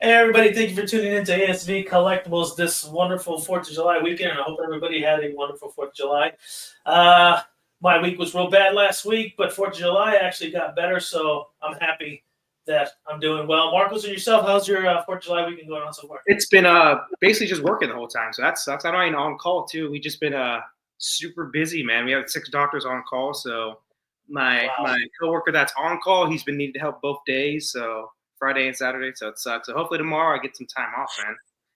Hey everybody, thank you for tuning in to ASVCollectibles this wonderful 4th of July weekend, and I hope everybody had a wonderful 4th of July. My week was real bad last week, but 4th of July actually got better, so I'm happy that I'm doing well. Marcos and yourself, how's your 4th of July weekend going on so far? It's been basically just working the whole time, so that sucks. I know I'm on call too. We just been super busy, man. We have 6 doctors on call, so my coworker that's on call, he's been needing help both days, so Friday and Saturday, so it sucks. So hopefully tomorrow I get some time off,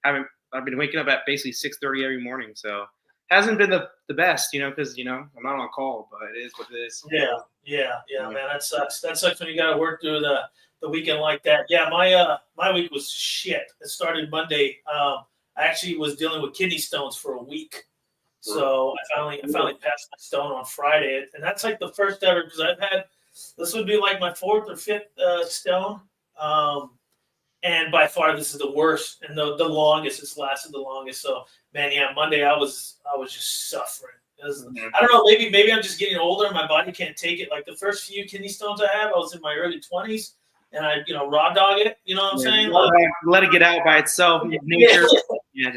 man. I've been waking up at basically 6:30 every morning, so hasn't been the best, because I'm not on call, but it is what it is. Yeah, man, that sucks. That sucks when you got to work through the weekend like that. Yeah, my week was shit. It started Monday. I actually was dealing with kidney stones for a week, so I finally passed my stone on Friday, and that's like the first ever because this would be like my 4th or 5th stone. And by far this is the worst and the longest. It's lasted the longest. So man, yeah, Monday I was just suffering. I don't know, maybe I'm just getting older and my body can't take it. Like the first few kidney stones I was in my early 20s, and I raw dog it. You know what I'm saying? Let it get out by itself. Nature. Yeah.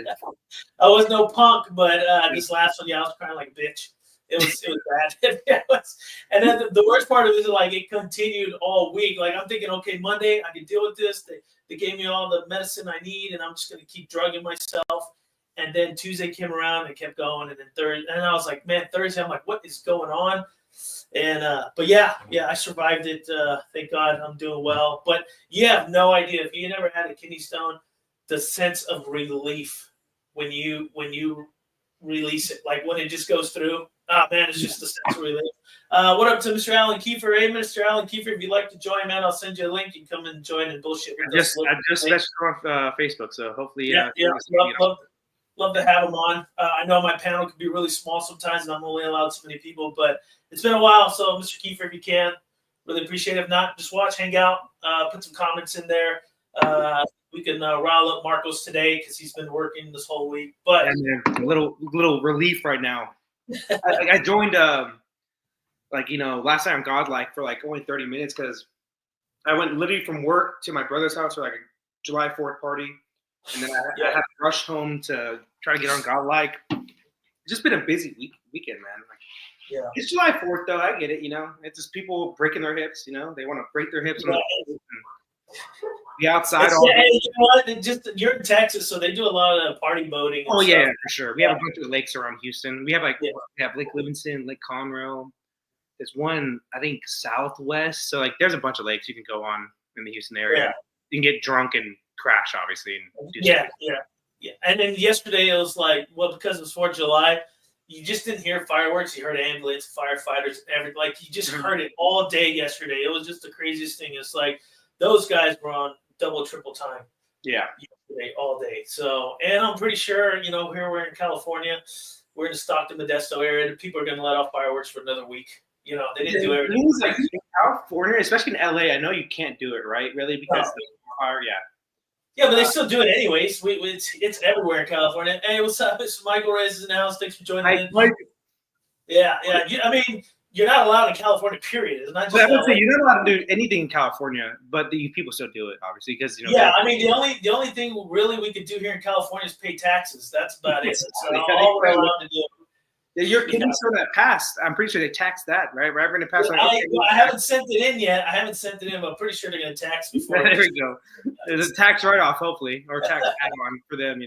I was no punk, but this last one, I was crying like a bitch. It was bad. And then the worst part of it is like it continued all week. Like I'm thinking, okay, Monday I can deal with this. They gave me all the medicine I need, and I'm just gonna keep drugging myself. And then Tuesday came around and kept going, and then Thursday, and I was like, man, Thursday, I'm like, what is going on? And but yeah, I survived it. Thank God, I'm doing well. But you have no idea if you never had a kidney stone, the sense of relief when you release it, like when it just goes through. Oh, man, it's just a sense of relief. What up to Mr. Alan Kiefer? Hey, Mr. Alan Kiefer, if you'd like to join, man, I'll send you a link. You can come and join and bullshit with us. I just messaged on Facebook, so hopefully, love to have him on. I know my panel can be really small sometimes, and I'm only allowed so many people, but it's been a while. So, Mr. Kiefer, if you can, really appreciate it. If not, just watch, hang out, put some comments in there. We can rile up Marcos today because he's been working this whole week. But a little relief right now. I joined last time Godlike for like only 30 minutes because I went literally from work to my brother's house for like a July 4th party, and then I had to rush home to try to get on Godlike. It's just been a busy weekend, man. It's July 4th though. I get it. It's just people breaking their hips. They want to break their hips. Be outside all day. You know what? You're in Texas, so they do a lot of party boating. Oh yeah, for sure. We have a bunch of lakes around Houston. We have we have Lake Livingston, Lake Conroe. There's one I think southwest. So there's a bunch of lakes you can go on in the Houston area. Yeah. You can get drunk and crash, obviously. And yeah. And then yesterday it was like, because it was 4th of July, you just didn't hear fireworks. You heard ambulance, firefighters, everything. Like you just heard it all day yesterday. It was just the craziest thing. It's like those guys were on double, triple time. Yeah. Yesterday, all day. So, and I'm pretty sure, here we're in California, we're in the Stockton, Modesto area, and people are going to let off fireworks for another week. They didn't do everything. Like in California, especially in LA, I know you can't do it, right? Really, because the fire, Yeah, but they still do it anyways. It's everywhere in California. Hey, what's up? It's Michael Reyes in the house. Thanks for joining in. Yeah. I mean, you're not allowed in California, period. It's not just I would say you're not allowed to do anything in California, but the people still do it, obviously, because I mean, the only thing really we could do here in California is pay taxes. That's about it. So all we're allowed to do. Your kidney stone that passed, I'm pretty sure they taxed that, right? Right when it passed. I haven't sent it in yet. I haven't sent it in, but I'm pretty sure they're going to tax before. There we go. There's a tax write-off, hopefully, or tax add-on for them,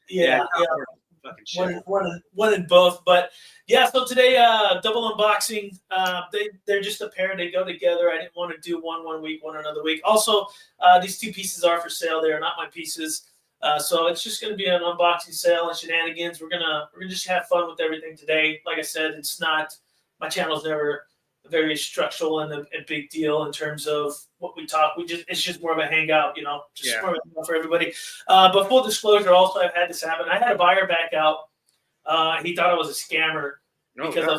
Yeah. One in both, but so today double unboxing. They're just a pair. They go together. I didn't want to do one week, one another week. Also, these 2 pieces are for sale. They are not my pieces, so it's just going to be an unboxing sale and shenanigans. We're gonna just have fun with everything today. Like I said, it's not my channel's never very structural and a big deal in terms of what we talk. It's just more of a hangout, more of a hangout for everybody. But full disclosure, also I've had this happen. I had a buyer back out. He thought I was a scammer because I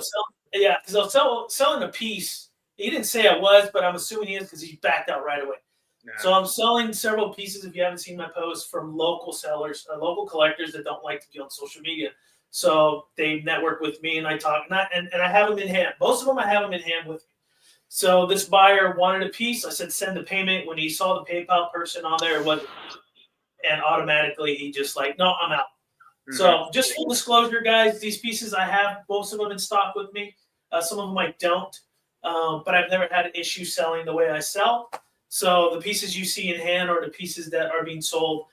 was selling a piece. He didn't say I was, but I'm assuming he is because he backed out right away. Yeah. So I'm selling several pieces, if you haven't seen my posts, from local sellers, local collectors that don't like to be on social media. So they network with me, and I talk, and I have them in hand. Most of them I have them in hand with me. So this buyer wanted a piece. I said, send the payment. When he saw the PayPal person on there, it wasn't and automatically he just like, no, I'm out. So just full disclosure, guys, these pieces I have most of them in stock with me. Some of them I don't, but I've never had an issue selling the way I sell. So the pieces you see in hand or the pieces that are being sold,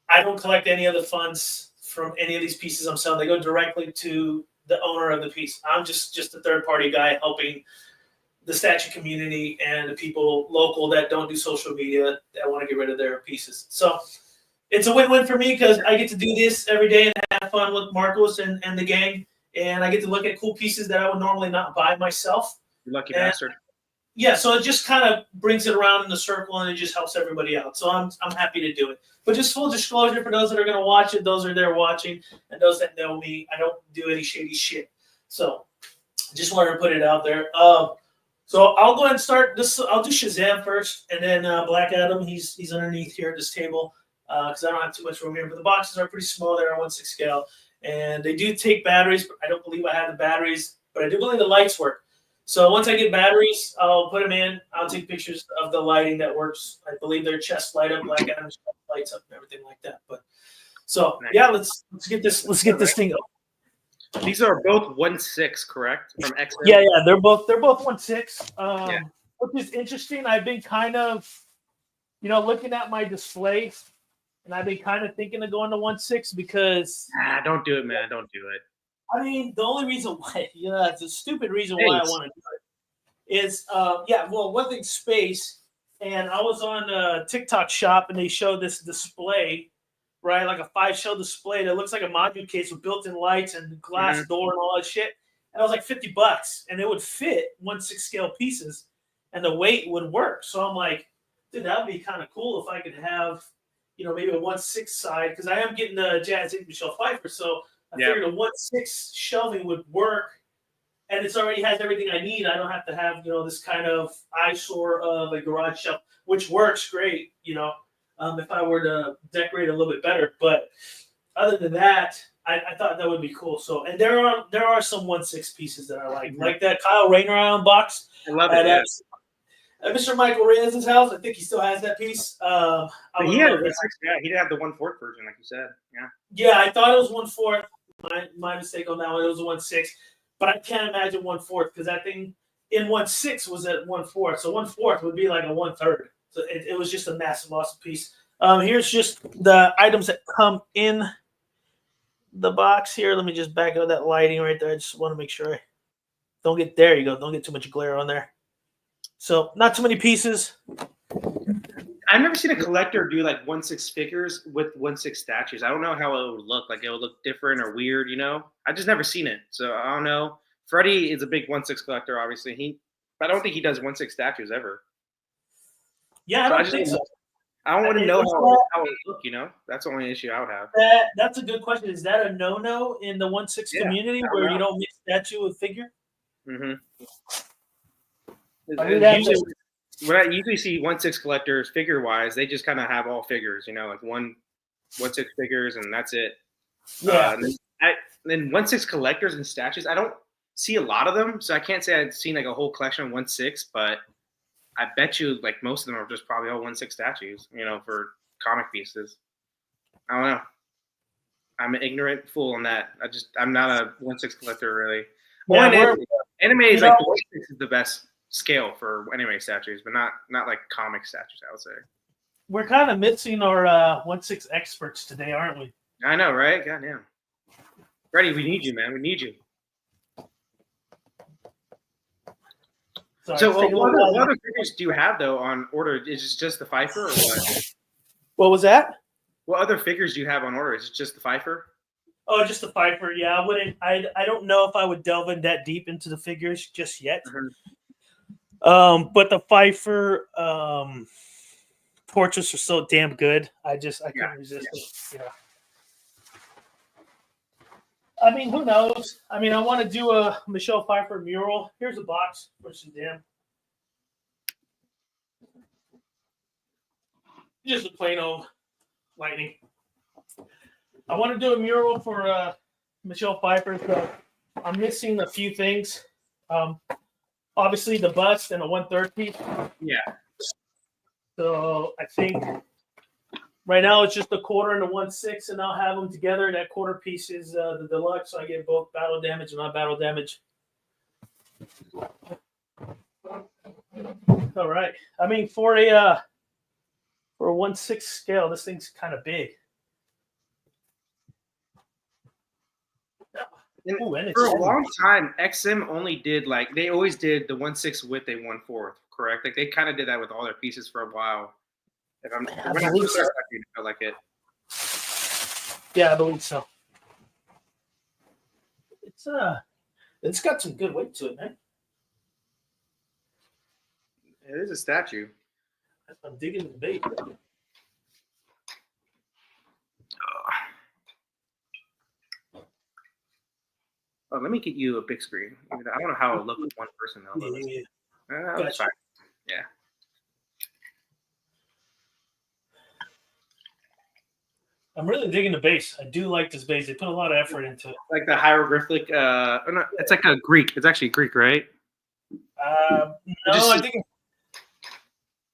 I don't collect any of the funds from any of these pieces I'm selling. They go directly to the owner of the piece. I'm just a third-party guy helping the statue community and the people local that don't do social media that want to get rid of their pieces. So it's a win-win for me because I get to do this every day and have fun with Marcos and the gang, and I get to look at cool pieces that I would normally not buy myself. You lucky bastard. Yeah, so it just kind of brings it around in the circle, and it just helps everybody out. So I'm happy to do it. But just full disclosure for those that are going to watch it, those are there watching, and those that know me, I don't do any shady shit. So just wanted to put it out there. So I'll go ahead and start this. I'll do Shazam first, and then Black Adam. He's underneath here at this table. Because I don't have too much room here. But the boxes are pretty small. They're on 1/6 scale. And they do take batteries. But I don't believe I have the batteries. But I do believe the lights work. So once I get batteries, I'll put them in. I'll take pictures of the lighting that works. I believe their chest light up, Black Adam's lights up, and everything like that. But so yeah, let's get this. Let's get this thing up. These are both 1/6, correct? From X. Yeah, they're both 1/6. Which is interesting. I've been kind of, looking at my display. And I've been kind of thinking of going to 1/6 because don't do it, man. Don't do it. I mean, the only reason why, it's a stupid reason why I want to do it is, one thing, space. And I was on TikTok Shop and they showed this display, right? Like a 5-shell display that looks like a module case with built-in lights and glass door and all that shit. And it was like $50 and it would fit 1/6 scale pieces and the weight would work. So I'm like, dude, that would be kind of cool if I could have, maybe a 1/6 side, because I am getting the Jazz Inc. Michelle Pfeiffer, so I figured a 1/6 shelving would work, and it already has everything I need. I don't have to have, this kind of eyesore of a garage shelf, which works great, if I were to decorate a little bit better. But other than that, I thought that would be cool. So, and there are some 1/6 pieces that I like that Kyle Rayner I unboxed. I love it. At Mr. Michael Reyes' house, I think he still has that piece. He had he did have the 1/4 version, like you said. Yeah, I thought it was 1/4. My mistake on that one. It was a 1/6, but I can't imagine 1/4 because that thing in 1/6 was at 1/4. So 1/4 would be like a 1/3. So it was just a massive, awesome piece. Here's just the items that come in the box here. Let me just back up that lighting right there. I just want to make sure I don't get there. You go. Don't get too much glare on there. So not too many pieces. I've never seen a collector do like 1/6 figures with 1/6 statues. I don't know how it would look. Like it would look different or weird, I just never seen it. So I don't know. Freddie is a big 1/6 collector, obviously. But I don't think he does 1/6 statues ever. Yeah, I don't think so. I don't want to know how it would look, That's the only issue I would have. That's a good question. Is that a no-no in the 1/6 community where you don't mix statue with figure? Mm-hmm. I mean, when I usually see 1/6 collectors figure wise, they just kind of have all figures, like 1/6 figures, and that's it. Yeah. Then 1/6 collectors and statues, I don't see a lot of them, so I can't say I've seen like a whole collection of 1/6, but I bet you like most of them are just probably all 1/6 statues, for comic pieces. I don't know. I'm an ignorant fool on that. I'm not a 1/6 collector really. Yeah, anime is like the 1/6 is the best scale for anime statues, but not like comic statues, I would say. We're kind of missing our 1/6 experts today, aren't we? I know, right? Goddamn. Freddie, we need you, man. We need you. Sorry, so what other figures do you have, though, on order? Is it just the Pfeiffer or what? What was that? What other figures do you have on order? Is it just the Pfeiffer? Oh, just the Pfeiffer. Yeah, I wouldn't. I don't know if I would delve in that deep into the figures just yet. But the Pfeiffer portraits are so damn good. I couldn't resist it. Yeah. I mean, who knows? I mean, I want to do a Michelle Pfeiffer mural. Here's a box for Shazam. Just a plain old lightning. I want to do a mural for Michelle Pfeiffer. So I'm missing a few things. Obviously, the bust and a 1/3 piece. Yeah. So I think Right now it's just the quarter and the 1/6, and I'll have them together. That quarter piece is the deluxe, so I get both battle damage and not battle damage. All right. I mean, for a 1/6 scale, this thing's kind of big. Ooh, for a long time, XM only did they always did the 1/6 with a 1/4, correct? Like they kind of did that with all their pieces for a while. If I'm, I believe so. I felt like it. Yeah, I believe so. It's got some good weight to it, man. It is a statue. I'm digging the bait. Oh, let me get you a big screen. I don't know how it'll look with one person though. Yeah. That's fine. Yeah. I'm really digging the base. I do like this base. They put a lot of effort into it. Like the hieroglyphic. No, it's like a Greek. It's actually Greek, right? No,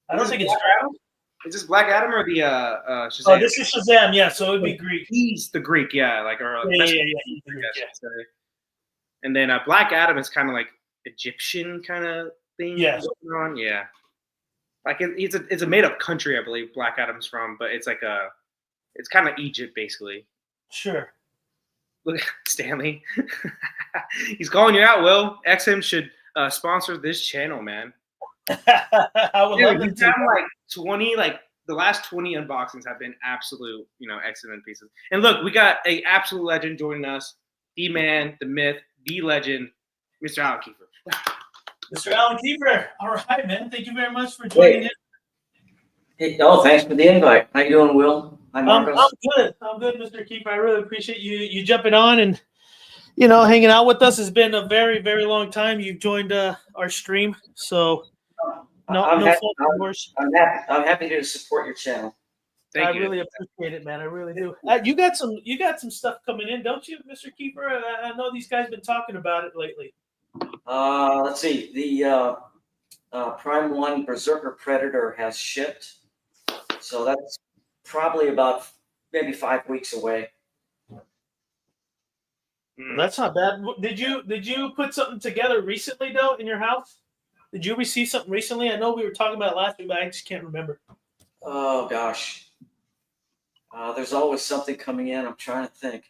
I don't think it's Adam. Is this Black Adam or the Shazam? Oh, this is Shazam. Yeah, so it would be Greek. He's the Greek, yeah, Yeah. And then Black Adam is kind of like Egyptian kind of thing. Yes. Going on. Yeah. Like it's a made up country, I believe Black Adam's from, but it's like it's kind of Egypt basically. Sure. Look, Stanley. He's calling you out, Will. XM should sponsor this channel, man. I would love it. Like 20, the last 20 unboxings have been absolute, excellent pieces. And look, we got a absolute legend joining us, the man, the myth, the legend, Mr. Alan Kiefer. Mr. Alan Kiefer. All right, man. Thank you very much for joining in. Hey, thanks for the invite. How you doing, Will? Hi, Marcos. I'm good, Mr. Kiefer. I really appreciate you jumping on and hanging out with us. It's been a very, very long time. You've joined our stream, so I'm happy to support your channel. I really appreciate it, man. I really do. You got some stuff coming in, don't you, Mr. Kiefer? I know these guys been talking about it lately. Let's see. The Prime 1 Berserker Predator has shipped, so that's probably about maybe 5 weeks away. That's not bad. Did you put something together recently though in your house? Did you receive something recently? I know we were talking about it last week, but I just can't remember. Oh gosh, there's always something coming in. I'm trying to think.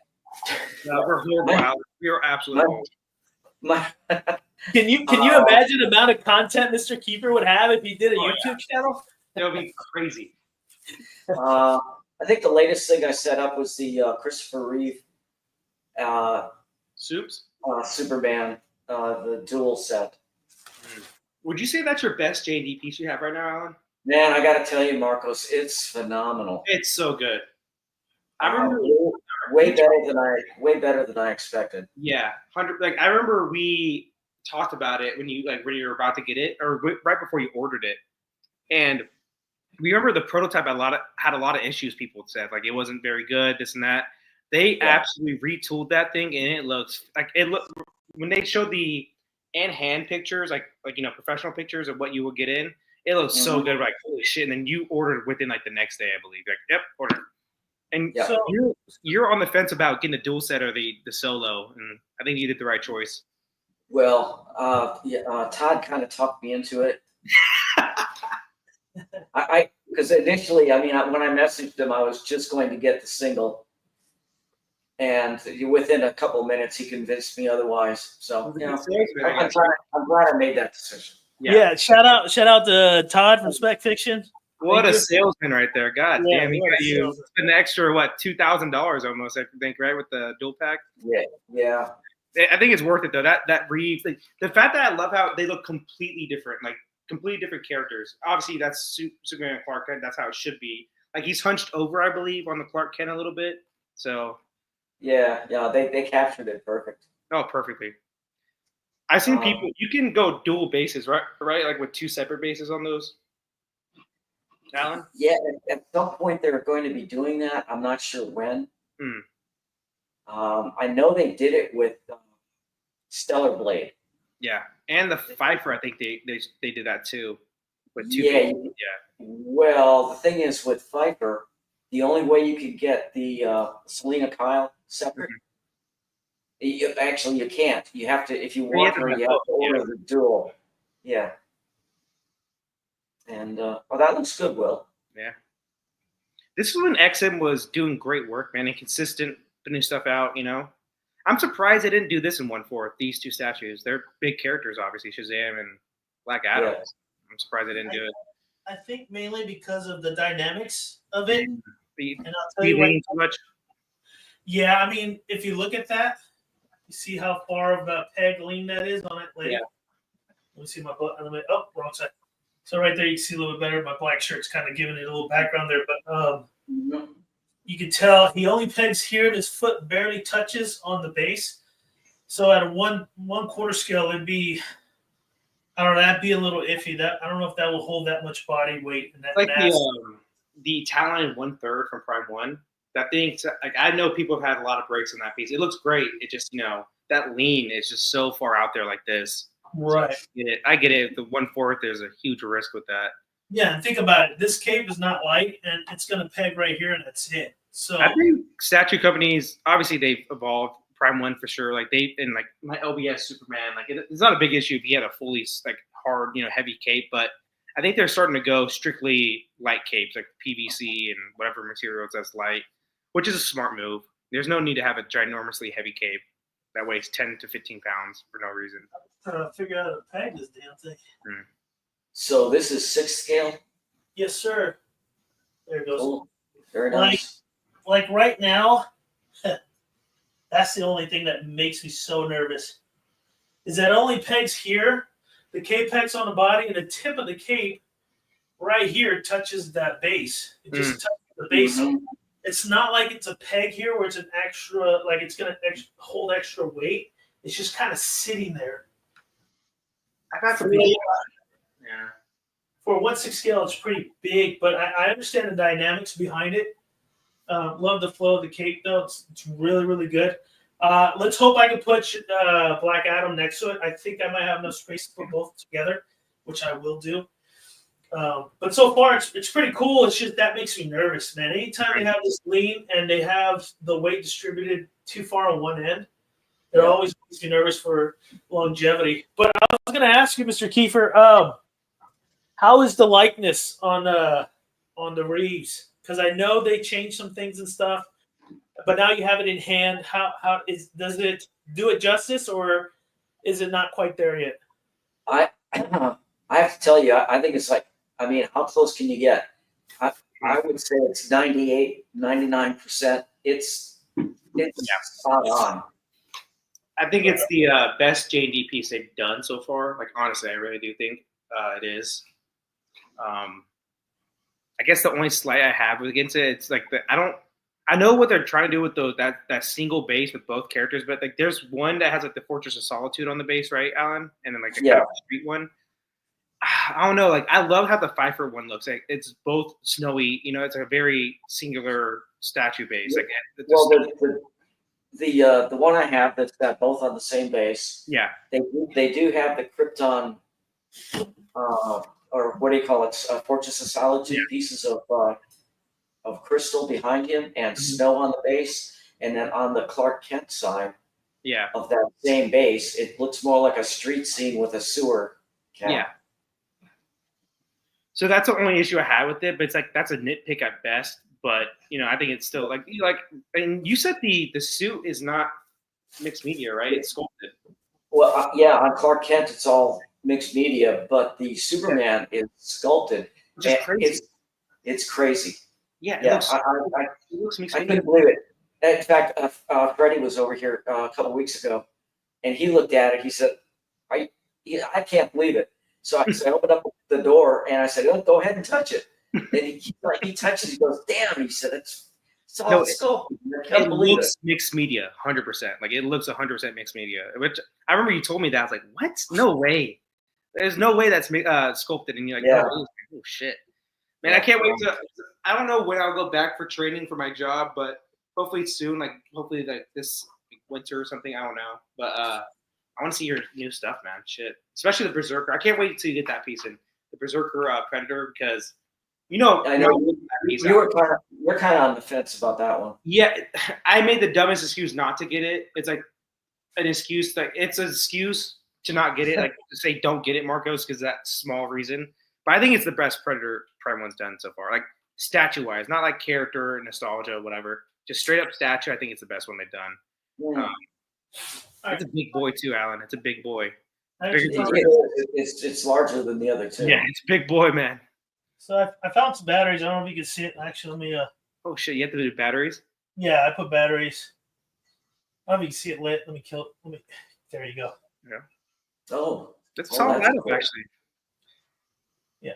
No, we're horrible. We're absolutely horrible. Can you imagine the amount of content Mr. Kiefer would have if he did a YouTube channel? That would be crazy. I think the latest thing I set up was the Christopher Reeve Superman, the dual set. Would you say that's your best J&D piece you have right now, Alan? Man, I got to tell you, Marcos, it's phenomenal. It's so good. I remember way better than I expected. Yeah, 100. I remember we talked about it when you were about to get it, or right before you ordered it, and we remember the prototype had a lot of issues. People said it wasn't very good, this and that. They absolutely retooled that thing, and it looks when they showed the in-hand pictures, professional pictures of what you would get in. It looks so good, holy shit! And then you ordered within the next day, I believe. Yep, ordered. And so you're on the fence about getting the dual set or the solo, and I think you did the right choice. Well, Todd kind of talked me into it. Because initially, when I messaged him, I was just going to get the single, and within a couple of minutes, he convinced me otherwise. So I'm glad I made that decision. Yeah, shout out to Todd from Spec Fiction. What a salesman right there! God damn, he got you spend the extra $2,000 almost, I think, right, with the dual pack. Yeah. I think it's worth it though. That Reeves, the fact that I love how they look completely different, completely different characters. Obviously, that's Superman and Clark Kent. That's how it should be. He's hunched over, I believe, on the Clark Kent a little bit. So. Yeah, they captured it perfect. Oh, perfectly. I've seen people. You can go dual bases, right? With two separate bases on those. Alan? Yeah, at some point they're going to be doing that. I'm not sure when. I know they did it with Stellar Blade. Yeah, and the Pfeiffer, I think they did that too. With two. Yeah. Well, the thing is with Pfeiffer, the only way you could get the Selena Kyle separate, you can't. You have to, if you want her, you have to order the dual. Yeah. And that looks good, Will. Yeah. This is when XM was doing great work, man, and consistent, putting stuff out, you know. I'm surprised they didn't do this in 1/4, these two statues. They're big characters, obviously, Shazam and Black Adam. Yeah. I'm surprised they didn't do it. I think mainly because of the dynamics of it. And I'll tell you too much. Yeah, I mean, if you look at that, you see how far of a peg lean that is on it. Like, yeah. Let me see my butt. Oh, wrong side. So right there, you can see a little bit better. My black shirt's kind of giving it a little background there, but you can tell he only pegs here, and his foot barely touches on the base. So at a 1/4 scale, it'd be, I don't know, that'd be a little iffy. That I don't know if that will hold that much body weight. And that like the Talon 1/3 from Prime 1. That thing, like I know people have had a lot of breaks on that piece. It looks great. It just, you know, that lean is just so far out there like this. Right. So I get it. The 1/4, there's a huge risk with that. Yeah, and think about it. This cape is not light, and it's going to peg right here, and that's it. So I think statue companies, obviously, they've evolved. Prime 1 for sure. Like like my LBS Superman, like it's not a big issue if he had a fully like hard, you know, heavy cape, but I think they're starting to go strictly light capes, like PVC and whatever materials that's light, which is a smart move. There's no need to have a ginormously heavy cape that weighs 10 to 15 pounds for no reason. I'm trying to figure out how to peg this damn thing. So this is 6 scale? Yes, sir. There it goes. Cool. Very nice. Like right now, that's the only thing that makes me so nervous. Is that only pegs here, the cape pegs on the body, and the tip of the cape right here touches that base. It just touches the base. It's not like it's a peg here where it's an extra, like it's going to hold extra weight. It's just kind of sitting there. I got to be. Yeah. For a 1/6 scale, it's pretty big, but I understand the dynamics behind it. Love the flow of the cape, though. It's really, really good. Let's hope I can put Black Adam next to it. I think I might have enough space to put both together, which I will do. But so far, it's pretty cool. It's just that makes me nervous, man. Anytime they have this lean and they have the weight distributed too far on one end, it always makes me nervous for longevity. But I was going to ask you, Mr. Kiefer, how is the likeness on the Reeves? Because I know they changed some things and stuff, but now you have it in hand. Does it do it justice, or is it not quite there yet? I have to tell you, I think it's like, I mean, how close can you get? I would say it's 98, 99%. It's spot on. I think it's the best J&D piece they've done so far. Like, honestly, I really do think it is. I guess the only slight I have against it, it's like I know what they're trying to do with that single base with both characters, but like there's one that has like the Fortress of Solitude on the base, right, Alan? And then like the kind of street one. I don't know. Like I love how the 5-foot one looks. Like it's both snowy. You know, it's a very singular statue base. Like the one I have that's got both on the same base. Yeah, they do have the Krypton, or what do you call it? Fortress of Solitude pieces of crystal behind him and snow on the base, and then on the Clark Kent side of that same base, it looks more like a street scene with a sewer cap. Yeah. So that's the only issue I had with it, but it's like that's a nitpick at best. But you know, I think it's still like and you said the suit is not mixed media, right? It's sculpted. Well, on Clark Kent it's all mixed media, but the Superman is sculpted. Which is crazy. It's crazy. Yeah, it looks mixed media. I couldn't believe it. In fact, Freddie was over here a couple weeks ago, and he looked at it. He said, I can't believe it. So I opened up the door, and I said, oh, go ahead and touch it. And he touches it. He goes, damn. He said, it's all sculpted. I can't believe it. Mixed media, 100%. Like, it looks 100% mixed media. Which I remember you told me that. I was like, what? No way. There's no way that's sculpted. And you're like, oh, shit. Man, I can't wait to – I don't know when I'll go back for training for my job, but hopefully soon. Like, hopefully this winter or something. I don't know. But I want to see your new stuff, man. Shit. Especially the Berserker. I can't wait till you get that piece in. The Berserker Predator, because, you know. I know. you're kind of on the fence about that one. Yeah, I made the dumbest excuse not to get it. It's like an excuse it's an excuse to not get it, like to say don't get it, Marcos, because that small reason. But I think it's the best Predator Prime one's done so far, like statue wise, not like character, nostalgia, whatever. Just straight up statue. I think it's the best one they've done. Yeah. It's a big boy too, Alan. It's a big boy. It's larger than the other two. Yeah, it's a big boy, man. So I found some batteries. I don't know if you can see it. Actually, let me. Oh shit! You have to do batteries. Yeah, I put batteries. I don't know if you can see it lit. Let me kill. There you go. Yeah. Oh, that's solid enough, actually. Yeah.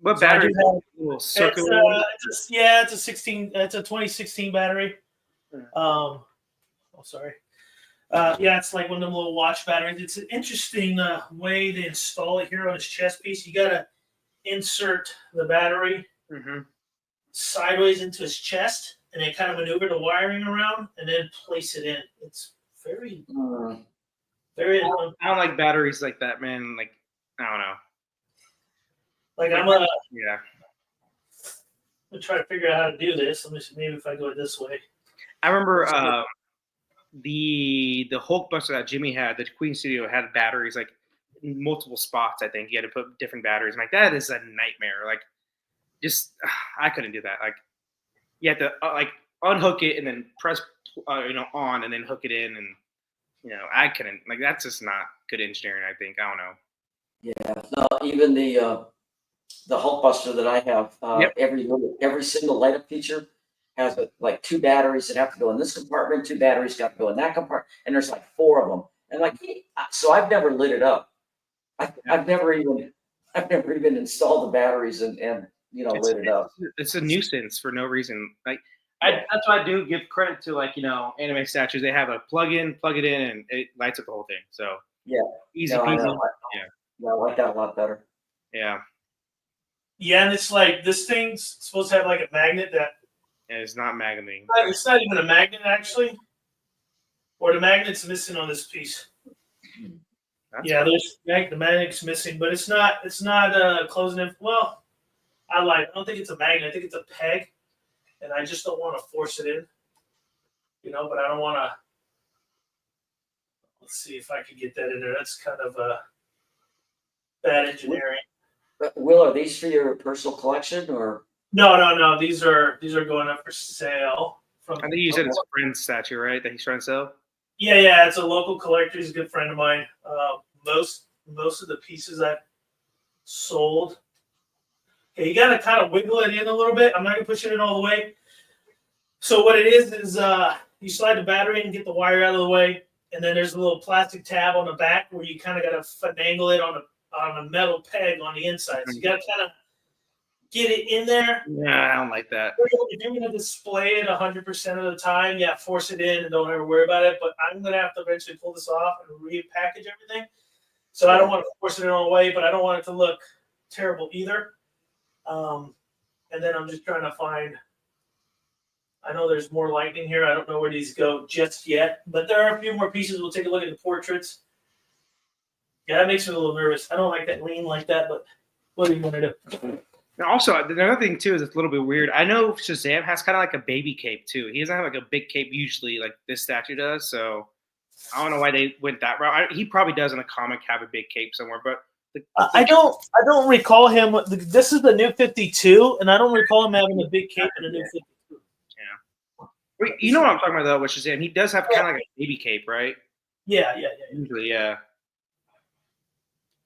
What battery? It's a 16. It's a 2016 battery. Sorry. Yeah, it's like one of them little watch batteries. It's an interesting way to install it here on his chest piece. You gotta insert the battery sideways into his chest, and then kind of maneuver the wiring around, and then place it in. It's very. I don't like batteries like that, man. Like, I don't know. Like, I'm gonna try to figure out how to do this. Let me see, maybe if I go this way. I remember the Hulkbuster that Jimmy had, the Queen Studio had batteries like in multiple spots. I think you had to put different batteries. I'm like, that is a nightmare. Like, just I couldn't do that. Like, you have to like unhook it and then press on and then hook it in, and I couldn't. Like, that's just not good engineering. I think, I don't know. Yeah, no, even the Hulkbuster that I have, every single light up feature has like 2 batteries that have to go in this compartment, 2 batteries got to go in that compartment, and there's like 4 of them. And like, so I've never lit it up. I've never even installed the batteries and lit it up. It's a nuisance for no reason. Like, that's why I do give credit to anime statues. They have a plug in, plug it in, and it lights up the whole thing. So easy peasy. I like that a lot better. Yeah. Yeah, and it's like this thing's supposed to have like a magnet that. And it's not magneting. It's not even a magnet, actually. Or the magnet's missing on this piece. The magnet's missing, but it's not closing in. Well, I don't think it's a magnet. I think it's a peg, and I just don't want to force it in. But I don't want to. Let's see if I can get that in there. That's kind of bad engineering. Will, are these for your personal collection or? No. These are going up for sale. I think you said it's a friend's statue, right? That he's trying to sell. Yeah. It's a local collector. He's a good friend of mine. Most of the pieces I've sold. Okay, you got to kind of wiggle it in a little bit. I'm not gonna push it in all the way. So what it is you slide the battery in and get the wire out of the way, and then there's a little plastic tab on the back where you kind of got to finagle it on a metal peg on the inside. So you got to kind of get it in there. Yeah, I don't like that. If you're going to display it 100% of the time, force it in and don't ever worry about it. But I'm going to have to eventually pull this off and repackage everything. So I don't want to force it in all the way, but I don't want it to look terrible either. And then I'm just trying to find. I know there's more lightning here. I don't know where these go just yet, but there are a few more pieces. We'll take a look at the portraits. Yeah, that makes me a little nervous. I don't like that lean like that, but what do you want to do? And also, another thing too is it's a little bit weird. I know Shazam has kind of like a baby cape too. He doesn't have like a big cape usually, like this statue does. So I don't know why they went that route. He probably does in a comic have a big cape somewhere, but I don't recall him. This is the new 52, and I don't recall him having a big cape in the new 52. Yeah. You know what I'm talking about though with Shazam? He does have kind of like a baby cape, right? Yeah. Usually, yeah.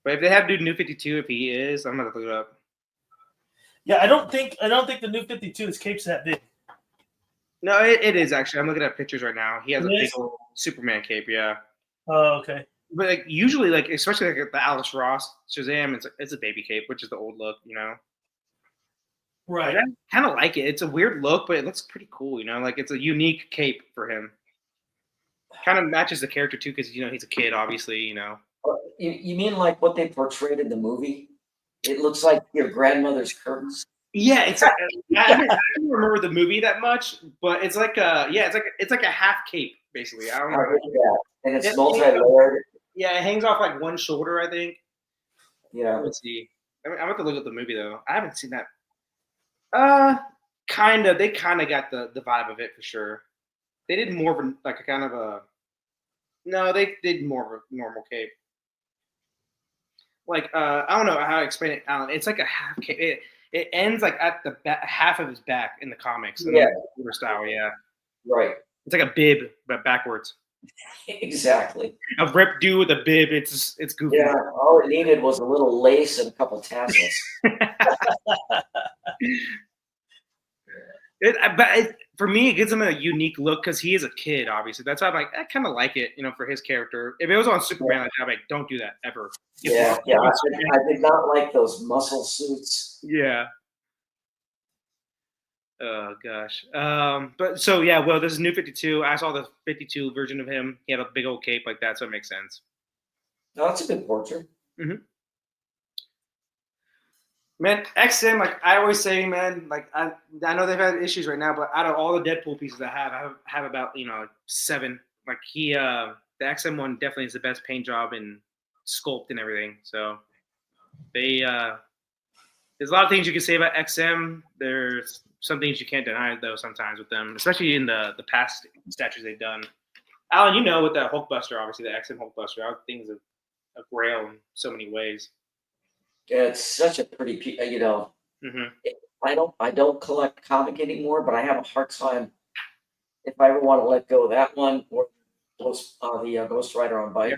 But if they have to do new 52, if he is, I'm gonna look it up. Yeah, I don't think the new 52 is cape's that big. No, it is actually. I'm looking at pictures right now. He has a big old Superman cape. Yeah. Oh, okay. But like usually, like especially like the Alice Ross Shazam, it's a baby cape, which is the old look, Right. I kind of like it. It's a weird look, but it looks pretty cool, Like it's a unique cape for him. Kind of matches the character too, because he's a kid, obviously. You mean like what they portrayed in the movie? It looks like your grandmother's curtains. Yeah, it's like I don't remember the movie that much, but it's like it's like a half cape basically. I don't know. Yeah, and it's multi-layered. Yeah, it hangs off like one shoulder, I think. Yeah. Let's see. I'm about to look at the movie though. I haven't seen that. They kind of got the vibe of it for sure. They did more of like a kind of a. No, they did more of a normal cape. Like I don't know how to explain it, Alan. It's like a half cape. It ends like at the half of his back in the comics. Yeah. Style, yeah. Right. It's like a bib, but backwards. Exactly. A ripped dude with a bib. It's goofy. Yeah. All it needed was a little lace and a couple tassels. For me, it gives him a unique look because he is a kid. Obviously, that's why I'm like, I kind of like it, for his character. If it was on Superman, I'd be like, don't do that ever. Yeah. I did not like those muscle suits. Yeah. Oh gosh. But so yeah, well, this is New 52. I saw the 52 version of him. He had a big old cape like that, so it makes sense. No, that's a good portrait. Mm-hmm. Man, XM, like I always say, man, like I know they've had issues right now, but out of all the Deadpool pieces I have about 7. Like the XM one definitely is the best paint job and sculpt and everything. So there's a lot of things you can say about XM. There's some things you can't deny though sometimes with them, especially in the past statues they've done. Alan, with the Hulkbuster, obviously the XM Hulkbuster, I think is a grail in so many ways. Yeah, it's such a pretty piece. Mm-hmm. I don't collect comic anymore, but I have a hard time if I ever want to let go of that one or the Ghost Rider on bike.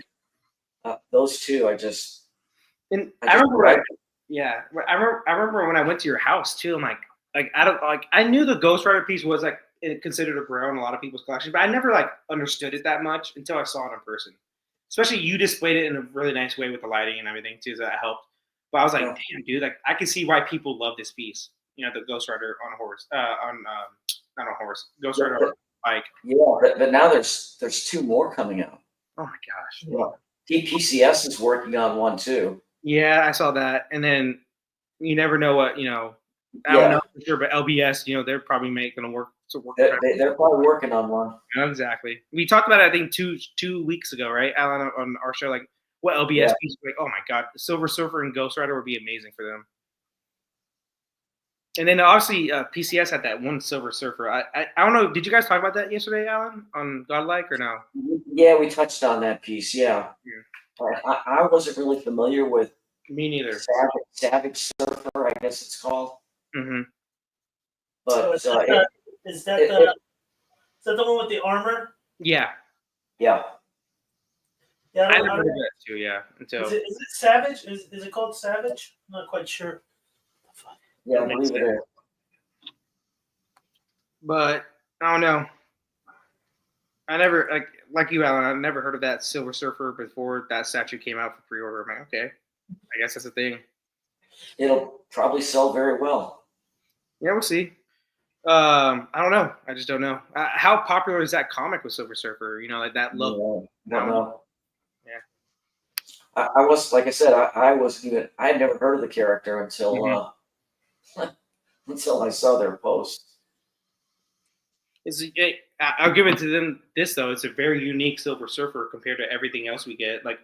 Those two, I remember when I went to your house too. I'm I knew the Ghost Rider piece was like considered a grail in a lot of people's collections, but I never like understood it that much until I saw it in person. Especially you displayed it in a really nice way with the lighting and everything too, so that helped. But I was like, damn, dude, like I can see why people love this piece. The Ghost Rider on a horse, not on a horse, Ghost Rider on a bike. Yeah, but now there's 2 more coming out. Oh my gosh. Yeah. PCS is working on one too. Yeah, I saw that, and then you never know what I don't know for sure, but LBS, they're probably going to work. They're probably working on one. Yeah, exactly. We talked about it, I think, two weeks ago, right, Alan, on our show, like what LBS piece. Like, oh my God, Silver Surfer and Ghost Rider would be amazing for them. And then obviously PCS had that one Silver Surfer. I don't know. Did you guys talk about that yesterday, Alan, on Godlike or no? Yeah, we touched on that piece. Yeah. I wasn't really familiar with. Me neither. Savage Surfer, I guess it's called. Mm-hmm. But is that the one with the armor? Yeah. Yeah. Yeah, I heard of that too. Yeah. Is it Savage? Is it called Savage? I'm not quite sure. Yeah, I believe it is. But I don't know. I never like you, Alan. I've never heard of that Silver Surfer before that statue came out for pre-order. I'm like, okay, I guess that's a thing. It'll probably sell very well. Yeah, we'll see. I don't know. I just don't know. How popular is that comic with Silver Surfer? Like that look. No. Yeah. I was, like I said, I had never heard of the character until until I saw their post. I'll give it to them. This though, it's a very unique Silver Surfer compared to everything else we get. Like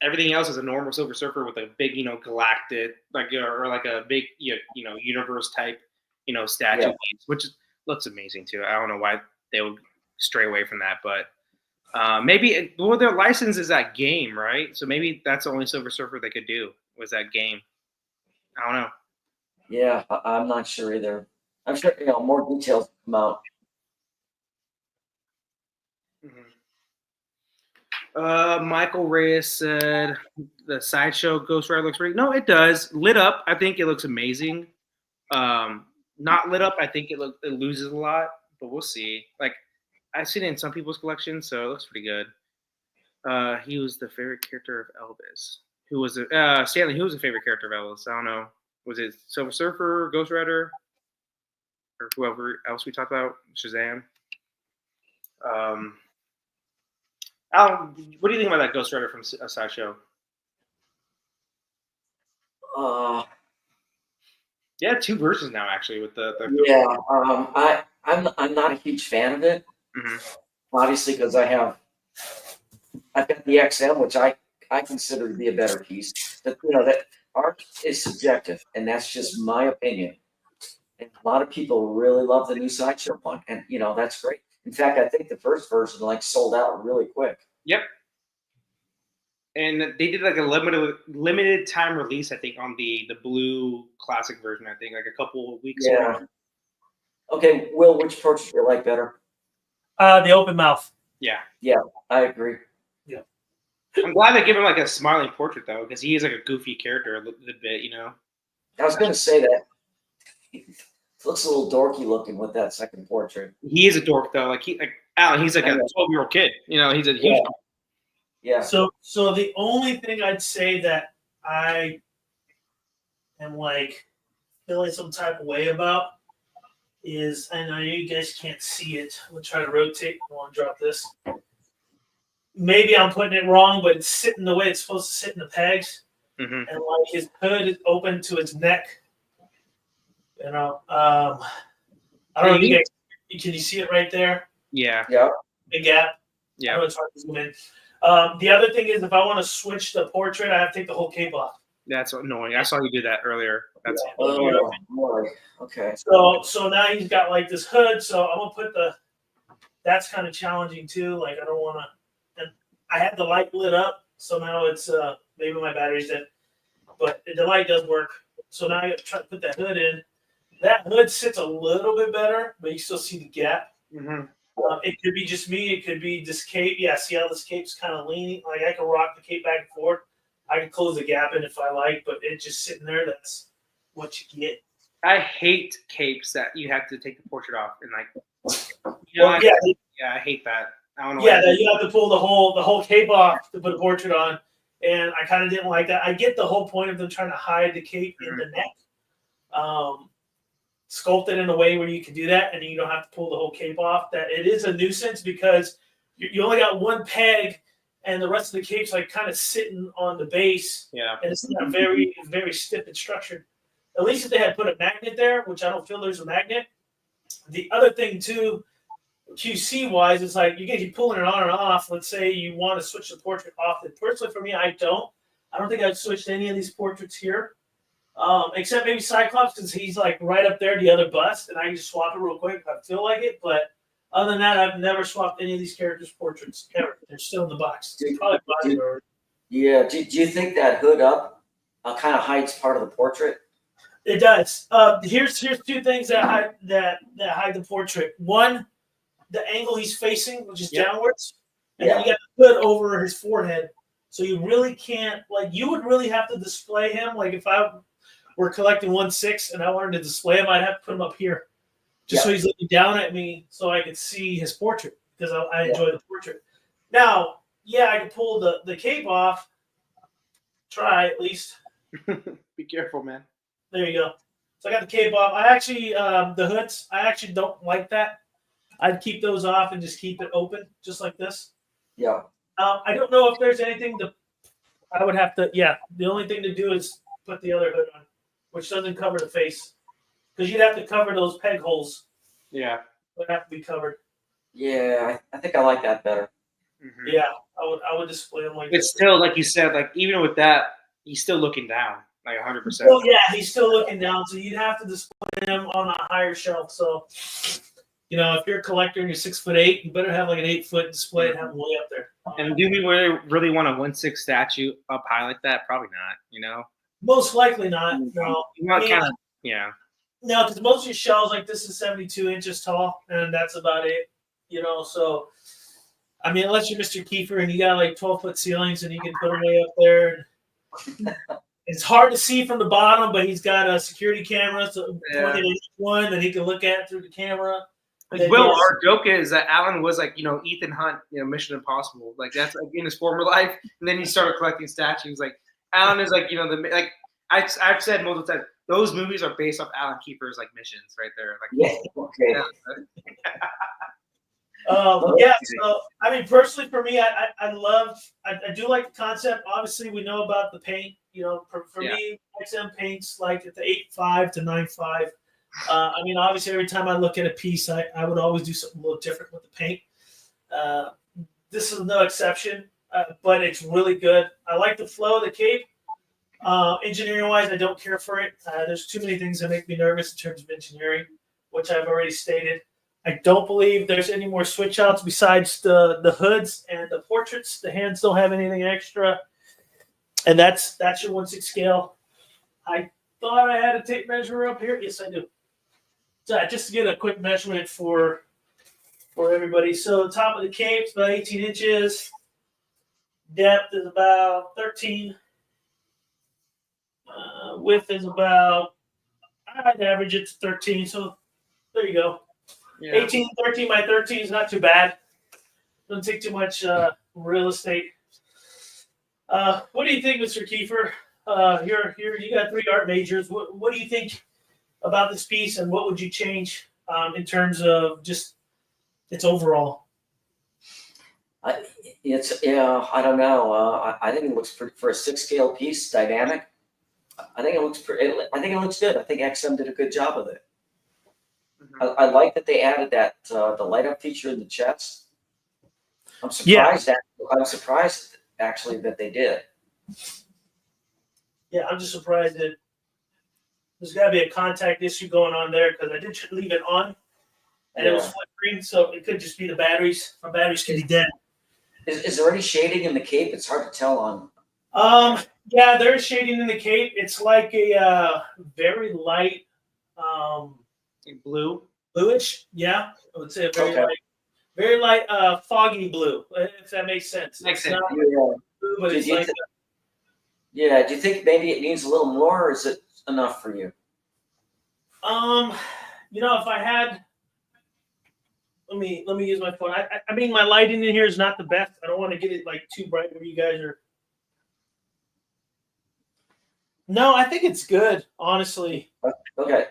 everything else is a normal Silver Surfer with a big, galactic, or like a big, universe type, statue piece, which looks amazing too. I don't know why they would stray away from that, but maybe their license is that game, right? So maybe that's the only Silver Surfer they could do was that game. I don't know. Yeah, I'm not sure either. I'm sure more details come out. Mm-hmm. Michael Reyes said the Sideshow Ghost Rider looks great. No, it does. Lit up, I think it looks amazing. Not lit up, I think it loses a lot, but we'll see. Like I've seen it in some people's collections, so it looks pretty good. He was the favorite character of Elvis. Who was it? Stanley, who was the favorite character of Elvis? I don't know. Was it Silver Surfer, Ghost Rider, or whoever else we talked about? Shazam. Alan, what do you think about that Ghost Rider from Sideshow? Yeah, 2 versions now actually with the yeah. I'm not a huge fan of it. Mm-hmm. Obviously, because I've got the XM, which I consider to be a better piece. But that art is subjective, and that's just my opinion. And a lot of people really love the new sideshow one, and that's great. In fact, I think the first version like sold out really quick. Yep. And they did like a limited time release, I think, on the blue classic version. I think like a couple of weeks ago. Okay, Will, which portrait do you like better? The open mouth. Yeah. Yeah, I agree. Yeah. I'm glad they give him like a smiling portrait though, because he is like a goofy character a little bit, I was gonna say that. He looks a little dorky looking with that second portrait. He is a dork though. Like Alan, he's like a 12-year-old kid. He's a huge. Yeah. So the only thing I'd say that I am like feeling some type of way about is, I know you guys can't see it. We'll try to rotate. I want to drop this. Maybe I'm putting it wrong, but it's sitting the way it's supposed to sit in the pegs, and like his hood is open to his neck. I don't know if you guys can you see it right there? Yeah. Yeah. Big gap. Yeah. I know it's hard to zoom in. The other thing is, if I want to switch the portrait, I have to take the whole cape off. That's annoying. I saw you do that earlier. That's Oh, boy. Okay. So now he's got like this hood. So I'm gonna put that's kind of challenging too. Like I don't want to. And I had the light lit up, so now it's maybe my battery's dead, but the light does work. So now I got to try to put that hood in. That hood sits a little bit better, but you still see the gap. It could be just me. It could be this cape. Yeah, see how this cape's kind of leaning? Like I can rock the cape back and forth. I can close the gap in if I like, but it's just sitting there. That's what you get. I hate capes that you have to take the portrait off and like. I hate that. I don't know. Yeah, that you have to pull the whole cape off to put a portrait on, and I kind of didn't like that. I get the whole point of them trying to hide the cape in the neck. Sculpt it in a way where you can do that and you don't have to pull the whole cape off. That it is a nuisance because you only got one peg and the rest of the cape's like kind of sitting on the base. Yeah. And it's not very, very stiff and structured. At least if they had put a magnet there, which I don't feel there's a magnet. The other thing too, QC wise, is like you can keep pulling it on and off. Let's say you want to switch the portrait off. And personally for me, I don't think I'd switch to any of these portraits here. Except maybe Cyclops, because he's like right up there, the other bust, and I can just swap it real quick if I feel like it. But other than that, I've never swapped any of these characters' portraits ever. They're still in the box. Do you think that hood up kind of hides part of the portrait? It does. Here's two things that hide the portrait. One, the angle he's facing, which is downwards, and then you got the hood over his forehead. So you really can't, like, you would really have to display him. Like if I were collecting 1/6 and I wanted to display him, I'd have to put him up here, just so he's looking down at me, so I could see his portrait because I enjoy the portrait. Now, I could pull the cape off. Try at least. Be careful, man. There you go. So I got the cape off. I actually the hoods. I actually don't like that. I'd keep those off and just keep it open, just like this. Yeah. I don't know if there's anything I would have to. Yeah, the only thing to do is put the other hood on, which doesn't cover the face, because you'd have to cover those peg holes. Yeah, would have to be covered. Yeah, I think I like that better. Mm-hmm. Yeah, I would display them like. But still, like you said, like even with that, he's still looking down, like 100%. Well, yeah, he's still looking down, so you'd have to display him on a higher shelf. So, if you're a collector and you're 6'8", you better have like an 8-foot display and have him way up there. And do we really want a 1/6 statue up high like that? Probably not. Most likely not. No. No, because most of your shelves like this is 72 inches tall, and that's about it. So I mean, unless you're Mr. Kiefer and you got like 12-foot ceilings and you can put him way up there. It's hard to see from the bottom, but he's got a security camera, so pointed at each one that he can look at through the camera. Our joke is that Alan was like, Ethan Hunt, Mission Impossible. Like that's like in his former life, and then he started collecting statues. Like Alan is like, I've said multiple times, those movies are based off Alan Kiefer's like missions right there. Like, So I mean, personally for me, I do like the concept. Obviously, we know about the paint. For me, XM paints like at the 8.5 to 9.5. I mean, obviously, every time I look at a piece, I would always do something a little different with the paint. This is no exception, but it's really good. I like the flow of the cape. Engineering wise, I don't care for it. There's too many things that make me nervous in terms of engineering, which I've already stated. I don't believe there's any more switch outs besides the hoods and the portraits. The hands don't have anything extra. And that's your 1/6 scale. I thought I had a tape measure up here. Yes, I do. So just to get a quick measurement for everybody. So the top of the cape is about 18 inches. Depth is about 13. Width is about, I'd average it to 13. So there you go. Yeah. 18, 13 by 13 is not too bad. Doesn't take too much real estate. What do you think, Mr. Kiefer? You got 3 art majors. What do you think about this piece, and what would you change in terms of just its overall? I don't know. I think it looks pretty, for a 6 scale piece, dynamic. I think it looks pretty. I think it looks good. I think XM did a good job of it. Mm-hmm. I like that they added that the light up feature in the chest. I'm surprised. Yeah. I'm surprised actually that they did. Yeah, I'm just surprised that there's got to be a contact issue going on there, because I did leave it on and it was flickering, so it could just be the batteries. My batteries could be dead. Is there any shading in the cape? It's hard to tell on. Yeah, there's shading in the cape. It's like a very light bluish. Yeah, I would say a very light foggy blue, if that makes sense. Makes sense. Blue, but it's like yeah, do you think maybe it needs a little more, or is it enough for you? If I had, let me use my phone. I mean, my lighting in here is not the best. I don't want to get it like too bright where you guys are. No, I think it's good, honestly. Okay.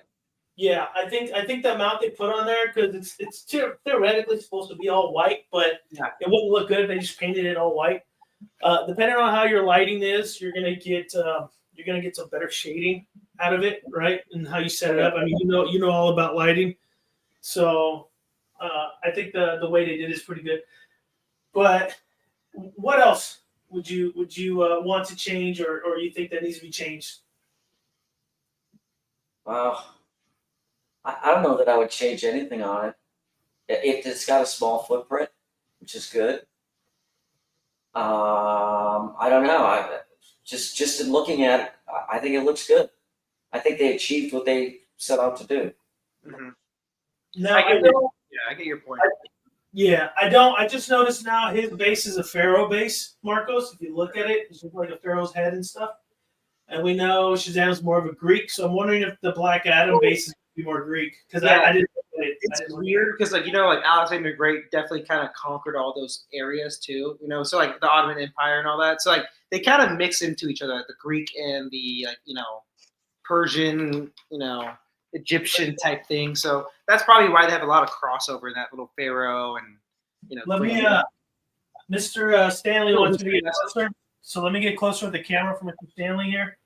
Yeah, I think the amount they put on there, because it's theoretically supposed to be all white, but it wouldn't look good if they just painted it all white. Depending on how your lighting is, you're gonna get some better shading out of it, right? And how you set it up. I mean, you know all about lighting, so I think the way they did it is pretty good. But what else would you want to change, or you think that needs to be changed? I don't know that I would change anything on it. It's got a small footprint, which is good. I don't know. Just in looking at it, I think it looks good. I think they achieved what they set out to do. Mm-hmm. No, I get your point. I don't. I just noticed now his base is a pharaoh base, Marcos. If you look at it, it's like a pharaoh's head and stuff. And we know Shazam's more of a Greek, so I'm wondering if the Black Adam base is be more Greek, because I didn't. It's weird because Alexander the Great definitely kind of conquered all those areas too. So like the Ottoman Empire and all that. So like they kind of mix into each other, the Greek and the Persian, Egyptian type thing. So that's probably why they have a lot of crossover in that little pharaoh and Let me, Mr. Stanley wants me to get closer. So let me get closer with the camera from Mr. Stanley here.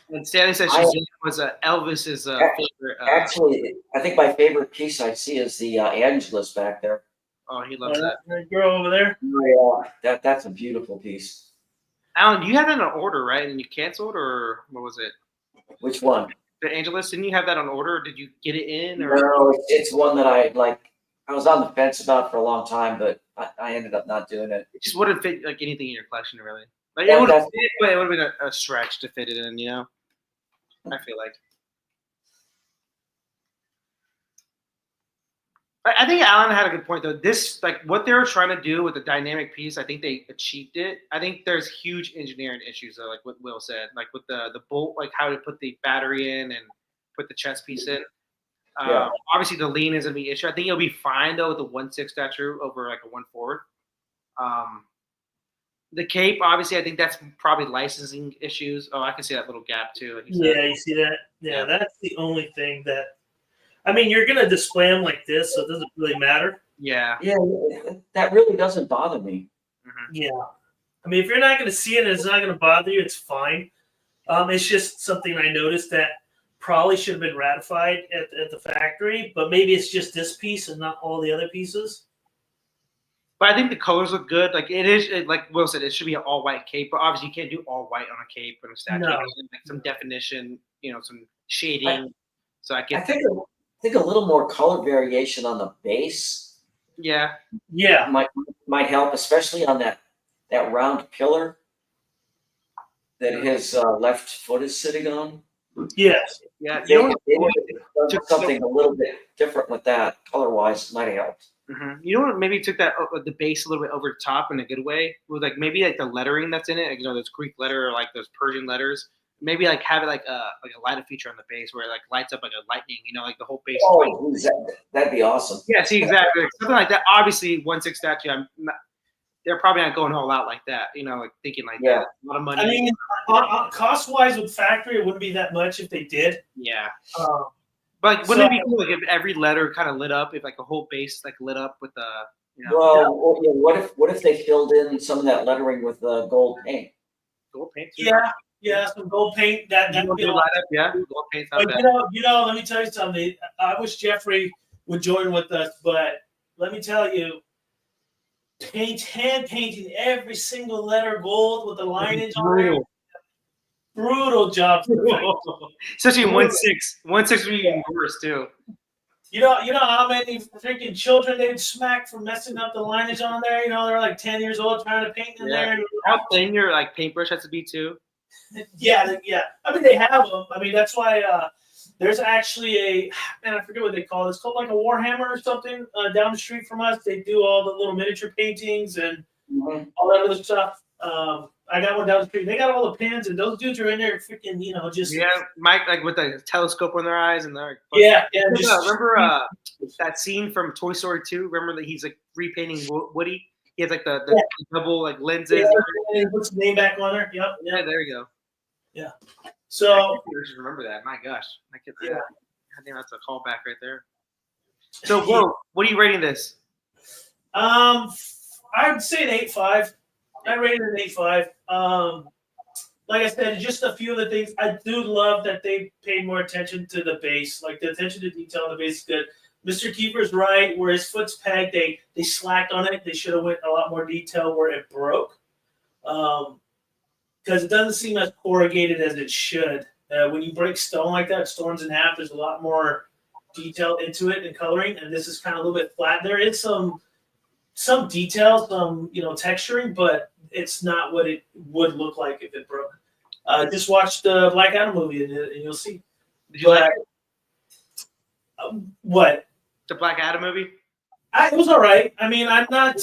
And Stanley says Shazam was Elvis's favorite. Actually, I think my favorite piece I see is the Angelus back there. Oh, he loves that. That girl over there. Yeah, that's a beautiful piece. Alan, you had that on order, right? And you canceled, or what was it? Which one? The Angelus. Didn't you have that on order? Or did you get it in? Or? No, it's one that I was on the fence about for a long time, but I ended up not doing it. It just wouldn't fit like anything in your collection, really. Like it would have been a stretch to fit it in, I feel like. I think Alan had a good point though. This what they were trying to do with the dynamic piece, I think they achieved it. I think there's huge engineering issues though, like what Will said, like with the bolt, like how to put the battery in and put the chest piece in. Obviously the lean is gonna be an issue. I think you'll be fine though with the 1/6 statue over like a 1/4. The cape, obviously, I think that's probably licensing issues. Oh, I can see that little gap too. Yeah, you see that? Yeah, that's the only thing that. I mean, you're gonna display them like this, so it doesn't really matter. Yeah, that really doesn't bother me. Mm-hmm. Yeah, I mean, if you're not gonna see it, and it's not gonna bother you. It's fine. It's just something I noticed that probably should have been ratified at the factory, but maybe it's just this piece and not all the other pieces. But I think the colors look good. Like like Will said, it should be an all white cape. But obviously, you can't do all white on a cape on a statue. No. Like some definition, some shading. I think a little more color variation on the base. Yeah. Might help, especially on that round pillar that his left foot is sitting on. Yes. Yeah. Something a little bit different with that color-wise might have helped. Mm-hmm. You know what? Maybe took that the base a little bit over the top in a good way. With like maybe like the lettering that's in it, like, those Greek letter or like those Persian letters. Maybe like have it like a light feature on the base where it like lights up like a lightning. Like the whole base. Oh, that'd be awesome. Yeah, see, exactly. Something like that. Obviously, 1/6 statue. They're probably not going all out like that. Like thinking like that. A lot of money. I mean, cost-wise with factory, it wouldn't be that much if they did. Yeah. But wouldn't it be cool if every letter kind of lit up, if like a whole base like lit up with the, Well, what if they filled in some of that lettering with gold paint? Gold paint. Yeah, some gold paint. That would be a lot. Yeah, gold paint. But let me tell you something. I wish Jeffrey would join with us, but let me tell you, hand painting every single letter gold with the lineage on it. Brutal job. Especially in 1/6. 1/6 would be even worse too. You know how many freaking children they'd smack for messing up the lineage on there? They're like 10 years old trying to paint in there. How thin your like paintbrush has to be too. Yeah. I mean, they have them. I mean, that's why there's actually I forget what they call it. It's called like a Warhammer or something down the street from us. They do all the little miniature paintings and all that other stuff. I got one down the street. They got all the pins, and those dudes are in there freaking, just Mike, like with the telescope on their eyes, and they're remember that scene from Toy Story 2? Remember that he's like repainting Woody? He has like the double like lenses. Yeah, and he puts the name back on there. Yep. Yeah, there you go. Yeah. So I just remember that. My gosh, God damn, that's a callback right there. So, Will, what are you rating this? I'd say an 8.5. I rated an 8.5. Like I said, just a few of the things. I do love that they paid more attention to the base. Like the attention to detail on the base is good. Mr. Keeper's right. Where his foot's pegged, they slacked on it. They should have went a lot more detail where it broke. Because it doesn't seem as corrugated as it should. When you break stone like that, stones in half, there's a lot more detail into it and coloring. And this is kind of a little bit flat. There is some details, some texturing, but it's not what it would look like if it broke. Just watch the Black Adam movie and you'll see. Did you like what? The Black Adam movie? It was all right. I mean, I'm not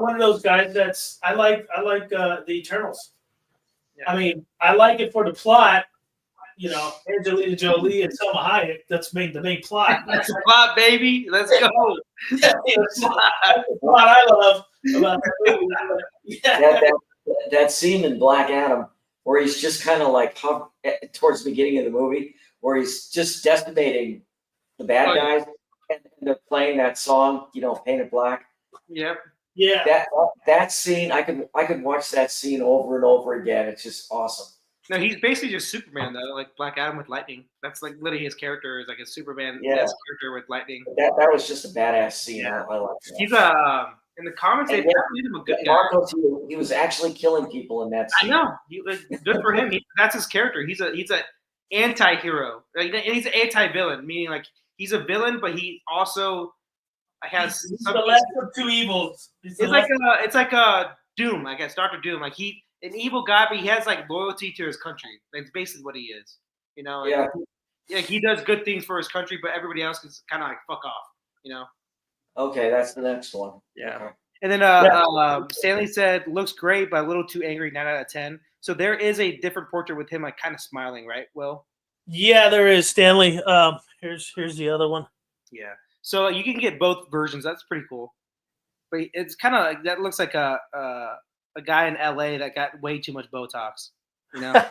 one of those guys I like the Eternals. Yeah. I mean, I like it for the plot. Angelina Jolie and Selma Hayek. That's the main plot. That's the plot, baby. Let's go. That's the plot I love about that movie. Yeah. That scene in Black Adam where he's just kind of like towards the beginning of the movie where he's just decimating the bad guys and they're playing that song, Painted Black. Yep. Yeah. That scene, I could watch that scene over and over again. It's just awesome. No, he's basically just Superman though, like Black Adam with lightning. That's like literally his character is like a Superman character with lightning. That was just a badass scene. Yeah. I like that. He's in the comics they made him a good guy. Marcos, he was actually killing people in that scene. I know. Good for him. That's his character. He's an anti-hero. And he's an anti-villain, meaning like he's a villain, but he also has he's the less of two evils. It's like a Doom, I guess, Dr. Doom. Like an evil guy, but he has like loyalty to his country. That's basically what he is. Yeah, he does good things for his country, but everybody else is kind of like fuck off. Okay, that's the next one. Yeah. Okay. And then Stanley said, looks great, but a little too angry, 9 out of 10. So there is a different portrait with him like kind of smiling, right, Will? Yeah, there is, Stanley. Here's the other one. Yeah. So you can get both versions. That's pretty cool. But it's kind of like that looks like a guy in LA that got way too much Botox. Yeah,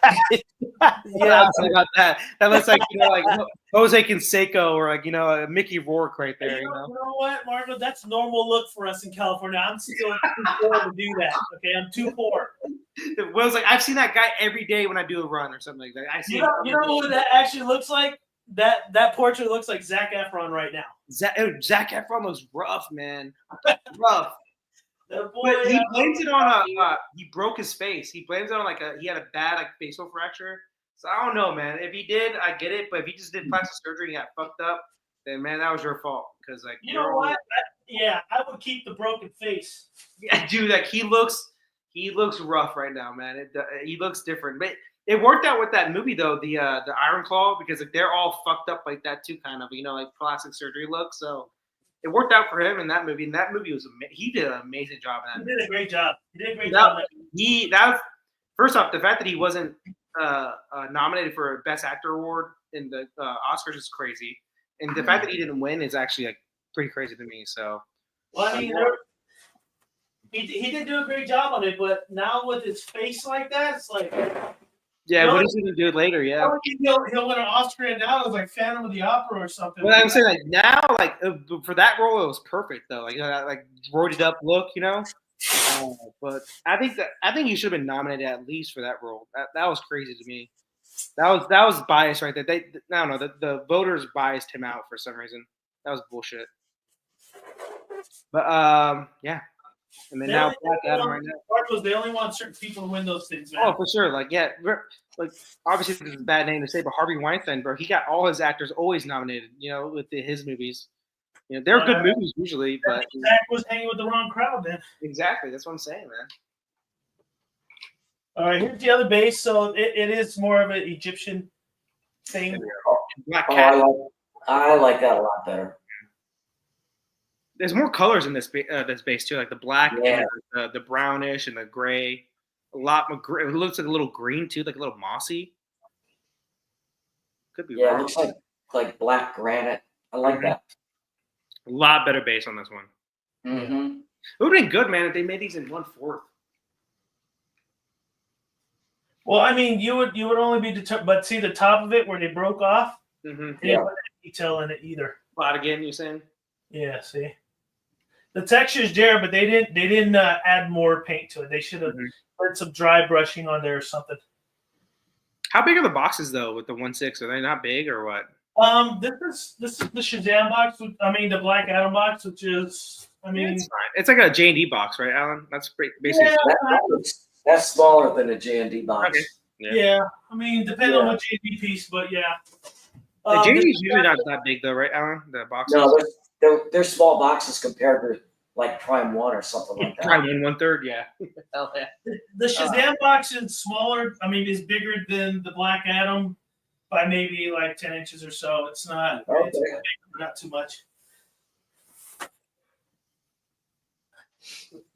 about that. That looks like like Jose Canseco or like a Mickey Rourke right there. You know what, Marco? That's normal look for us in California. I'm still too poor to do that. Okay, I'm too poor. Will's like, I've seen that guy every day when I do a run or something like that. I see. You know what that actually looks like? that portrait looks like Zac Efron right now. Zac Efron looks rough, man. Rough. Boy, But he blames it on he broke his face. He blames it on he had a bad facial fracture. So I don't know, man. If he did, I get it. But if he just did plastic surgery and got fucked up, then man, that was your fault. Because you know what? I would keep the broken face. Yeah, dude, he looks rough right now, man. He looks different. But it worked out with that movie though, the Iron Claw, because they're all fucked up like that too, kind of, like plastic surgery look. So it worked out for him in that movie. And that movie was he did an amazing job in that. He did a great job. That was, first off, the fact that he wasn't nominated for a Best Actor award in the Oscars is crazy, and the fact that he didn't win is actually pretty crazy to me. So, well, I mean, he did do a great job on it, but now with his face like that, it's like. Yeah, what is he gonna do later? Yeah, he'll win an Oscar, and now it's like Phantom of the Opera or something. Well, I'm saying now, for that role, it was perfect though. That roided up look, But I think he should have been nominated at least for that role. That was crazy to me. That was bias right there. I don't know. The voters biased him out for some reason. That was bullshit. But yeah. And then now Black Adam right now. They only want certain people to win those things, man. Oh, for sure. Obviously this is a bad name to say, but Harvey Weinstein, bro, he got all his actors always nominated, with his movies. They're good movies usually, but Zach was hanging with the wrong crowd, man. Exactly. That's what I'm saying, man. All right, here's the other base. So it is more of an Egyptian thing. Black cat. I like that a lot better. There's more colors in this base too, like the black, and the brownish, and the gray. A lot more gray. It looks like a little green too, like a little mossy. Could be wrong. It looks like black granite. I like that. A lot better base on this one. Mm-hmm. It would have been good, man, if they made these in 1/4. Well, I mean, you would only be determined, but see the top of it where they broke off. Mm-hmm. They didn't put any detail in it either. Lot again, you're saying? Yeah. See. The texture's there, but they didn't add more paint to it. They should have put some dry brushing on there or something. How big are the boxes though with the 1/6? Are they not big or what? This is the Shazam box. The Black Adam box, which is it's fine. It's like a J&D box, right, Alan? That's basically. Yeah, that's smaller than a J&D box. Okay. Yeah. Depending on what J&D piece, but yeah. The J&D is usually not that big though, right, Alan? The boxes. No, they're small boxes compared to like Prime 1 or something like that. Prime 1/3, yeah. Hell yeah. The Shazam box is smaller. Is bigger than the Black Adam by maybe like 10 inches or so. It's not. Okay. It's big, not too much.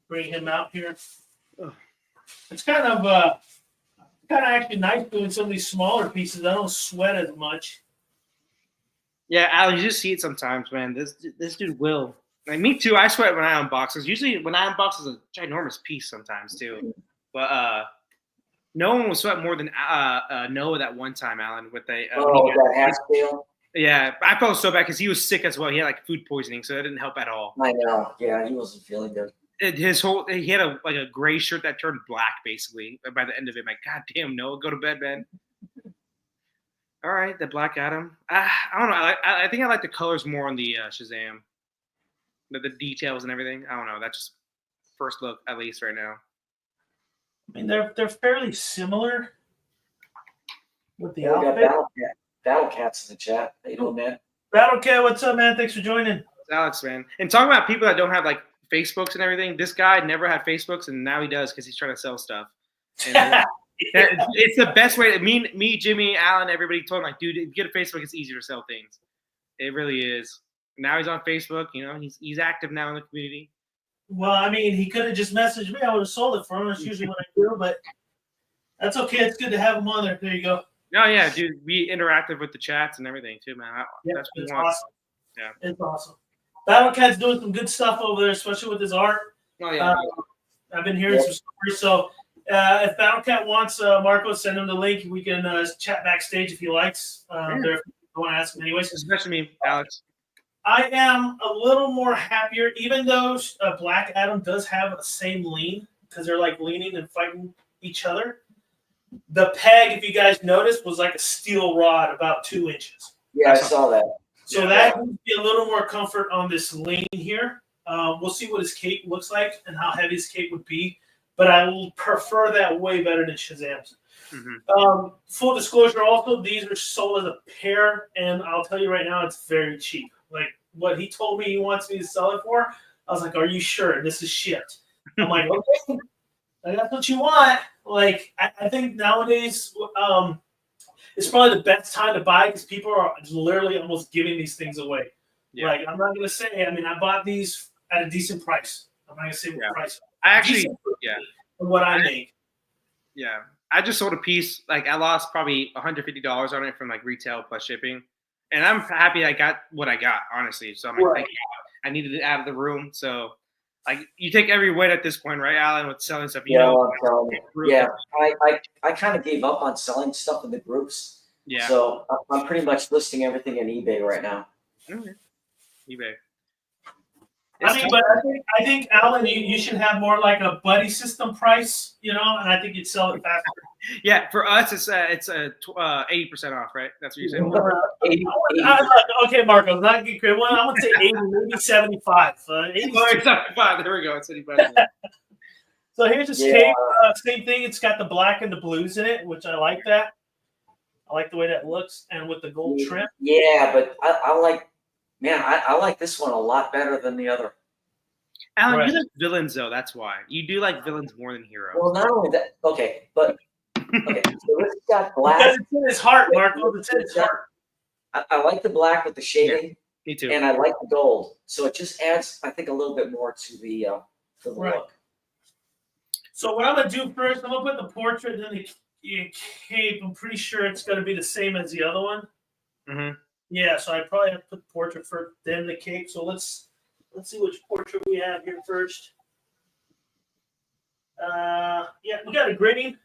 Bring him out here. It's kind of actually nice doing some of these smaller pieces. I don't sweat as much. Yeah, Alan, you just see it sometimes, man. This dude will. Me too. I sweat when I unbox. Usually when I unbox is a ginormous piece sometimes too. But no one will sweat more than Noah that one time, Alan, with that half scale. Yeah, I felt so bad because he was sick as well. He had food poisoning, so it didn't help at all. I know. Yeah, he wasn't feeling good. He had a gray shirt that turned black basically by the end of it. God damn, Noah, go to bed, man. All right, the Black Adam. I don't know. I think I like the colors more on the Shazam. The details and everything. I don't know. That's just first look, at least right now. They're fairly similar with the outfit. Battle Cat's in the chat. How you doing, man? Battle Cat, what's up, man? Thanks for joining. It's Alex, man. And talking about people that don't have Facebooks and everything, this guy never had Facebooks, and now he does because he's trying to sell stuff. And it's the best way. Me, Jimmy, Alan, everybody told him dude, get a Facebook. It's easier to sell things. It really is. Now he's on Facebook. He's active now in the community. Well, he could have just messaged me. I would have sold it for him. That's usually what I do, but that's okay. It's good to have him on there. There you go. No, yeah, dude. Be interactive with the chats and everything too, man. That's what we want. Awesome. Yeah, it's awesome. Battle Cat's doing some good stuff over there, especially with his art. Oh yeah. I've been hearing some stories. So if Battle Cat wants Marco, send him the link. We can chat backstage if he likes. If you want to ask him anyways. Especially me, Alex. I am a little more happier, even though Black Adam does have the same lean because they're leaning and fighting each other. The peg, if you guys noticed, was like a steel rod about 2 inches. Yeah, I saw that. So that would be a little more comfort on this lane here. We'll see what his cape looks like and how heavy his cape would be. But I will prefer that way better than Shazam's. Full disclosure, also, these are sold as a pair, and I'll tell you right now, it's very cheap. Like what he told me he wants me to sell it for, I was like, "Are you sure? This is shit." I'm like, "Okay, that's what you want." Like I think nowadays, it's probably the best time to buy because people are literally almost giving these things away. Yeah. Like I'm not gonna say. I mean, I bought these at a decent price. I'm not gonna say what price. I actually, for what I make. Yeah, I just sold a piece. Like I lost probably $150 on it from like retail plus shipping, and I'm happy I got what I got. Honestly, so I'm like, I needed it out of the room. So, like, you take every weight at this point, right, Alan, with selling stuff. You know, I kind of gave up on selling stuff in the groups. Yeah. So I'm pretty much listing everything in eBay right now. eBay. I mean, but I think Alan, you should have more like a buddy system price, you know, and I think you'd sell it faster. Yeah, for us, it's 80% off, right? That's what you're saying. Okay, Marco, not get credit. Well, I'm gonna say 80, maybe 75. 75. There we go. It's 75. So here's a cape. Same thing. It's got the black and the blues in it, which I like that. I like the way that looks, and with the gold trim. Yeah, but I like. Man, I like this one a lot better than the other. Alan, you like villains, though. That's why. You do like villains more than heroes. Well, not only that. Okay, but so it's got black. Because it's in his heart, Marco. It's in his heart. I like the black with the shading. Yeah, me too. And I like the gold. So it just adds, I think, a little bit more to the look. So what I'm going to do first, I'm going to put the portrait in the cape. I'm pretty sure it's going to be the same as the other one. Mm-hmm. Yeah, so I probably have to put the portrait first, then the cape. So let's see which portrait we have here first. Yeah, we got a grading.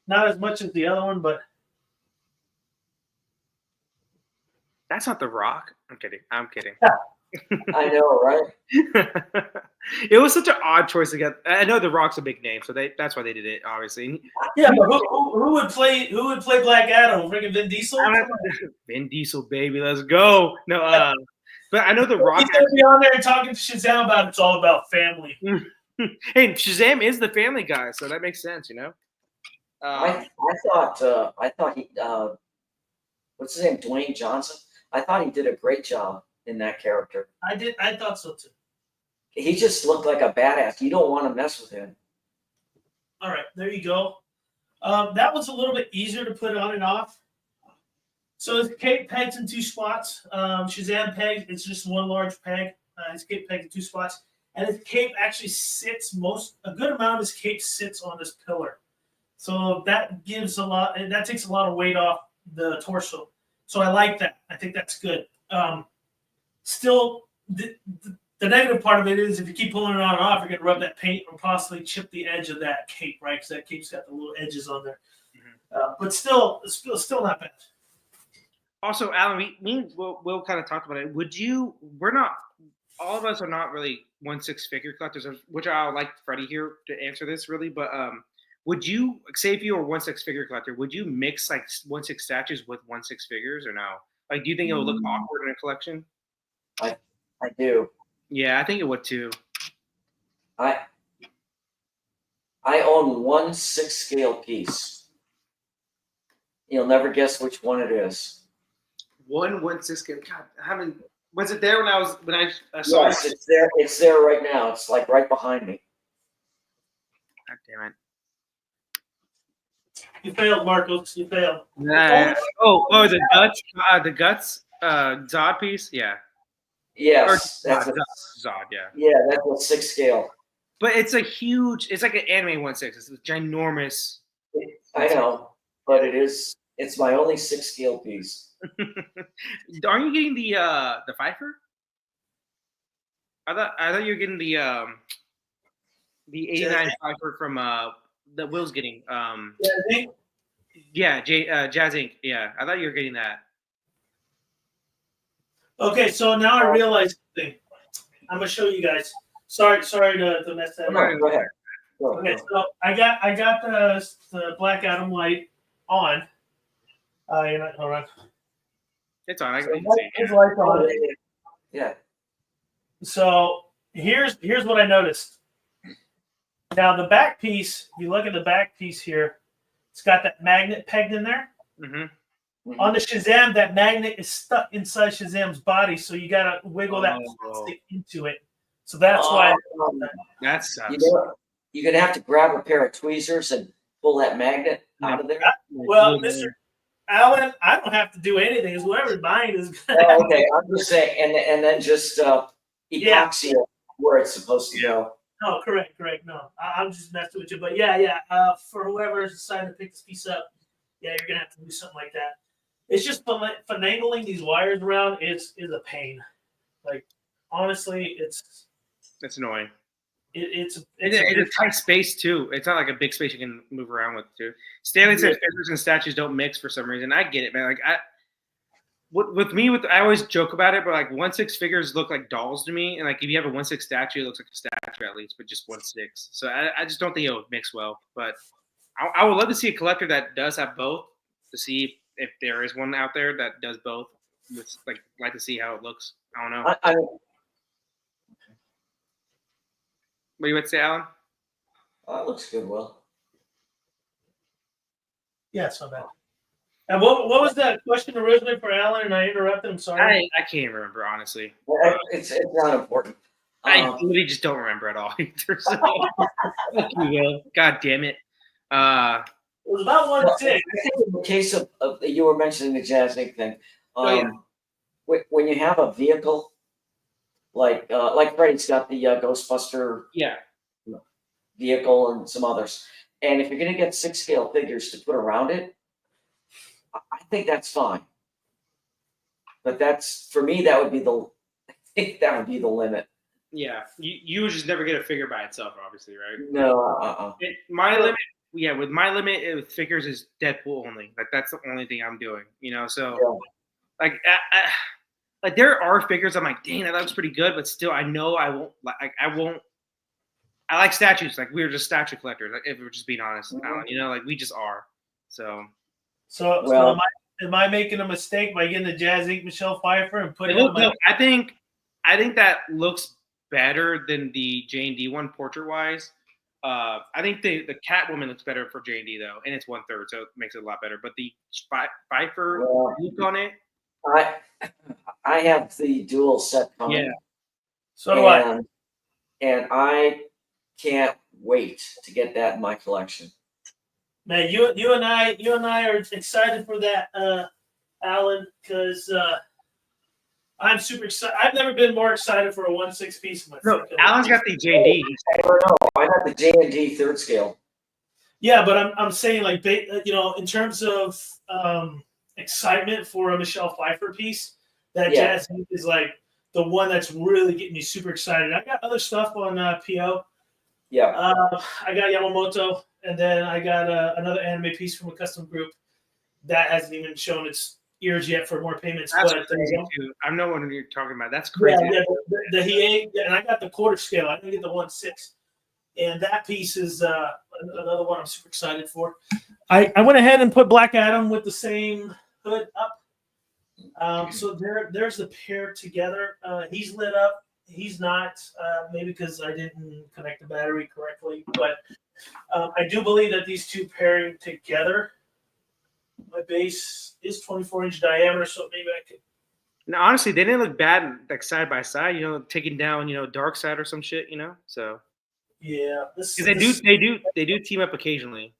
Not as much as the other one, but that's not The Rock. I'm kidding. I know, right? It was such an odd choice to get. I know The Rock's a big name, so that's why they did it, obviously. Yeah, but who would play Black Adam? Freaking Vin Diesel? Vin Diesel, baby, let's go. No, but I know The Rock. He's gonna be on there and talking to Shazam about it's all about family. Hey, Shazam is the family guy, so that makes sense, you know. I thought he what's his name, Dwayne Johnson. I thought he did a great job in that character. I thought so too. He just looked like a badass. You don't want to mess with him. All right, there you go. That was a little bit easier to put on and off. So his cape pegs in 2 spots. Shazam peg, it's just one large peg. His cape pegs in 2 spots. And his cape actually sits a good amount of his cape sits on this pillar. So that gives that takes a lot of weight off the torso. So I like that. I think that's good. Still, the negative part of it is if you keep pulling it on and off, you're going to rub that paint or possibly chip the edge of that cape, right? Because that cape's got the little edges on there. But still not bad. Also, Alan, we'll kind of talk about it. All of us are not really 1/6 figure collectors, which I'll like Freddie here to answer this really, but would you, say if you were 1/6 figure collector, would you mix like 1/6 statues with 1/6 figures or no? Like, do you think it would look awkward in a collection? I do. Yeah, I think it would too. I own 1/6 scale piece. You'll never guess which one it is. 1/6 scale. God, was it there when I saw it? Yes, it's there. It's there right now. It's like right behind me. God damn it. You failed, Marcos. You failed. Nah. Oh, the guts, Zod piece. Yeah. Yes, that's Zod. Yeah. Yeah, that's a 6 scale. But it's it's like an anime 1/6. It's a ginormous. I know, but it's my only 6 scale piece. Aren't you getting the Pfeiffer? I thought you were getting the 89 Pfeiffer from that Will's getting. Yeah, Jazz Inc. Yeah, I thought you were getting that. Okay, so now I realize something. I'm gonna show you guys. Sorry to mess that up. Go ahead. Okay, so I got the Black Adam light on. Hold on. It's on. I can see. His light on. Yeah. So here's what I noticed. Now the back piece, if you look at the back piece here, it's got that magnet pegged in there. Mm-hmm. On the Shazam, that magnet is stuck inside Shazam's body, so you gotta wiggle that plastic into it. So that's why. That sucks. You're gonna have to grab a pair of tweezers and pull that magnet out of there. Well, Mr. Allen, I don't have to do anything. It's whoever's buying is gonna. Oh, okay, I'm just saying, and then just epoxy it where it's supposed to go. No, correct. No, I'm just messing with you. But for whoever's deciding to pick this piece up, you're gonna have to do something like that. It's just finagling these wires around is a pain. Like honestly, it's annoying. It's a tight space too. It's not like a big space you can move around with too. Stanley said figures and statues don't mix for some reason. I get it, man. Like I always joke about it, but like 1/6 figures look like dolls to me, and like if you have a 1/6 statue, it looks like a statue at least, but just 1/6. So I just don't think it would mix well. But I would love to see a collector that does have both, to see if there is one out there that does both. Like to see how it looks. I don't know. What do you would say, Alan? Oh, it looks good, Will. Yeah, it's not bad. And what was that question originally for Alan? And I interrupted him. Sorry. I can't remember, honestly. It's not important. I literally just don't remember at all either. So. Fuck you, Will. God damn it. It was about 1/6. I think in the case of you were mentioning the Jazz Inc. thing. When you have a vehicle, like Freddie's got the Ghostbuster vehicle and some others, and if you're going to get 6 scale figures to put around it, I think that's fine. But for me, that would be the limit. Yeah, you would just never get a figure by itself, obviously, right? No. My limit, with my limit with figures is Deadpool only. Like that's the only thing I'm doing, So, like there are figures I'm like, dang, that looks pretty good, but still, I know I won't. I like statues. Like we're just statue collectors. Like, if we're just being honest, Alan, like we just are. So am I making a mistake by getting the Jazz Inc. Michelle Pfeiffer and putting? I think that looks better than the J&D one portrait wise. I think the Catwoman looks better for J&D though, and it's 1/3, so it makes it a lot better. But the Pfeiffer look on it. I have the dual set coming. Yeah. So do I. And I can't wait to get that in my collection. Man, you and I are excited for that, Alan, because I'm super excited. I've never been more excited for a 1/6 piece of my. No, Alan's got the J&D. I got the J&D 3rd scale. Yeah, but I'm saying like in terms of excitement for a Michelle Pfeiffer piece, that Jazz Inc. is like the one that's really getting me super excited. I got other stuff on PO. Yeah. I got Yamamoto, and then I got another anime piece from a custom group that hasn't even shown its ears yet for more payments. That's crazy too. I know what you're talking about. That's crazy. Yeah, the Hiei, and I got the 1/4 scale. I didn't get the 1/6, and that piece is another one I'm super excited for. I went ahead and put Black Adam with the same hood up. So there's the pair together. He's lit up. He's not, maybe because I didn't connect the battery correctly, but I do believe that these two pairing together, my base is 24-inch diameter, so maybe I could. Now, honestly, they didn't look bad like side by side. Taking down Dark Side or some shit. So. Yeah, they do team up occasionally.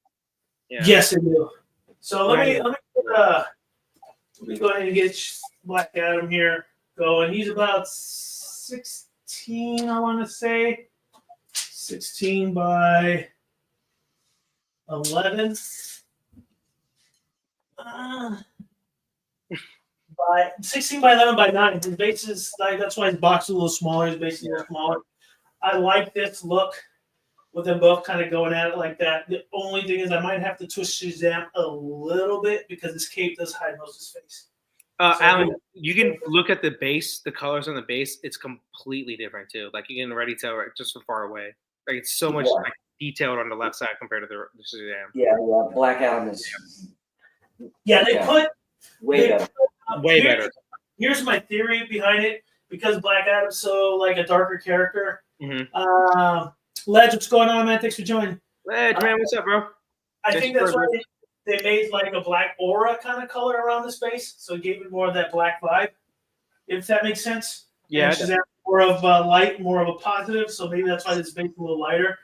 Yeah. Yes, they do. So let me go ahead and get Black Adam here going. He's about 16, I want to say. 16 by 11. By 16 by 11 by 9. His base is that's why his box is a little smaller. His base is a little smaller. I like this look with them both kind of going at it like that. The only thing is I might have to twist Shazam a little bit because this cape does hide most of his face. Alan, you can look at the base, the colors on the base. It's completely different too. Like you can already tell right just from far away. Like it's so much detailed on the left side compared to the Shazam. Yeah, Black Adam is. Yeah, they put way better. Here's my theory behind it. Because Black Adam's so like a darker character. Ledge, what's going on, man? Thanks for joining. Ledge, man, what's up, bro? I think that's why they made like a black aura kind of color around the space, so it gave it more of that black vibe. If that makes sense. Yeah. Shazam more of light, more of a positive, so maybe that's why this makes it a little lighter.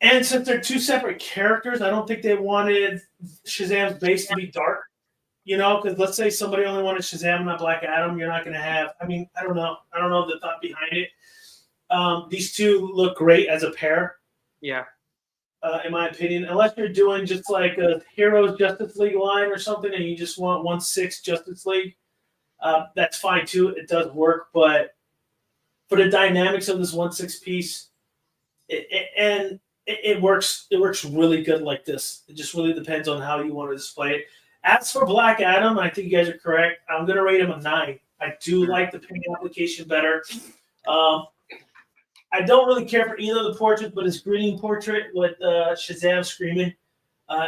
And since they're two separate characters, I don't think they wanted Shazam's base to be dark. You know, because let's say somebody only wanted Shazam and not Black Adam, you're not going to have. I mean, I don't know. I don't know the thought behind it. These two look great as a pair. Yeah. In my opinion, unless you're doing just like a Heroes Justice League line or something, and you just want 1/6 Justice League, that's fine too. It does work, but for the dynamics of this 1/6 piece, it works. It works really good like this. It just really depends on how you want to display it. As for Black Adam, I think you guys are correct. I'm going to rate him a 9. I do like the paint application better. I don't really care for either of the portraits, but his greeting portrait with Shazam screaming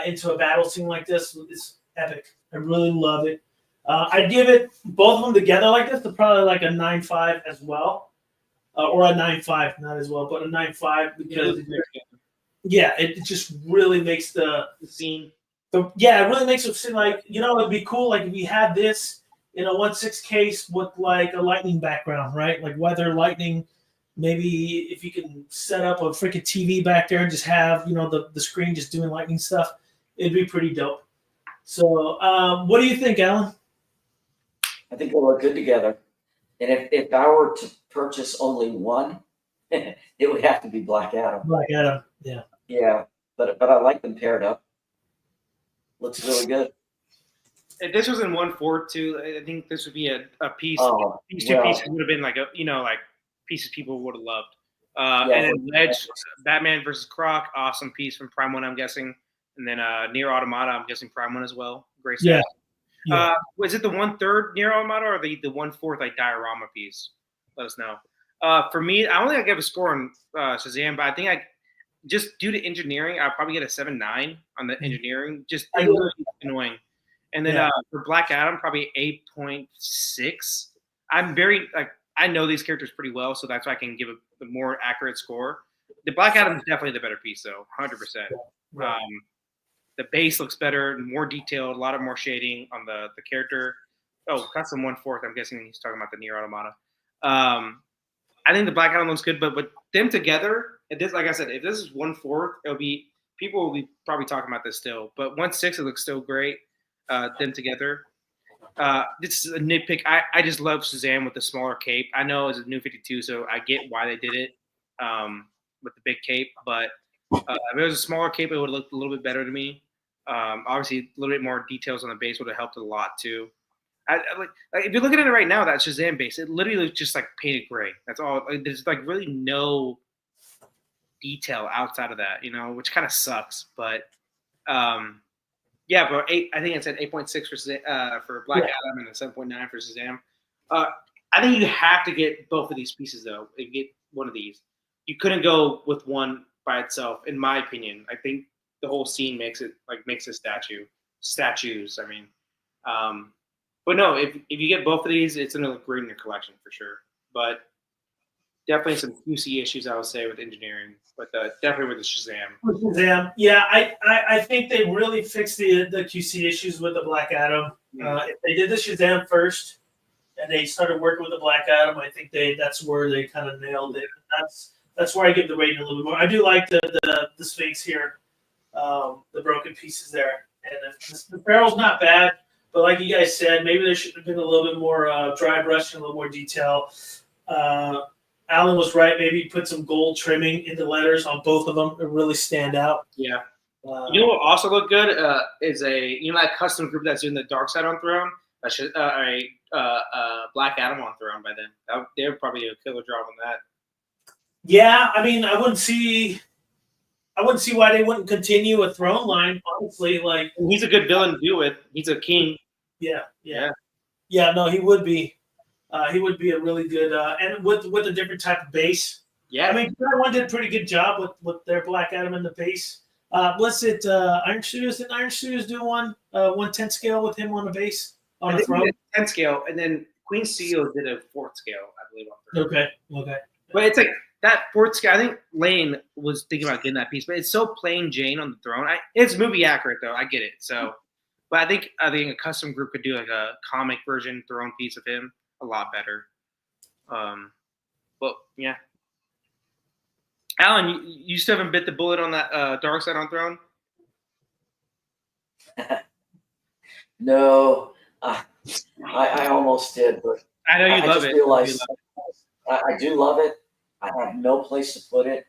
into a battle scene like this is epic. I really love it. I'd give it, both of them together like this, to probably like a 9.5 as well. Or a 9.5, not as well, but a 9.5 because it just really makes the scene. It really makes it seem like, you know, it'd be cool like if we had this in a 1/6 case with like a lightning background, right? Like weather, lightning. Maybe if you can set up a freaking TV back there and just have, you know, the screen just doing lightning stuff, it'd be pretty dope. So what do you think, Alan? I think they look good together. And if I were to purchase only one, it would have to be Black Adam. Black Adam, yeah. Yeah, but I like them paired up. Looks really good. If this was in 1/4 too, I think this would be a piece. These two pieces would have been like pieces people would have loved. And then Ledge, Batman versus Croc, awesome piece from Prime 1, I'm guessing. And then Nier Automata, I'm guessing Prime 1 as well. Great stuff. Yeah. Was it the 1/3 Nier Automata or the 1/4 like diorama piece? Let us know. For me, I don't think I gave a score on Shazam, but I think just due to engineering, I'll probably get a 7.9 on the engineering. Just annoying. And then for Black Adam, probably 8.6. I'm very I know these characters pretty well, so that's why I can give a more accurate score. The Black Adam is definitely the better piece, though, 100%. Right. The base looks better, more detailed, a lot of more shading on the character. Oh, custom 1/4. I'm guessing he's talking about the Nier Automata. I think the Black Adam looks good, but with them together, like I said, if this is 1/4, people will be probably talking about this still. But 1/6, it looks still great. Them together. This is a nitpick. I just love Shazam with the smaller cape. I know it's a new 52, so I get why they did it with the big cape. But if it was a smaller cape, it would have looked a little bit better to me. Obviously, a little bit more details on the base would have helped a lot too. Like if you're looking at it right now, that Shazam base, it literally looks just like painted gray. That's all. There's like really no detail outside of that, you know, which kind of sucks. But but I think it said 8.6 for Black Adam and a 7.9 for Shazam. I think you have to get both of these pieces though. And get one of these. You couldn't go with one by itself, in my opinion. I think the whole scene makes a statues. I mean, but no, if you get both of these, it's gonna look great in your collection for sure. But definitely some QC issues, I would say, with engineering, but definitely with the Shazam. Yeah, I think they really fixed the QC issues with the Black Adam. If they did the Shazam first and they started working with the Black Adam, I think that's where they kind of nailed it. That's where I give the rating a little bit more. I do like the Sphinx here, the broken pieces there, and the barrel's not bad. But like you guys said, maybe there should have been a little bit more dry brush and a little more detail. Alan was right. Maybe put some gold trimming in the letters on both of them to really stand out. Yeah. You know what also look good is that custom group that's doing the Dark Side on Throne. Black Adam on Throne by then. They're probably a killer job on that. Yeah, I mean, I wouldn't see why they wouldn't continue a Throne line. Honestly, like he's a good villain to do with. He's a king. Yeah. No, he would be. He would be a really good and with a different type of base. Yeah, I mean, everyone did a pretty good job with their Black Adam in the base. What's it? Iron Studios. Did Iron Studios do one 1/10 scale with him on a base on a throne? 10 scale, and then Queen Studios did a 4th scale, I believe. On Okay. But it's like that 4th scale. I think Lane was thinking about getting that piece, but it's so plain Jane on the throne. It's movie accurate though. I get it. So, but I think a custom group could do like a comic version throne piece of him a lot better. But yeah. Alan, you still haven't bit the bullet on that Dark Side on Throne? No, I almost did, but I know you love it. Realized I do love it. I have no place to put it.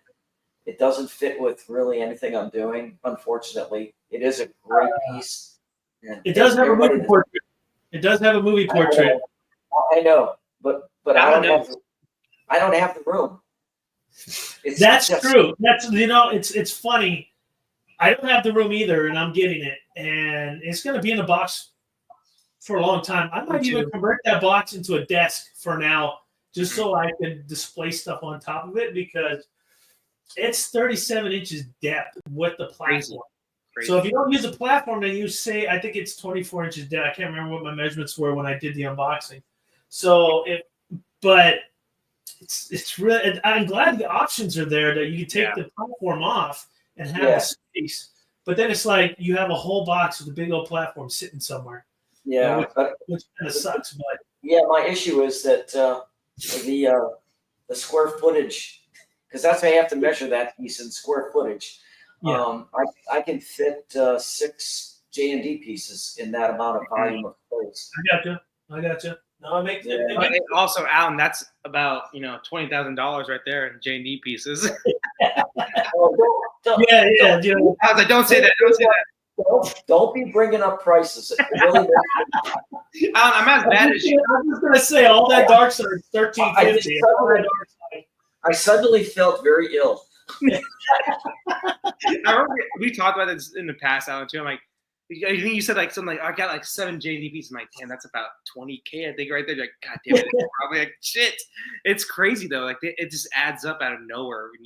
It doesn't fit with really anything I'm doing, unfortunately. It is a great piece. It does have a movie portrait. It does have a movie portrait. I know, but I don't have the room. That's true. That's it's funny. I don't have the room either, and I'm getting it, and it's going to be in the box for a long time. I might even convert that box into a desk for now, just so I can display stuff on top of it, because it's 37 inches depth with the platform. Crazy. So if you don't use the platform, then you say, I think it's 24 inches depth. I can't remember what my measurements were when I did the unboxing. So it's really, I'm glad the options are there that you can take the platform off and have a space. But then it's like you have a whole box with a big old platform sitting somewhere. Yeah, which kind of sucks. But my issue is that the square footage, because that's how you have to measure that piece in square footage. Yeah. I can fit 6 J&D pieces in that amount of volume of space. I gotcha. No, it makes it. Also, Alan, that's about $20,000 right there in J&D pieces. Don't I was like, don't say that. Don't say that. Don't be bringing up prices. It really Alan, I'm as bad as you. I was just gonna say all that Dark Side is $13.50. I suddenly felt very ill. I remember we talked about this in the past, Alan, too. I'm like, I think you said like something like, I got like 7 J&D pieces. I'm like, damn, that's about $20K, I think, right there. You're like, God damn it. It's probably like, shit. It's crazy though. Like it just adds up out of nowhere. When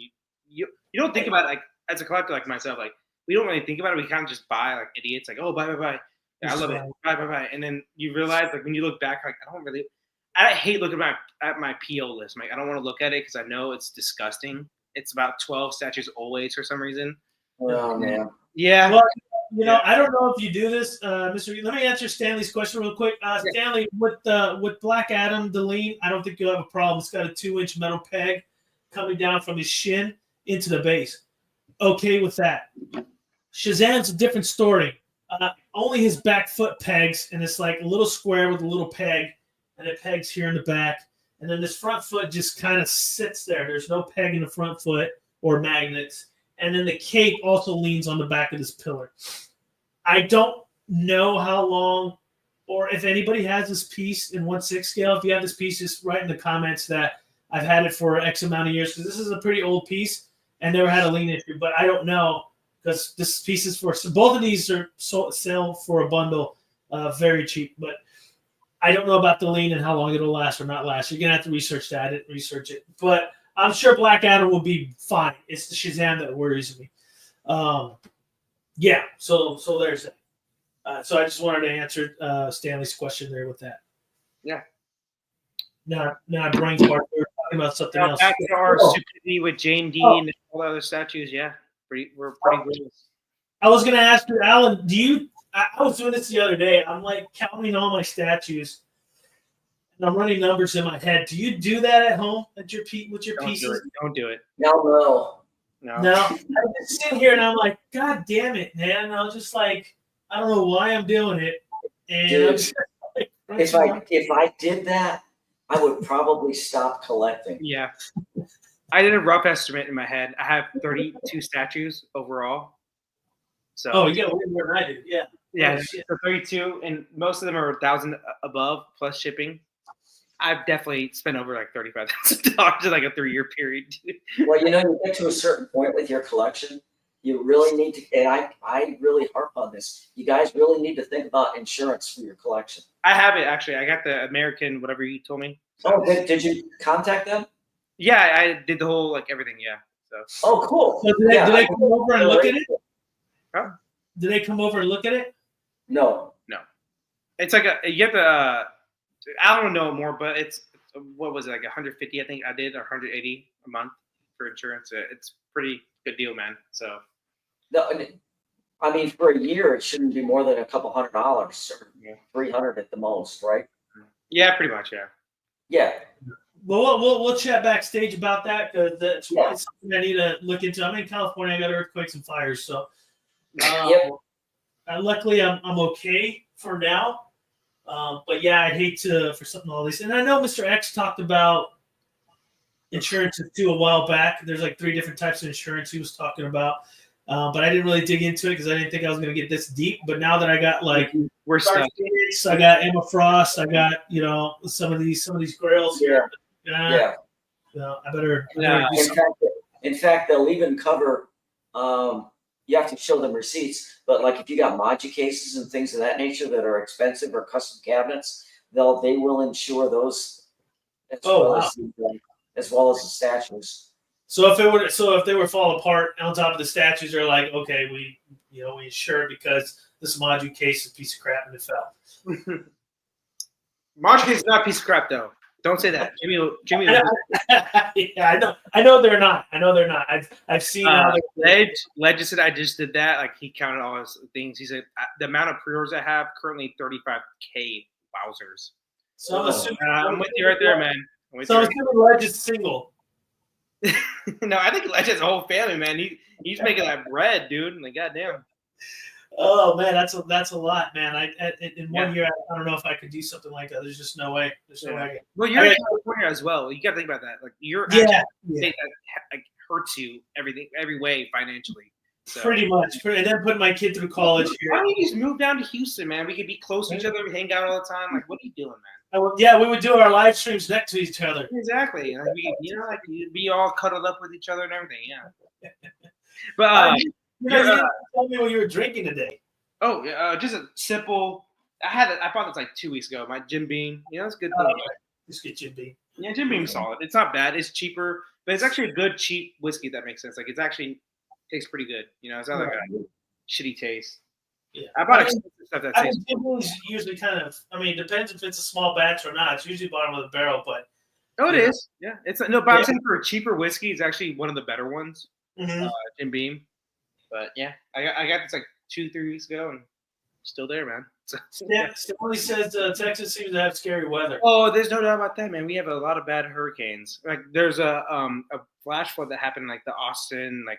you don't think about it, like as a collector like myself, like we don't really think about it. We kind of just buy like idiots, like, oh, buy. Yeah, I love it. Buy. And then you realize, like when you look back, like I hate looking at my PO list. Like I don't want to look at it because I know it's disgusting. It's about 12 statues always for some reason. Oh man. Yeah. Well, I don't know if you do this, Mr. Let me answer Stanley's question real quick. Stanley, with Black Adam, the lean, I don't think you'll have a problem. It's got a 2-inch metal peg coming down from his shin into the base. Okay with that. Shazam's a different story. Only his back foot pegs, and it's like a little square with a little peg, and it pegs here in the back. And then this front foot just kind of sits there. There's no peg in the front foot or magnets. And then the cape also leans on the back of this pillar. I don't know how long, or if anybody has this piece in 1/6 scale. If you have this piece, just write in the comments that I've had it for X amount of years, because this is a pretty old piece and never had a lean issue. But I don't know, because this piece is both of these are sell for a bundle, very cheap. But I don't know about the lean and how long it'll last or not last. You're gonna have to research it. But I'm sure Black Adam will be fine. It's the Shazam that worries me. So there's that. So I just wanted to answer Stanley's question there with that. Yeah. Now brain fart. We were talking about something else. Back to our stupidity with Jane and all the other statues. Yeah, we're pretty good. I was gonna ask you, Alan. I was doing this the other day. I'm like counting all my statues, and I'm running numbers in my head. Do you do that at home with your pieces? Don't do it. No. I'm just sitting here and I'm like, God damn it, man! I was just like, I don't know why I'm doing it. And dude, if I did that, I would probably stop collecting. Yeah. I did a rough estimate in my head. I have 32 statues overall. So yeah, more than I do. Yeah. Yeah, so 32, and most of them are 1,000 above plus shipping. I've definitely spent over like $35,000 in like a 3-year period. Well, you get to a certain point with your collection, you really need to, and I really harp on this. You guys really need to think about insurance for your collection. I have it actually. I got the American, whatever you told me. Oh, did you contact them? Yeah, I did the whole everything. Yeah. So. Oh, cool. So did they come over and look at it? Huh? Do they come over and look at it? No. It's like you have to. I don't know more, but it's what was it, like 150? I think I did, or 180 a month for insurance. It's pretty good deal, man. So. No, I mean, for a year, it shouldn't be more than a couple $100 or $300 at the most, right? Yeah, pretty much. Yeah. Yeah. Well, we'll chat backstage about that because that's something I need to look into. I'm in California. I got earthquakes and fires, so luckily I'm okay for now. But yeah, I'd hate for something all this. And I know Mr. X talked about insurance too a while back. There's like 3 different types of insurance he was talking about. But I didn't really dig into it because I didn't think I was going to get this deep. But now that I got like we're stuck. I got Emma Frost, I got some of these grails here. I better. In fact, they'll even cover. You have to show them receipts, but like if you got Maji cases and things of that nature that are expensive or custom cabinets, they will insure those as well as the statues. So if they were fall apart on top of the statues, they're like, okay, we insure because this Maji case is a piece of crap and it fell. Maji case is not a piece of crap though. Don't say that, Jimmy. Yeah, I know they're not. I've seen Ledge just said I just did that. Like he counted all his things. He said the amount of pre-orders I have currently 35K. Wowzers. So I'm assuming I'm with you right there, man. I'm assuming Ledge is single. No, I think Ledge has a whole family, man. He's making that bread, dude. Like goddamn. Oh man, that's a lot, man. In 1 year, I don't know if I could do something like that. There's just no way. Well, you're in California as well. You got to think about that. Like you're state that like hurts you every way financially. So. Pretty much. And then putting my kid through college here. Why don't you just move down to Houston, man? We could be close to each other, we hang out all the time. Like, what are you doing, man? We would do our live streams next to each other. Exactly. Like we'd be all cuddled up with each other and everything. Yeah. But you didn't tell me what you were drinking today. Oh, just a simple. I bought this like 2 weeks ago. My Jim Beam. It's good. Just get Jim Beam. Yeah, Jim Beam's solid. It's not bad. It's cheaper, but it's actually a good cheap whiskey. If that makes sense. Like it's actually tastes pretty good. It's not like a shitty taste. Yeah, I bought expensive stuff that tastes. Jim Beam's usually kind of. It depends if it's a small batch or not. It's usually bottom of the barrel, but. Oh, it is. Yeah, it's no. But I'm saying for a cheaper whiskey, it's actually one of the better ones. Mm-hmm. Jim Beam. But yeah, I got this like 2-3 weeks ago and still there, man. Stanley says Texas seems to have scary weather. Oh, there's no doubt about that, man. We have a lot of bad hurricanes. Like there's a flash flood that happened in like the Austin, like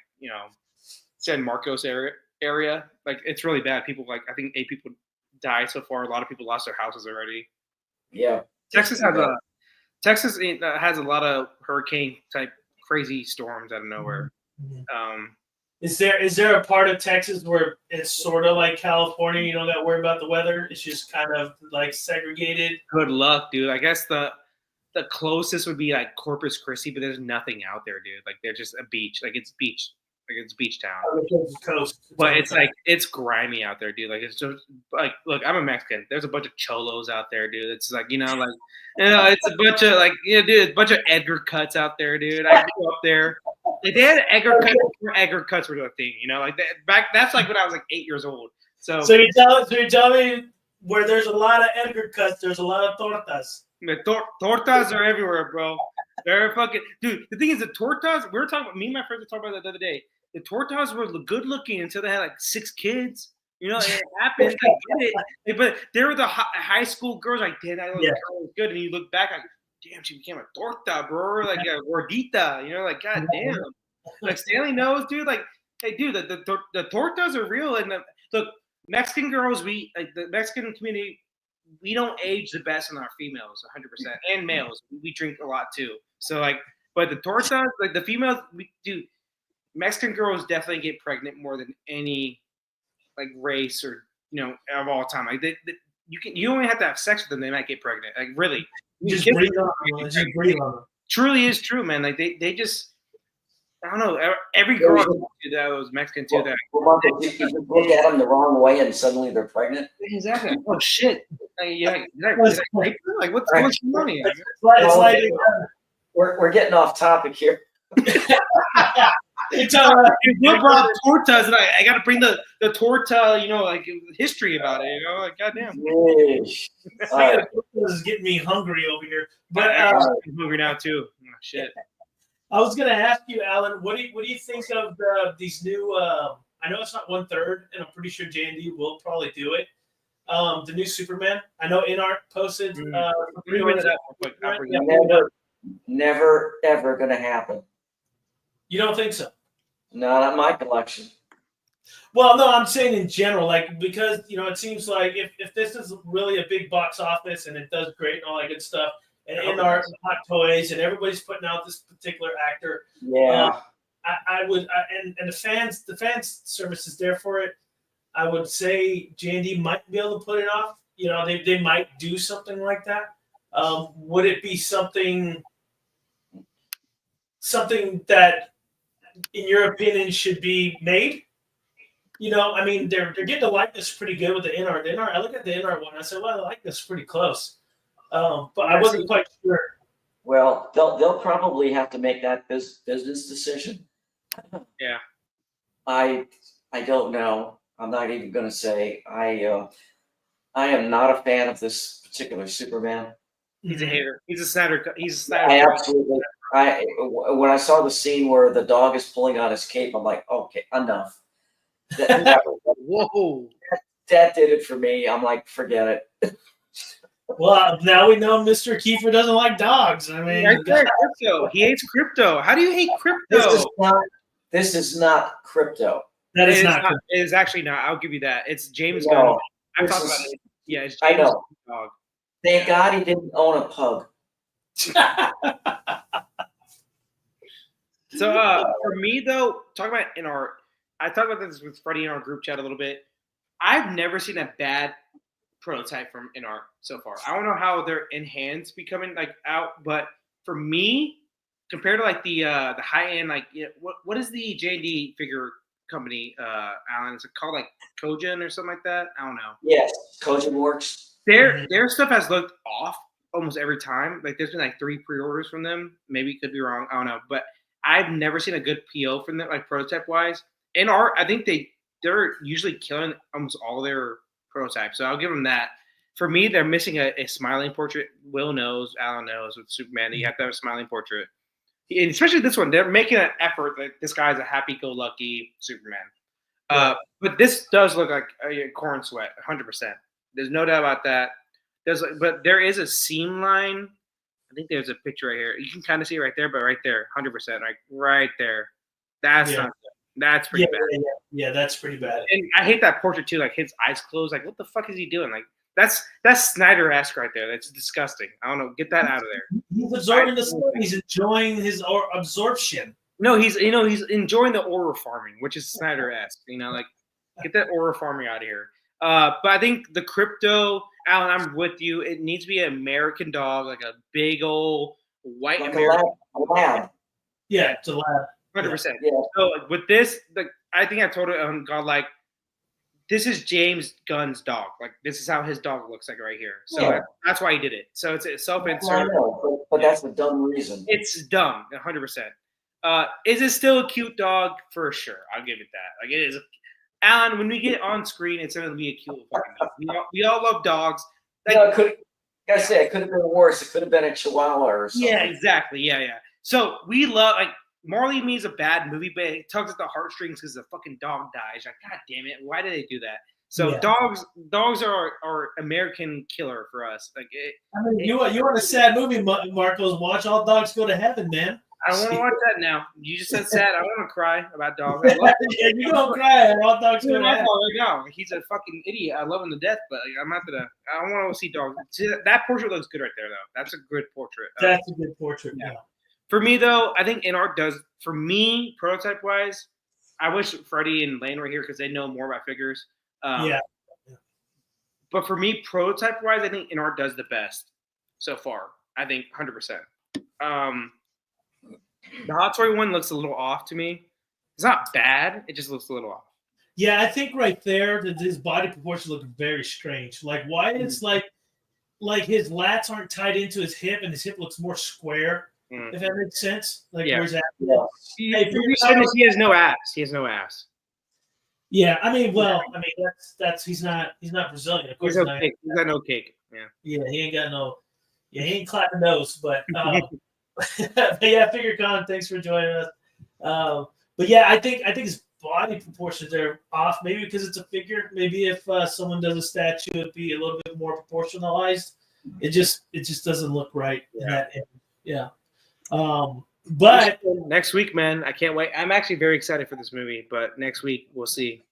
San Marcos area. Like it's really bad. People I think 8 people died so far. A lot of people lost their houses already. Yeah. Texas has a lot of hurricane type crazy storms out of nowhere. Mm-hmm. Is there a part of Texas where it's sort of like California? You don't got to worry about the weather. It's just kind of like segregated. Good luck, dude. I guess the closest would be like Corpus Christi, but there's nothing out there, dude. Like they're just a beach. Like it's beach. Like it's beach town. Coast. But it's like it's grimy out there, dude. Like it's just like look, I'm a Mexican. There's a bunch of cholos out there, dude. It's like it's a bunch of dude, a bunch of Edgar cuts out there, dude. I grew up there. Like they had Edgar cuts before Edgar cuts were a thing, like that. That's like when I was like 8 years old. So you're telling me where there's a lot of Edgar cuts, there's a lot of tortas. The tortas are everywhere, bro. They're fucking dude. The thing is, the tortas. We were talking about. Me and my friends were talking about that the other day. The tortas were good looking until they had like 6 kids. It happened. I get it. But they were the high school girls. Like, damn, that girl was good. And you look back, like, damn, she became a torta, bro. Like a gordita. Like, god damn. Like Stanley knows, dude. Like, hey, dude, the tortas are real. And the Mexican girls, the Mexican community, we don't age the best in our females, 100%, and males. We drink a lot too. So like, but the tortas, like the females, Mexican girls definitely get pregnant more than any like race or of all time. Like you only have to have sex with them, they might get pregnant. Like really, just breathe on them. Truly is true, man. Like they just. I don't know. Every girl that was Mexican too. You just look at them the wrong way and suddenly they're pregnant. Exactly. Oh shit! Like what's going on here? We're getting off topic here. It's you brought tortas, and I got to bring the torta, like history about it, like goddamn. This is getting me hungry over here. But I'm hungry now too. Oh, shit. I was gonna ask you, Alan, what do you think of these new? I know it's not 1/3, and I'm pretty sure J&D will probably do it. The new Superman. I know InArt posted. Never ever gonna happen. You don't think so? No, not my collection. Well, no, I'm saying in general, because it seems like if this is really a big box office and it does great and all that good stuff, and InArt and Hot Toys and everybody's putting out this particular actor, I would, and the fans service is there for it. I would say J&D might be able to put it off. They might do something like that. Would it be something that, in your opinion, should be made? They're getting the likeness pretty good with the InArt. I look at the InArt one. I said, well, the likeness is pretty close, but I wasn't quite sure. Well, they'll probably have to make that business decision. Yeah. I don't know. I'm not even going to say. I am not a fan of this particular Superman. He's a hater. He's a Snyder. I absolutely. When I saw the scene where the dog is pulling on his cape, I'm like, okay, enough. Whoa. That did it for me. I'm like, forget it. Well, now we know Mr. Kiefer doesn't like dogs. Crypto. He hates crypto. How do you hate crypto? This is not crypto. That is not. It is actually not. I'll give you that. It's James Gunn. I've talked about it. Yeah, it's James Gunn. Dog. Thank God he didn't own a pug. So for me though, talking about InArt, I talked about this with Freddie in our group chat a little bit. I've never seen a bad prototype from InArt so far. I don't know how their in-hands becoming out, but for me, compared to the high end, what is the J&D figure company, Alan? Is it called Kojin or something like that? I don't know. Yes, Kojin works. Their stuff has looked off almost every time. There's been 3 pre-orders from them. Maybe could be wrong. I don't know, but I've never seen a good PO from them, prototype wise. InArt, I think they're usually killing almost all their prototypes, so I'll give them that. For me, they're missing a smiling portrait. Will knows, Alan knows with Superman that you have to have a smiling portrait, and especially this one. They're making an effort. This guy's a happy-go-lucky Superman, but this does look like a corn sweat, 100%. There's no doubt about that. But there is a seam line. I think there's a picture right here. You can kind of see it right there, but right there, 100%, right there. That's not good. That's pretty bad. Yeah, that's pretty bad. And I hate that portrait too. His eyes closed. What the fuck is he doing? That's Snyder-esque right there. That's disgusting. I don't know. Get that out of there. He's absorbing the sun. He's enjoying his absorption. No, he's enjoying the aura farming, which is Snyder-esque. Get that aura farming out of here. But I think the crypto, Alan, I'm with you. It needs to be an American dog, a big old white American. A lab. Yeah, it's a lab. 100%. Yeah. So with this, I think I told it on God, this is James Gunn's dog. This is how his dog looks right here. So that's why he did it. So it's a self-insert. But that's a dumb reason. It's dumb, 100%. Is it still a cute dog? For sure. I'll give it that. It is. Alan, when we get on screen, it's going to be a cute fucking dog. We all love dogs. It could have been worse. It could have been a Chihuahua or something. Yeah, exactly. Yeah. So we love, Marley and Me is a bad movie, but it tugs at the heartstrings because the fucking dog dies. God damn it. Why did they do that? So dogs are American killer for us. You want a sad movie, Marcos? Watch All Dogs Go to Heaven, man. I don't want to watch that now. You just said sad. I want to cry about dogs. You don't cry. All Dogs Go to Heaven. No, he's a fucking idiot. I love him to death, but I'm not gonna. I don't want to see dogs. See, that portrait looks good right there, though. That's a good portrait. That's a good portrait. Yeah. For me, though, I think InArt does. For me, prototype wise, I wish Freddie and Lane were here because they know more about figures. But for me, prototype wise, I think InArt does the best so far. I think 100%. The Hot Toy one looks a little off to me. It's not bad. It just looks a little off. Yeah, I think right there that his body proportions look very strange. Why it's like his lats aren't tied into his hip and his hip looks more square. If that makes sense. Like Yeah. where's that? Yeah. He has no ass. He has no ass. Yeah, I mean, that's he's not Brazilian. Of course, He's no cake. He's got no cake. Yeah. Yeah, he ain't got no. Yeah, he ain't clapping those, but but yeah, Figure Con, thanks for joining us. But yeah, I think his body proportions are off. Maybe because it's a figure. Maybe if someone does a statue, it'd be a little bit more proportionalized. It just doesn't look right in that image. Yeah. But next week, man, I can't wait. I'm actually very excited for this movie, but next week we'll see.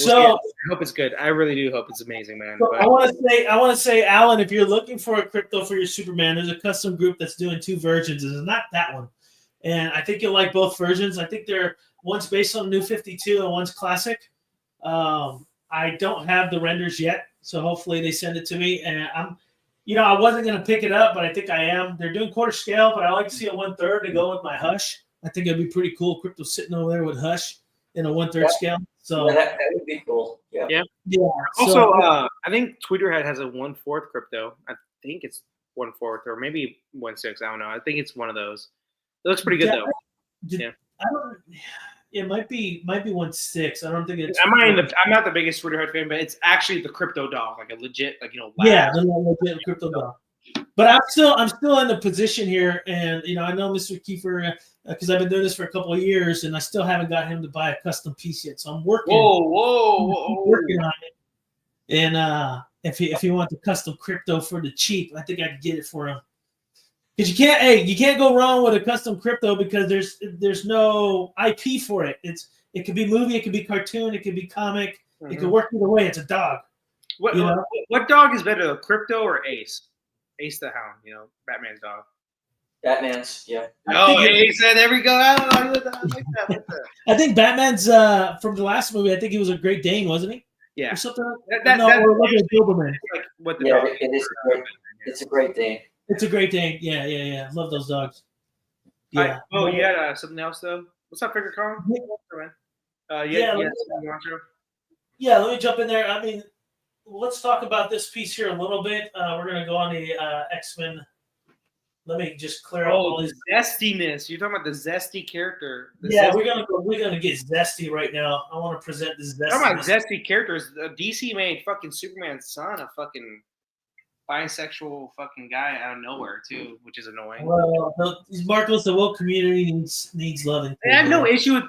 I hope it's good. I really do hope it's amazing, man. So I want to say, Alan, if you're looking for a crypto for your Superman, there's a custom group that's doing 2 versions. It's not that one, and I think you'll like both versions. I think one's based on New 52 and one's classic. I don't have the renders yet, so hopefully they send it to me. And I wasn't gonna pick it up, but I think I am. They're doing quarter scale, but I like to see a 1/3 to go with my Hush. I think it'd be pretty cool. Crypto sitting over there with Hush in a 1/3 scale. So that would be cool. Yeah. Yeah. Also, I think Tweeterhead has a 1/4 crypto. I think it's 1/4 or maybe 1/6. I don't know. I think it's one of those. It looks pretty good though. Yeah. It might be 1/6. I don't think it's. I'm not the biggest Tweeterhead fan, but it's actually the crypto dog, like a legit, like lab. Yeah, the legit crypto dog. But I'm still in the position here, and I know Mr. Kiefer because I've been doing this for a couple of years, and I still haven't got him to buy a custom piece yet. So I'm working. Working on it. And if he wants the custom crypto for the cheap, I think I can get it for him. Because you can't go wrong with a custom crypto because there's no IP for it. It could be movie, it could be cartoon, it could be comic. Mm-hmm. It could work either way. It's a dog. What dog is better, Crypto or Ace? Ace the Hound, Batman's dog. Batman's, yeah. Oh, Ace, there we go. I think Batman's from the last movie. I think he was a Great Dane, wasn't he? Yeah. Or something. That's Doberman. Like what the dog. It is great. It's a Great Dane. It's a Great Dane. Yeah. Love those dogs. Yeah. You had something else though. What's up, Figure Con? Yeah. Let me jump in there. I mean, let's talk about this piece here a little bit. We're gonna go on the X-Men. Let me just clear up all these zestiness. You're talking about the zesty character. We're gonna get zesty right now. I want to present this zesty. Talking about zesty characters. DC made fucking Superman's son a fucking bisexual fucking guy out of nowhere too, which is annoying. Well, Marcos, the woke community needs loving. I have no issue with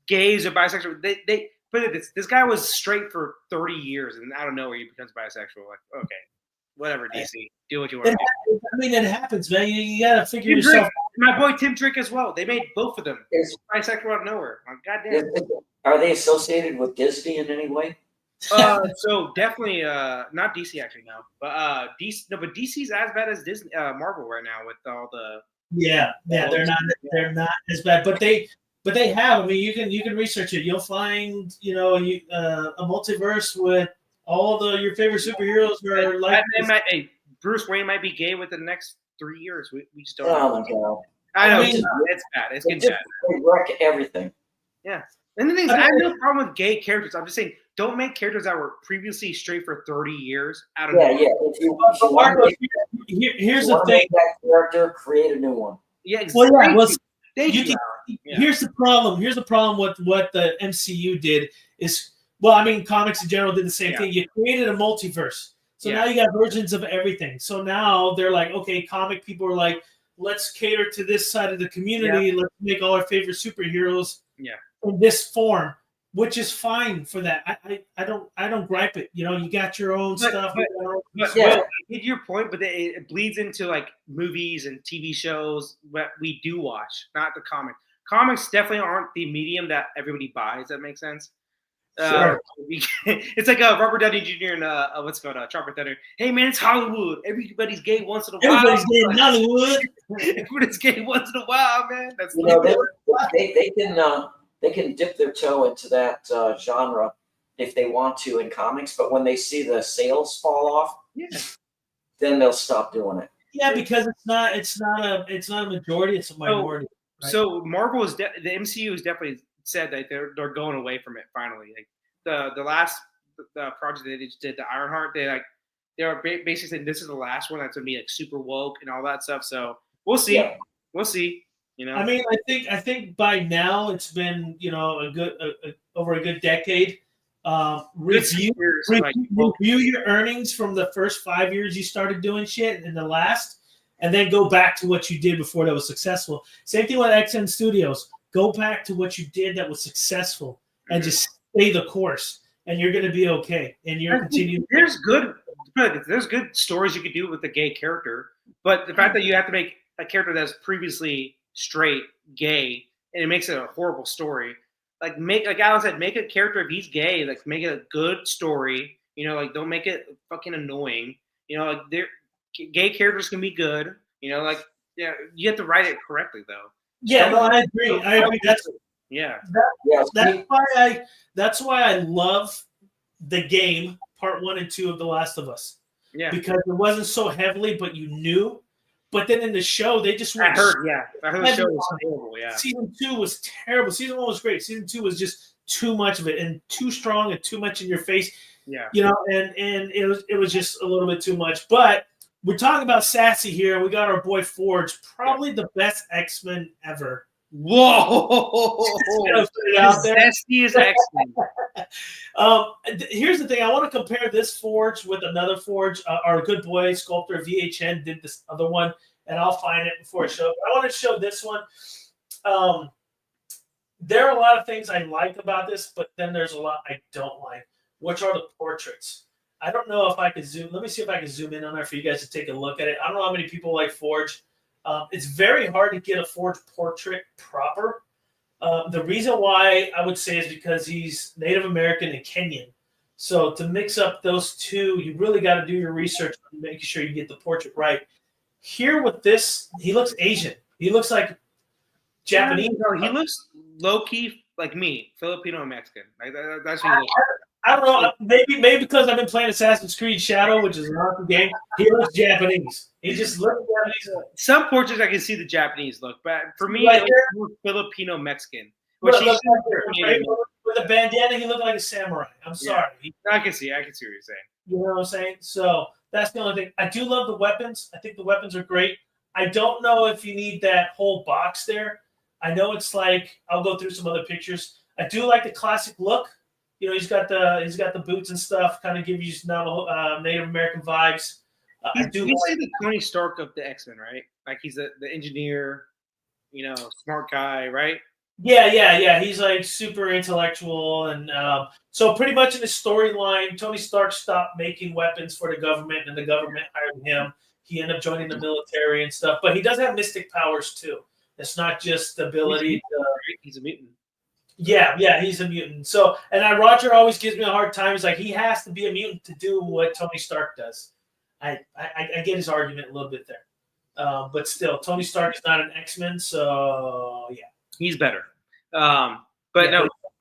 gays or bisexual. They put it this guy was straight for 30 years, and out of nowhere he becomes bisexual. Like, okay, whatever, DC, do what you want to do. I mean, it happens, man. You gotta figure yourself. My boy Tim Drake as well. They made both of them bisexual out of nowhere. Like, goddamn. Are they associated with Disney in any way? So definitely not DC actually no, but DC. No, but DC's as bad as Disney, Marvel right now with all the. Yeah, they're not as bad, but they have. I mean, you can research it. You'll find a multiverse with all your favorite superheroes are like. Bruce Wayne might be gay within the next 3 years. We just don't. Oh my God! I know it's bad. It's getting bad. They wreck everything. Yeah, and the thing is, I have no problem with gay characters. I'm just saying, don't make characters that were previously straight for 30 years out of nowhere. Here's the thing. That character, create a new one. Yeah, exactly. Here's the problem. Here's the problem with what the MCU did is, well, I mean, comics in general did the same thing. You created a multiverse. So now you got versions of everything. So now they're like, okay, comic people are like, let's cater to this side of the community. Let's make all our favorite superheroes in this form, which is fine for that. I don't gripe it. You got your own stuff. I get your point, but it bleeds into like movies and TV shows that we do watch, not the comic. Comics definitely aren't the medium that everybody buys. That makes sense. Sure. It's like Robert Downey Jr. and what's called Robert Downey. Hey man, it's Hollywood. Everybody's gay once in a while. Everybody's gay in Hollywood. Everybody's gay once in a while, man. That's they can dip their toe into that genre if they want to in comics, but when they see the sales fall off, then they'll stop doing it. Yeah, because it's not a majority; it's a minority. Right? So Marvel the MCU has definitely said that they're going away from it finally. Like the last project they just did, the Ironheart, they are basically saying this is the last one that's gonna be like super woke and all that stuff. So we'll see. we'll see. You know, I mean, I think by now it's been over a good decade. Review your earnings from the first 5 years you started doing shit and the last, and then go back to what you did before that was successful. Same thing with XN Studios. Go back to what you did that was successful and just stay the course, and you're going to be okay. And you're continuing. There's good stories you could do with the gay character, but the fact that you have to make a character that's previously straight, gay, and it makes it a horrible story. Like Alan said, make a character if he's gay, like make it a good story. You know, like don't make it fucking annoying. You know, like gay characters can be good. You know, like you have to write it correctly though. Yeah, no, I agree. That's why I love the game part 1 and 2 of The Last of Us. Yeah, because it wasn't so heavily, but you knew. But then in the show, they just went. I heard the show was horrible. Yeah, season 2 was terrible. Season 1 was great. Season 2 was just too much of it and too strong and too much in your face. Yeah, you know, and it was just a little bit too much. But we're talking about Sassy here. We got our boy Forge, probably the best X-Men ever. Whoa! Sassy is X-Men. Here's the thing. I want to compare this Forge with another Forge. Our good boy sculptor VHN did this other one, and I'll find it before I show it. I want to show this one. There are a lot of things I like about this, but then there's a lot I don't like, which are the portraits. I don't know if I can zoom. Let me see if I can zoom in on there for you guys to take a look at it. I don't know how many people like Forge. It's very hard to get a Forge portrait proper. The reason why I would say is because he's Native American and Kenyan. So to mix up those two, you really got to do your research on making sure you get the portrait right. Here with this, he looks Asian. He looks like Japanese. No, he looks low-key like me, Filipino and Mexican. Like, that's what he looks like. I don't know. Maybe because I've been playing Assassin's Creed Shadow, which is an awesome game. He looks Japanese. He just looks Japanese. Some portraits I can see the Japanese look, but for me, it looks Filipino Mexican. With a bandana, he looked like a samurai. I'm sorry. I can see what you're saying. You know what I'm saying? So that's the only thing. I do love the weapons. I think the weapons are great. I don't know if you need that whole box there. I know it's like I'll go through some other pictures. I do like the classic look. You know, he's got the boots and stuff, kind of give you Native American vibes. He's like the Tony Stark of the X-Men, right? Like he's the engineer, you know, smart guy, right? Yeah. He's like super intellectual, and so pretty much in the storyline, Tony Stark stopped making weapons for the government, and the government hired him. He ended up joining the military and stuff, but he does have mystic powers too. It's not just the ability. He's a mutant. Yeah, he's a mutant. So, and Roger always gives me a hard time. He's like, he has to be a mutant to do what Tony Stark does. I get his argument a little bit there, but still, Tony Stark is not an X-Men, so yeah, he's better. My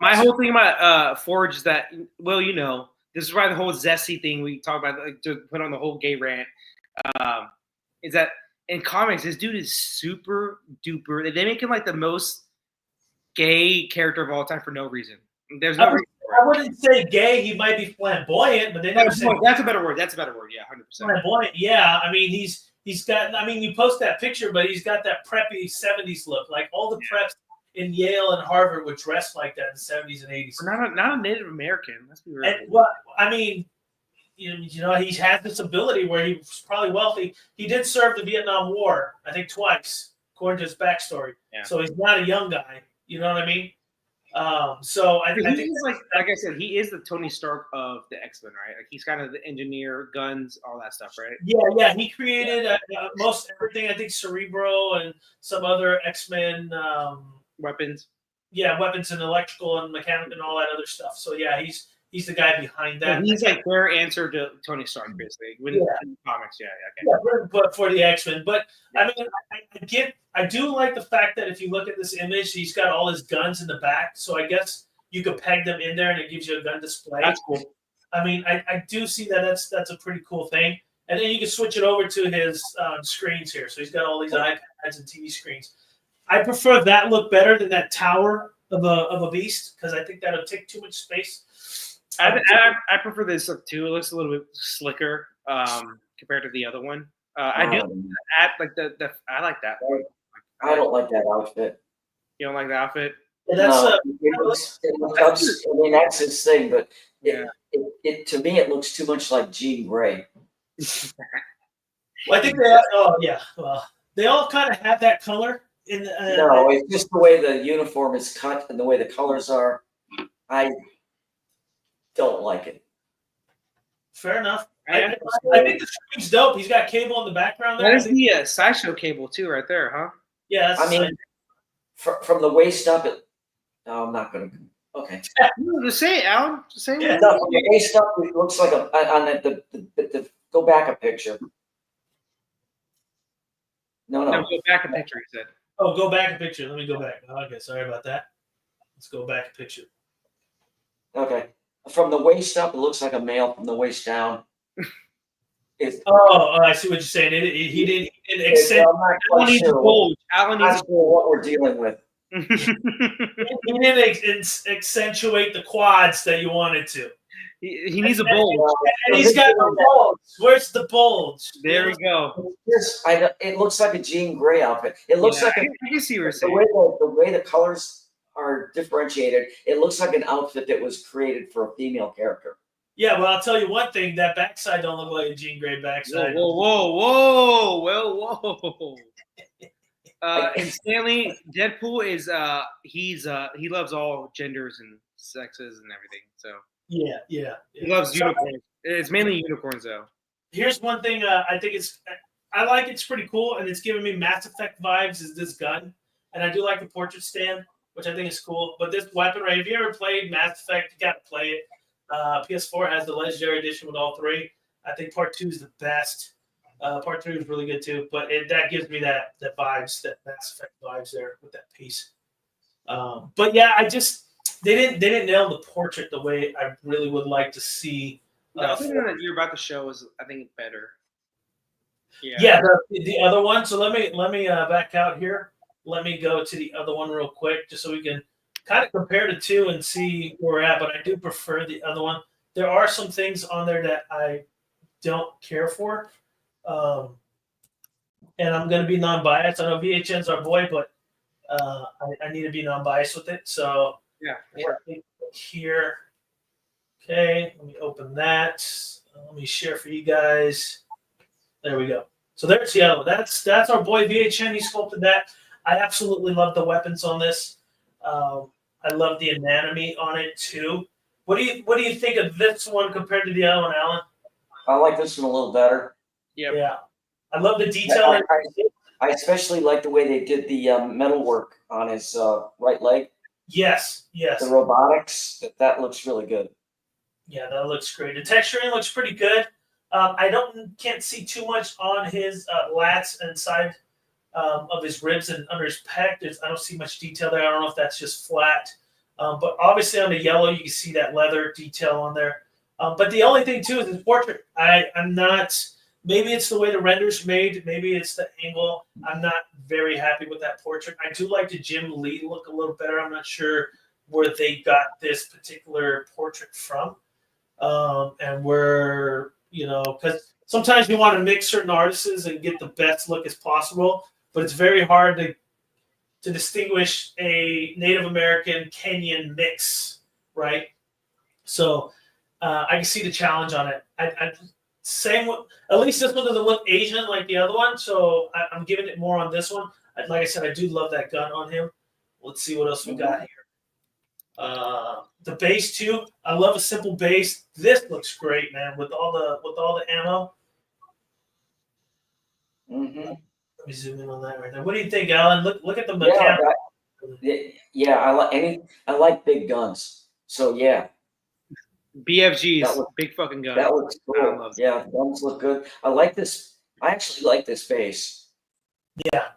whole thing about Forge is that, well, you know, this is why the whole zesty thing we talk about, like, to put on the whole gay rant, is that in comics, this dude is super duper. They make him like the most gay character of all time for no reason. There's no reason. I wouldn't say gay. He might be flamboyant, but they never say. That's a better word. Yeah, 100%. Flamboyant. Yeah, I mean he's got. I mean, you post that picture, but he's got that preppy '70s look. Like all the preps in Yale and Harvard would dress like that in the '70s and '80s. Not a Native American. Let's be real. And, well, I mean, you know, he has this ability where he's probably wealthy. He did serve the Vietnam War, I think, twice, according to his backstory. Yeah. So he's not a young guy. You know what I mean? So I think he's like I said, he is the Tony Stark of the X-Men, right? Like he's kind of the engineer, guns, all that stuff, right? Yeah. He created most everything. I think Cerebro and some other X-Men weapons. Yeah, weapons and electrical and mechanical and all that other stuff. So yeah, he's the guy behind that. And he's like their answer to Tony Stark, basically. In the comics, but for the X-Men. But I mean, I do like the fact that if you look at this image, he's got all his guns in the back. So I guess you could peg them in there, and it gives you a gun display. That's cool. I mean, I do see that's a pretty cool thing. And then you can switch it over to his screens here. So he's got all these iPads and TV screens. I prefer that look better than that tower of a beast, because I think that'll take too much space. I prefer this look too. It looks a little bit slicker compared to the other one. I do like the I like that. I don't like that outfit. You don't like the outfit? That's No, I mean, that's his thing, but it to me, it looks too much like Jean Grey. well, I think they. Oh yeah, well, they all kind of have that color in. No, it's just the way the uniform is cut and the way the colors are. I don't like it. Fair enough. I think the stream's dope. He's got Cable in the background there. That is the sideshow Cable too, right there, huh? Yeah, I mean, from the waist up, no, I'm not gonna. Okay. No, just say it, Alan. Just say it. Yeah. No, from the waist up, it looks like on the go back a picture. No. No, go back a picture. He said. Oh, go back a picture. Let me go back. Okay, sorry about that. Let's go back a picture. Okay. From the waist up, it looks like a male. From the waist down, I see what you're saying. He didn't accentuate. I'm not Alan quite needs a sure bulge. Alan needs a what we're dealing with. He didn't accentuate the quads that you wanted to. He needs a bulge. And he's got the bulge. Where's the bulge? There we go. It looks like a Jean Grey outfit. It looks like I can see what you're the saying. way the colors are differentiated. It looks like an outfit that was created for a female character. Yeah, well, I'll tell you one thing. That backside don't look like a Jean Grey backside. Whoa. And Stanley, Deadpool is he loves all genders and sexes and everything. So yeah. he loves unicorns. It's mainly unicorns though. Here's one thing I like. It's pretty cool, and it's giving me Mass Effect vibes. Is this gun, and I do like the portrait stand, which I think is cool. But this weapon, right? If you ever played Mass Effect, you got to play it. PS4 has the Legendary Edition with all three. I think Part 2 is the best. Part 3 is really good too, but that gives me that vibes, that Mass Effect vibes there with that piece. But yeah, they didn't nail the portrait the way I really would like to see. The other one that you're about to show is, I think, better. Yeah, the other one. So let me back out here. Let me go to the other one real quick, just so we can kind of compare the two and see where we're at. But I do prefer the other one. There are some things on there that I don't care for, and I'm going to be non-biased. I know VHN's our boy, but I need to be non-biased with it. So here. Okay, let me open that. Let me share for you guys. There we go. So there's the other one. That's our boy VHN. He sculpted that. I absolutely love the weapons on this. I love the anatomy on it too. What do you think of this one compared to the other one, Alan? I like this one a little better. Yep. Yeah. I love the detail. I especially like the way they did the metal work on his right leg. Yes. The robotics, that looks really good. Yeah, that looks great. The texturing looks pretty good. I can't see too much on his lats and side of his ribs and under his pec. I don't see much detail there. I don't know if that's just flat. But obviously on the yellow, you can see that leather detail on there. But the only thing too is his portrait. I'm not. Maybe it's the way the render's made. Maybe it's the angle. I'm not very happy with that portrait. I do like the Jim Lee look a little better. I'm not sure where they got this particular portrait from. And where, because sometimes you want to mix certain artists and get the best look as possible, but it's very hard to distinguish a Native American Kenyan mix, right? So I can see the challenge on it. At least this one doesn't look Asian like the other one, so I'm giving it more on this one. Like I said, I do love that gun on him. Let's see what else we got here. The base too. I love a simple base. This looks great, man, with all the ammo. Mm-hmm. Let me zoom in on that right there. What do you think, Alan? Look at the mechanics. I like big guns. So yeah. BFGs, big fucking gun. That looks cool. Yeah, guns look good. I like this. I actually like this base. Yeah.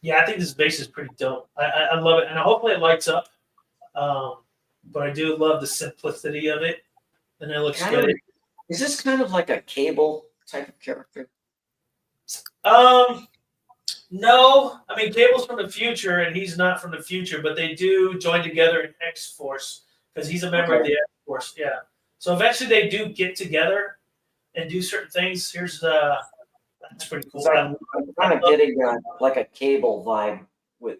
Yeah, I think this base is pretty dope. I love it, and hopefully it lights up. But I do love the simplicity of it, and it looks good. Is this kind of like a Cable type of character? No. I mean, Cable's from the future, and he's not from the future, but they do join together in X-Force because he's a member of the X-Force. Yeah. So eventually they do get together and do certain things. Here's the That's pretty cool. So I'm kind of getting like a cable vibe with.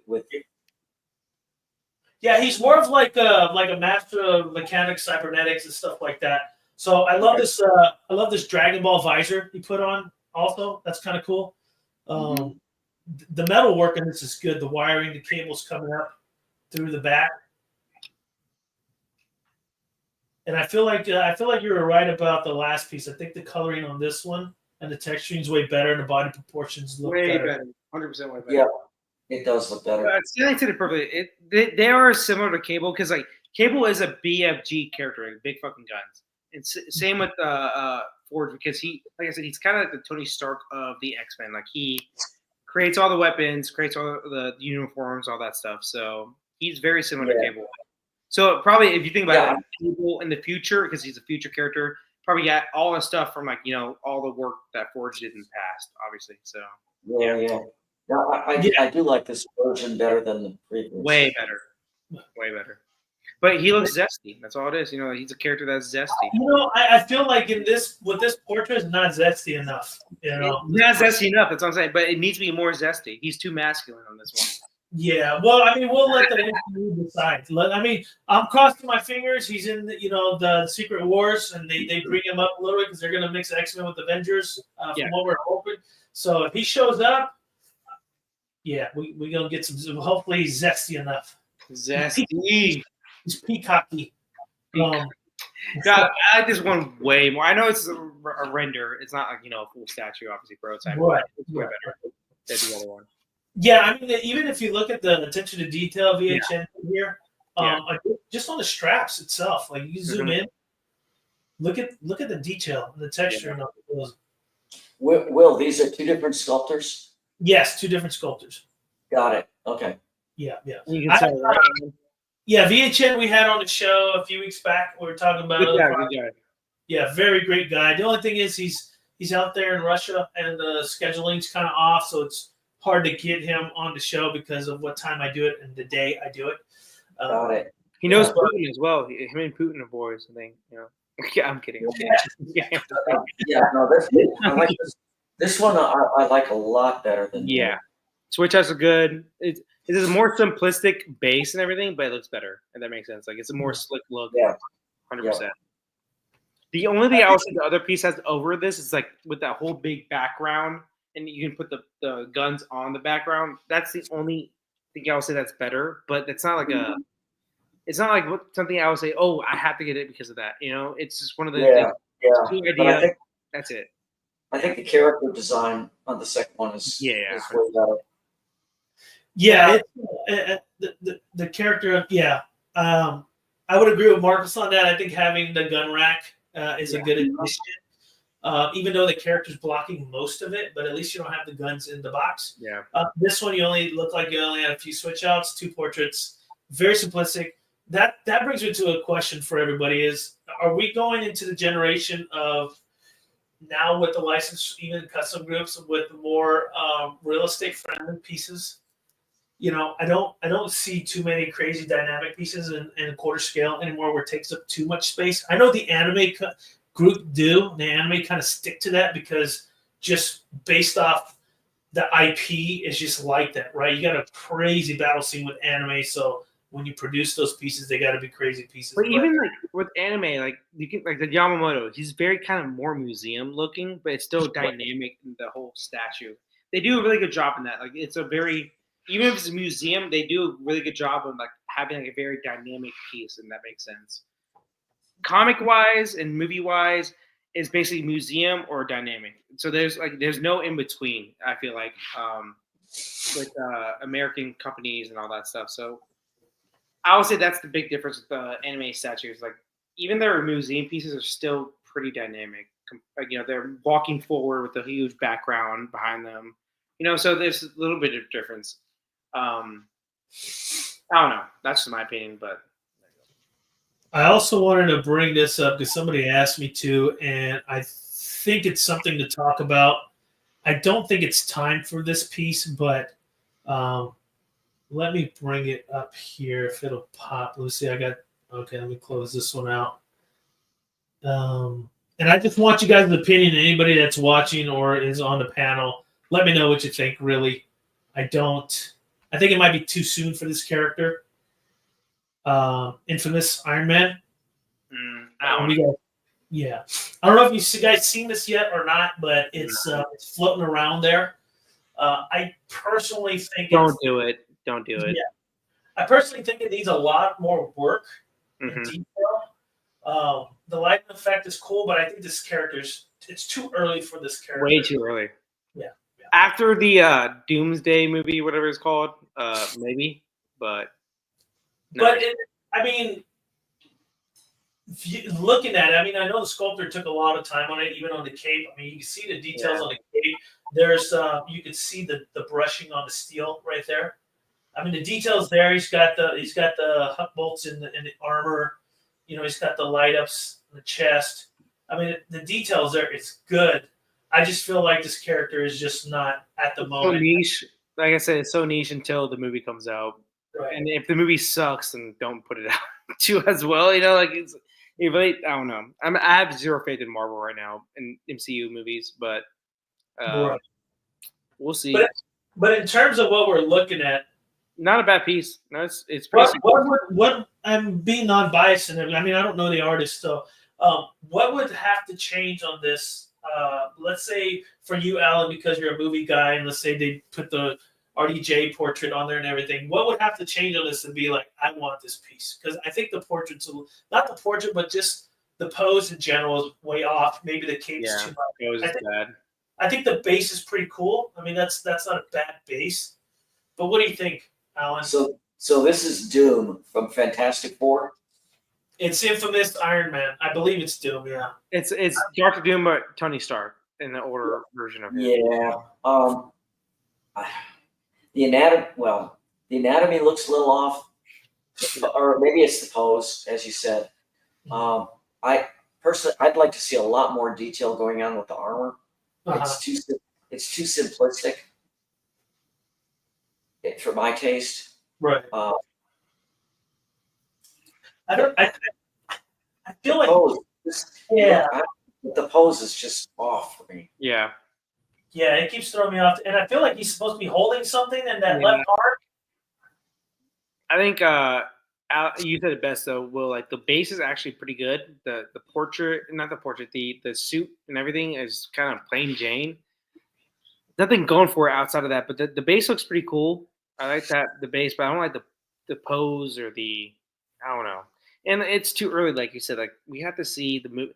Yeah, he's more of like a master of mechanics, cybernetics, and stuff like that. So I love this. I love this Dragon Ball visor he put on. Also, that's kind of cool. The metal work in this is good. The wiring, the cables coming up through the back. And I feel like you were right about the last piece. I think the coloring on this one and the texturing is way better, and the body proportions look way better. 100% way better. Yeah, it does look better. Stealing to the perfect. They are similar to Cable because like Cable is a BFG character, like big fucking guns. And same with Forge because he, like I said, he's kind of like the Tony Stark of the X-Men. Like he creates all the weapons, creates all the uniforms, all that stuff. So he's very similar to Cable. So probably if you think about like, Cable in the future, because he's a future character, probably got all the stuff from like all the work that Forge did in the past, obviously. So yeah. I do like this version better than the previous. Way better. But he looks zesty. That's all it is. He's a character that's zesty. I feel like with this portrait, it's not zesty enough. Not zesty enough. That's what I'm saying. But it needs to be more zesty. He's too masculine on this one. Yeah, well, I mean, we'll let the MCU decide. I mean, I'm crossing my fingers. He's in the Secret Wars, and they bring him up a little bit because they're going to mix X-Men with Avengers from what we're hoping. So if he shows up, yeah, we're going to get some. Hopefully, he's zesty enough. Zesty. He's peacocky. God, I like this one way more. I know it's a render. It's not like a full statue, obviously, prototype. Right. It's way better than the other one. Yeah, I mean, even if you look at the attention to detail VHN here, just on the straps itself, like you zoom in, look at the detail and the texture and all those. Will, these are two different sculptors? Yes, two different sculptors. Got it. Okay. Yeah. You can tell, right? Yeah, VHN we had on the show a few weeks back. We were talking about good guy. Yeah, very great guy. The only thing is he's out there in Russia and the scheduling's kind of off, so it's hard to get him on the show because of what time I do it and the day I do it. Got it. He knows Putin as well. Him and Putin are boys, I think. Yeah, I'm kidding. No, this one I like a lot better than Switch has a good. It is a more simplistic base and everything, but it looks better. If that makes sense. Like it's a more slick look. 100%. The only thing I would say the other piece has over this is like with that whole big background. And you can put the guns on the background. That's the only thing I would say that's better. But it's not like it's not like something I would say, oh, I have to get it because of that. It's just one of the things. Idea. That's it. I think the character design on the second one is way better. Yeah, the character. Yeah, I would agree with Marcus on that. I think having the gun rack is a good addition. Even though the character's blocking most of it, but at least you don't have the guns in the box. Yeah. This one, you only had a few switch outs, two portraits, very simplistic. That brings me to a question for everybody: is are we going into the generation of now with the license, even custom groups with more real estate friendly pieces? I don't see too many crazy dynamic pieces in a quarter scale anymore where it takes up too much space. I know the anime group do. The anime kind of stick to that because just based off the IP is just like that, right? You got a crazy battle scene with anime, so when you produce those pieces, they got to be crazy pieces. But even like with anime, like you can like the Yamamoto, he's very kind of more museum looking, but it's still dynamic in the whole statue. They do a really good job in that. Like it's a very even if it's a museum, they do a really good job of like having like a very dynamic piece, and that makes sense. Comic wise and movie wise is basically museum or dynamic. So there's no in between. I feel like with American companies and all that stuff. So I would say that's the big difference with the anime statues. Like even their museum pieces are still pretty dynamic. Like they're walking forward with a huge background behind them. So there's a little bit of difference. I don't know. That's just my opinion, but. I also wanted to bring this up because somebody asked me to, and I think it's something to talk about. I don't think it's time for this piece, but let me bring it up here if it'll pop. Let's see. Okay, let me close this one out. And I just want you guys' opinion. Anybody that's watching or is on the panel, let me know what you think. Really, I think it might be too soon for this character. Infamous Iron Man. I don't know if you guys seen this yet or not, but it's floating around there. I personally think don't do it. Yeah, I personally think it needs a lot more work and detail. The lighting effect is cool, but I think this it's too early for this character. Way too early. Yeah. After the Doomsday movie, whatever it's called, maybe, but. No. But I mean, looking at it, I mean, I know the sculptor took a lot of time on it, even on the cape. I mean, you can see the details on the cape. There's, you can see the brushing on the steel right there. I mean, the details there. He's got the hut bolts in the armor. He's got the light ups in the chest. I mean, the details there. It's good. I just feel like this character is just not at the moment. So niche. Like I said, it's so niche until the movie comes out. Right. And if the movie sucks, then don't put it out too as well. It really, I don't know. I have zero faith in Marvel right now in MCU movies, but we'll see. But in terms of what we're looking at, not a bad piece. No, it's pretty. What I'm being non-biased, and I mean, I don't know the artist, so what would have to change on this? Let's say for you, Alan, because you're a movie guy, and let's say they put the RDJ portrait on there and everything. What would have to change on this to be like, I want this piece? Because I think the portrait's not the portrait, but just the pose in general is way off. Maybe the cape's too much. I think the base is pretty cool. I mean, that's not a bad base. But what do you think, Alan? So this is Doom from Fantastic Four. It's infamous Iron Man. I believe it's Doom. Yeah. It's Dr. Doom, but Tony Stark in the older version of him. Yeah. The anatomy looks a little off, or maybe it's the pose, as you said. I personally, I'd like to see a lot more detail going on with the armor. It's too simplistic for my taste. Right. I feel like the pose is just off for me. Yeah. Yeah, it keeps throwing me off, and I feel like he's supposed to be holding something in that left arm. I think you said it best though. Will, like, the base is actually pretty good. The portrait, not the portrait, the suit and everything is kind of plain Jane. Nothing going for it outside of that, but the base looks pretty cool. I like the base, but I don't like the pose or I don't know. And it's too early, like you said. Like, we have to see the movie.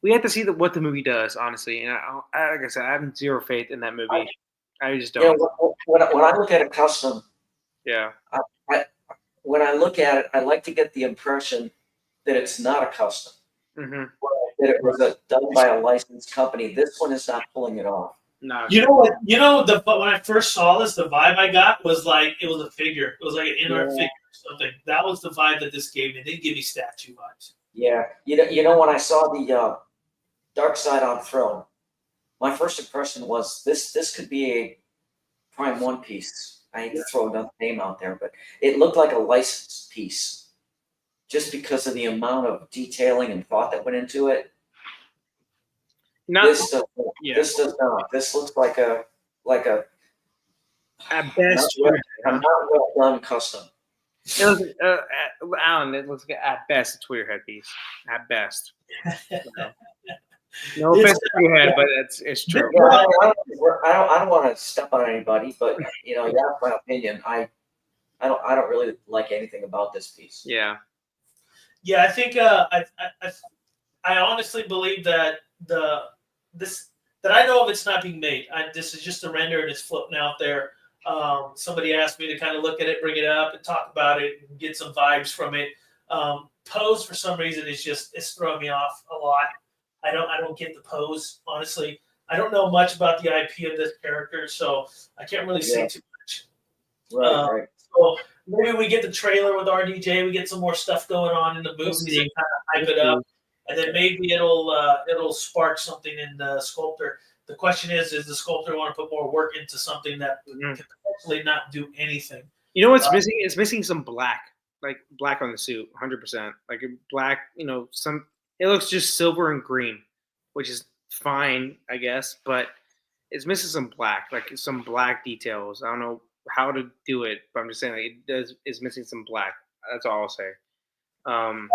We have to see what the movie does, honestly. And like I said, I have zero faith in that movie. I just don't. When I look at a custom, when I look at it, I like to get the impression that it's not a custom. Mm-hmm. That it was done by a licensed company. This one is not pulling it off. No. You know what? When I first saw this, the vibe I got was like it was a figure. It was like an in-art figure or something. That was the vibe that this gave me. It didn't give me statue vibes. Yeah. You know when I saw the Dark Side on Throne, my first impression was this could be a Prime One piece. I hate to throw another name out there, but it looked like a licensed piece just because of the amount of detailing and thought that went into it. This does not. This looks like a at best not well done custom. It looks, Alan, it looks like at best a Twitter head piece. At best. No offense to your head, but it's true. Yeah, I don't want to step on anybody, but that's my opinion. I don't really like anything about this piece. Yeah. Yeah, I think I honestly believe that that I know of it's not being made. This is just a render and it's floating out there. Somebody asked me to kind of look at it, bring it up, and talk about it, and get some vibes from it. Pose for some reason it's throwing me off a lot. I don't get the pose, honestly. I don't know much about the IP of this character, so I can't really say too much. Right. So maybe we get the trailer with RDJ, we get some more stuff going on in the movie and kind of hype it up, and then maybe it'll spark something in the sculptor. The question is the sculptor want to put more work into something that can potentially not do anything? You know what's missing? It's missing some black, like black on the suit, 100%. Like a black, it looks just silver and green. which is fine, I guess, but it's missing some black, like some black details. I don't know how to do it, but I'm just saying like it's missing some black. That's all I'll say. And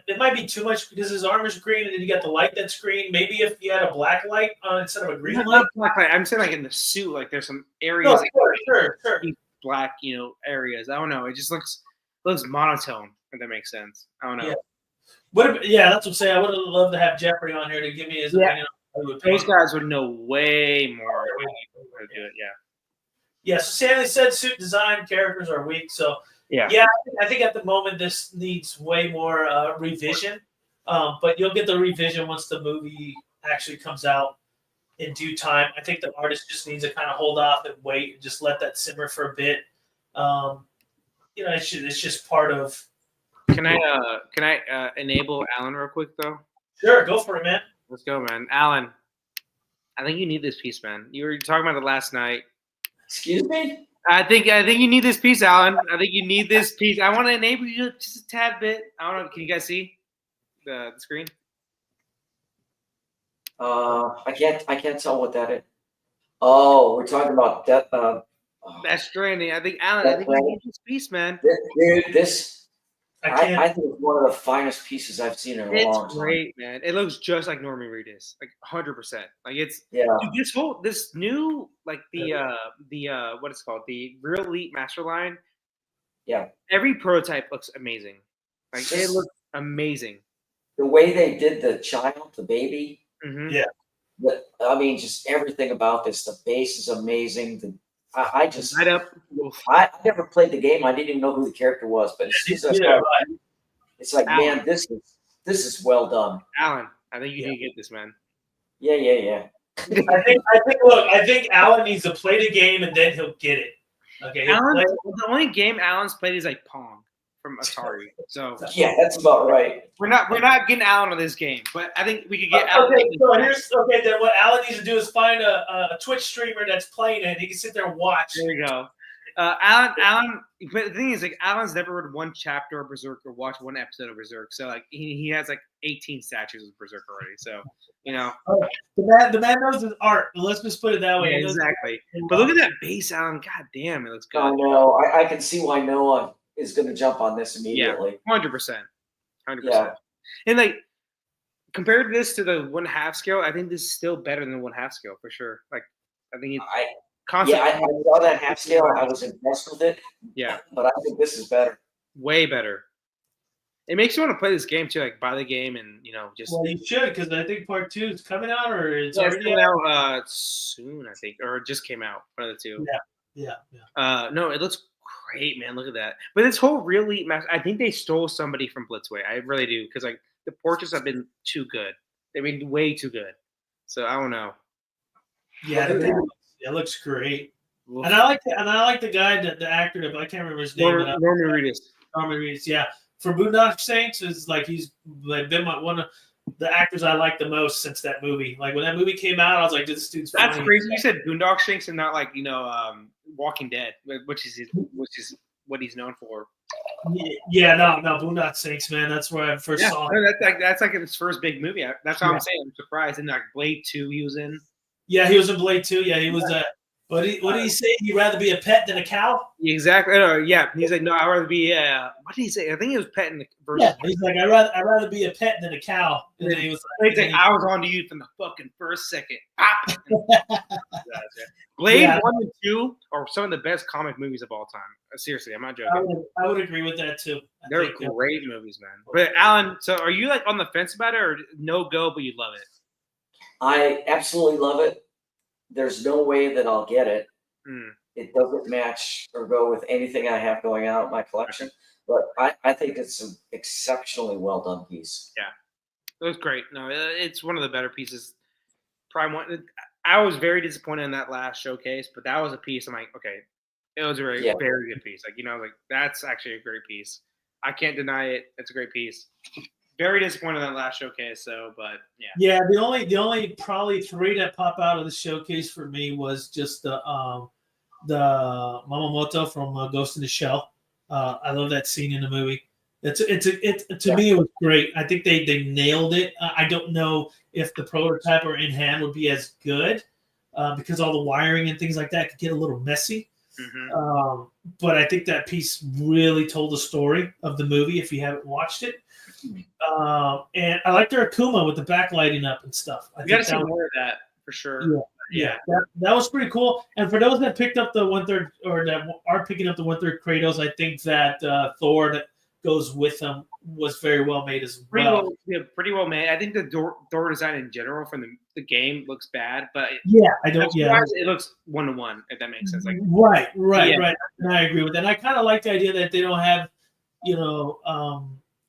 it might be too much because his armor's green and then you got the light that's green. Maybe if you had a black light instead of a green light. Not black light. I'm saying like in the suit, like there's some areas, sure. black, areas. I don't know. It just looks monotone. If that makes sense. I don't know. Yeah. That's what I'm saying. I would have loved to have Jeffrey on here to give me his opinion on how those guys would know way more how to do it. Yeah. So Stanley said suit design characters are weak. So yeah. I think at the moment this needs way more revision. But you'll get the revision once the movie actually comes out in due time. I think the artist just needs to kind of hold off and wait and just let that simmer for a bit. It's just part of. Can I enable Alan real quick though? Sure, go for it, man. Let's go, man. Alan, I think you need this piece, man. You were talking about it last night. Excuse me? I think you need this piece, Alan. I think you need this piece. I want to enable you just a tad bit. I don't know. Can you guys see the screen? I can't tell what that is. Oh, we're talking about that. That's Stranding. I think Alan. You need this piece, man. I think it's one of the finest pieces I've seen in a long time. It's great, man. It looks just like Norman Reedus, like 100%. Like it's dude, this new like the what it's called, the Real Elite Master Line. Yeah. Every prototype looks amazing. Like it looks amazing. The way they did the child, the baby. Mm-hmm. Yeah. Just everything about this. The base is amazing. I never played the game. I didn't even know who the character was, but it's like, Alan, man, this is well done. Alan, I think you need to get this, man. Yeah. I think Alan needs to play the game and then he'll get it. Okay. The only game Alan's played is like Pong from Atari. So yeah, that's about right. We're not getting Alan on this game, but I think we could get Alan. Then what Alan needs to do is find a Twitch streamer that's playing it. He can sit there and watch. There you go. Alan. But the thing is, like, Alan's never read one chapter of Berserk or watched one episode of Berserk. So like he has like 18 statues of Berserk already. So the man knows his art. Let's just put it that way. Yeah, exactly. But look at that base, Alan. God damn, it looks good. I know. I can see why Noah is going to jump on this immediately. Yeah, 100%. Yeah. And like compared to this to the 1/2 scale, I think this is still better than the 1/2 scale for sure. Like I think it's I saw that half scale. I was impressed with it. Yeah. But I think this is better. Way better. It makes you want to play this game too, like buy the game and just. Well, you should, because I think part 2 is coming out, or it's already out soon. I think, or it just came out. One of the two. Yeah. No, it looks great, man. Look at that. But this whole Real Elite Master, I think they stole somebody from Blitzway. I really do, because like the portraits have been too good. They've been way too good. So I don't know. Yeah, it looks great. Oof. And I like the guy, the actor. I can't remember his name. Norman Reedus. Norman Reedus, yeah. For Boondock Saints, is like he's like been one of the actors I like the most since that movie. Like when that movie came out, I was like, "This dude's." That's funny. Crazy. You said Boondock Saints and not like Walking Dead, which is what he's known for. Yeah, no, Boondock Saints, man. That's where I first saw him. That's like his first big movie. That's how I'm saying. I'm surprised. And like Blade 2, he was in. Yeah, he was in Blade 2. Yeah, he was. What did he say? He'd rather be a pet than a cow? Exactly. Yeah. He's like, no, I'd rather be what did he say? I think he was petting the first. Yeah, he's like, I'd rather be a pet than a cow. And then he was like, I was on to you from the fucking first second. Blade 1 and 2 are some of the best comic movies of all time. Seriously, I'm not joking. I would agree with that too. They're great movies, man. But Alan, so are you like on the fence about it, or no go, but you love it? I absolutely love it. There's no way that I'll get it. It doesn't match or go with anything I have going on in my collection. But I think it's an exceptionally well done piece. Yeah, it was great. No, it's one of the better pieces. Probably one. I was very disappointed in that last showcase, but that was a piece. I'm like, okay, it was a very good piece. Like like that's actually a great piece. I can't deny it. It's a great piece. Very disappointed in that last showcase, but yeah. Yeah, the only probably 3 that pop out of the showcase for me was just the Mamamoto from Ghost in the Shell. I love that scene in the movie. To me, it was great. I think they nailed it. I don't know if the prototype or in hand would be as good because all the wiring and things like that could get a little messy. Mm-hmm. But I think that piece really told the story of the movie if you haven't watched it. And I like their Akuma with the back lighting up and stuff. You got to see more of that for sure. Yeah. That was pretty cool. And for those that picked up the 1/3 or that are picking up the 1/3 Kratos, I think that Thor that goes with them was very well made as well. Pretty well made. I think the Thor design in general from the game looks bad, but it looks 1-to-1 if that makes sense. Like right. And I agree with that. And I kind of like the idea that they don't have,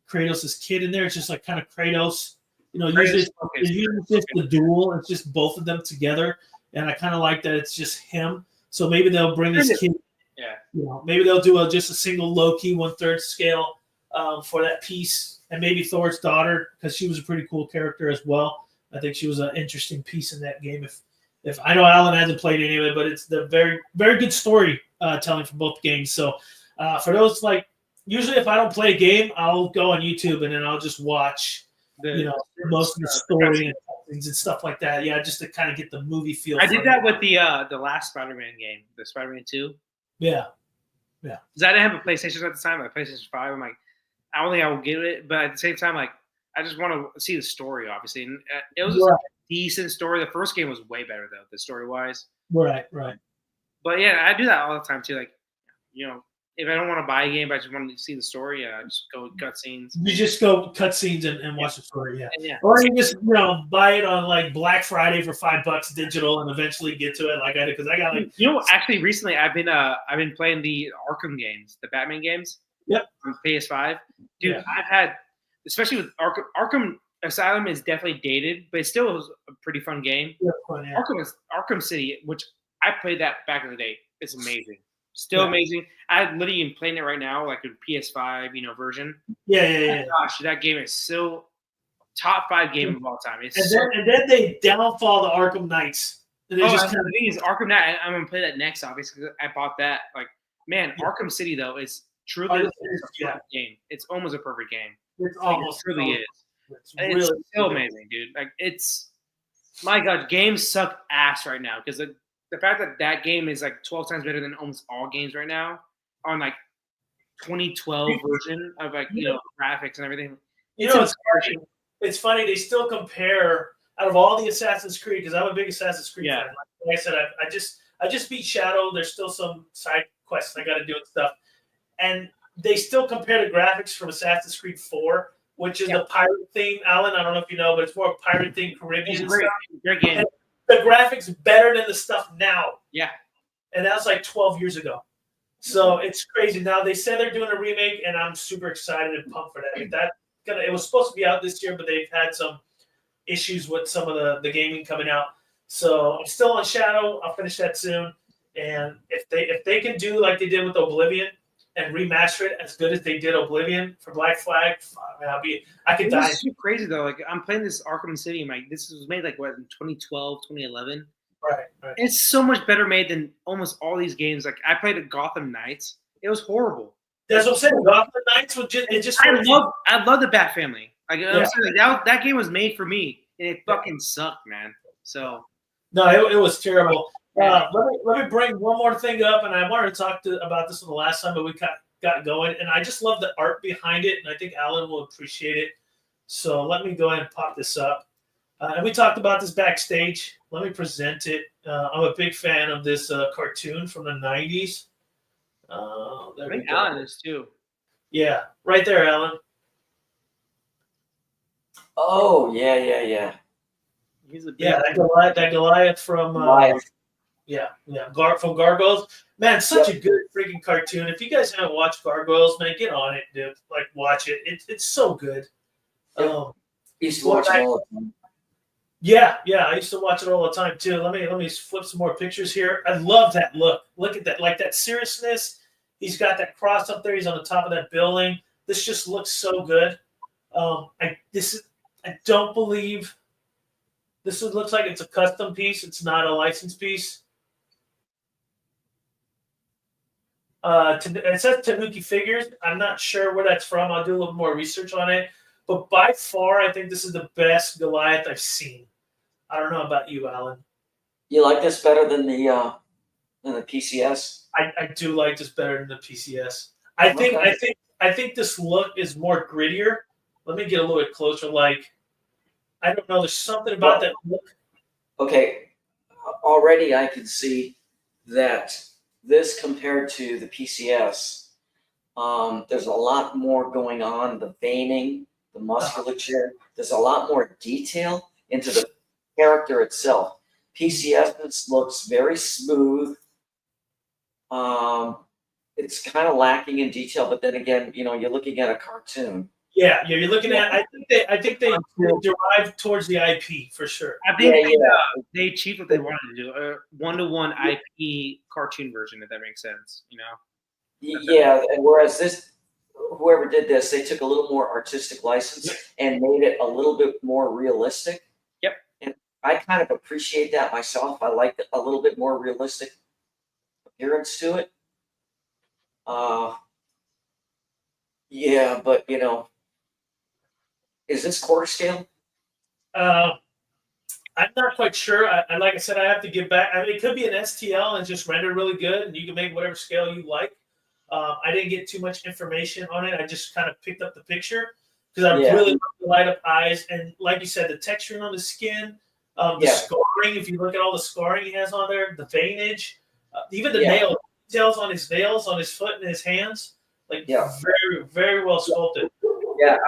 Kratos' kid in there. It's just like kind of Kratos. Usually it's just the duel. It's just both of them together. And I kind of like that it's just him. So maybe they'll bring his kid. Yeah. Maybe they'll do just a single low-key 1/3 scale for that piece. And maybe Thor's daughter, because she was a pretty cool character as well. I think she was an interesting piece in that game. If I know Alan hasn't played any of it, but it's the very, very good story telling for both games. So for those, usually if I don't play a game, I'll go on YouTube and then I'll just watch most of the story and things and stuff like that. Yeah, just to kind of get the movie feel. I did that with the last Spider-Man game, the Spider-Man 2. Yeah. Because I didn't have a PlayStation at the time, like PlayStation 5. I'm like, I don't think I will get it, but at the same time, like, I just want to see the story, obviously. And it was a decent story. The first game was way better, though, the story-wise. Right. But yeah, I do that all the time too. Like, if I don't want to buy a game, but I just want to see the story, I just go cutscenes. You just go cutscenes and watch the story, yeah. Or you just buy it on like Black Friday for $5 digital and eventually get to it like I did because I got actually recently I've been playing the Arkham games, the Batman games. Yep. On PS5, dude. I've had, especially with Arkham Asylum is definitely dated, but it still was a pretty fun game. Yeah, fun, yeah. Arkham City, which I played that back in the day. It's amazing. Still amazing. I literally am playing it right now, like a PS5, version. Yeah. Gosh, that game is so top 5 game of all time. And then they downfall the Arkham Knights. And the thing is, Arkham Knight. I'm gonna play that next, obviously. Because I bought that. Like, man, Arkham City though is truly a perfect game. It's almost a perfect game. It's almost it really is. It's so amazing, dude. Like, my God, games suck ass right now because the fact that game is like 12 times better than almost all games right now on like 2012 version of graphics and everything. It's funny. They still compare out of all the Assassin's Creed because I'm a big Assassin's Creed fan. Like I said, I just beat Shadow. There's still some side quests I got to do and stuff, and they still compare the graphics from Assassin's Creed 4, which is the pirate theme. Alan, I don't know if you know, but it's more pirate theme Caribbean stuff. Great game. And the graphics better than the stuff now. Yeah. And that was like 12 years ago. So it's crazy. Now they said they're doing a remake, and I'm super excited and pumped for that. It was supposed to be out this year, but they've had some issues with some of the gaming coming out. So I'm still on Shadow. I'll finish that soon. And if they can do like they did with Oblivion and remaster it as good as they did Oblivion for Black Flag, I could die. It's so crazy though. Like, I'm playing this Arkham City, and this was made like what in 2012, 2011. Right. It's so much better made than almost all these games. Like, I played Gotham Knights. It was horrible. That's what I'm saying. Gotham Knights was just. I love the Bat Family. Like, I'm saying, that game was made for me, and it fucking sucked, man. So. No, it was terrible. Let me bring one more thing up, and I wanted to talk about this the last time, but we got going, and I just love the art behind it, and I think Alan will appreciate it. So let me go ahead and pop this up. And we talked about this backstage. Let me present it. I'm a big fan of this cartoon from the 90s. I think Alan is too. Yeah, right there, Alan. Oh, yeah. He's that Goliath from from Gargoyles. Man, such a good freaking cartoon. If you guys haven't watched Gargoyles, man, get on it, dude. Like, watch it. It's so good. Used to watch it all the time. Yeah, I used to watch it all the time too. Let me flip some more pictures here. I love that look. Look at that, like that seriousness. He's got that cross up there. He's on the top of that building. This just looks so good. I don't believe this looks like it's a custom piece. It's not a licensed piece. It says Tanuki Figures. I'm not sure where that's from. I'll do a little more research on it. But by far, I think this is the best Goliath I've seen. I don't know about you, Alan. You like this better than the PCS? I do like this better than the PCS. I think this look is more grittier. Let me get a little bit closer. Like, I don't know. There's something about that look. Okay, already I can see that this compared to the PCS, there's a lot more going on. The veining, the musculature. There's a lot more detail into the character itself. PCS looks very smooth. It's kind of lacking in detail, but then again, you're looking at a cartoon. Yeah, you're looking at. I think they derive towards the IP for sure. I think they achieved what they wanted to do, a one-to-one IP cartoon version, if that makes sense. Yeah, and whereas whoever did this, they took a little more artistic license and made it a little bit more realistic. Yep. And I kind of appreciate that myself. I like a little bit more realistic appearance to it. Yeah, but is this quarter scale? I'm not quite sure. Like I said, I have to give back. I mean, it could be an STL and just render really good, and you can make whatever scale you like. I didn't get too much information on it. I just kind of picked up the picture because I really love the light up eyes, and like you said, the texturing on the skin, the scarring. If you look at all the scarring he has on there, the veinage, even the nail details on his nails, on his foot and his hands, very, very well sculpted. Yeah,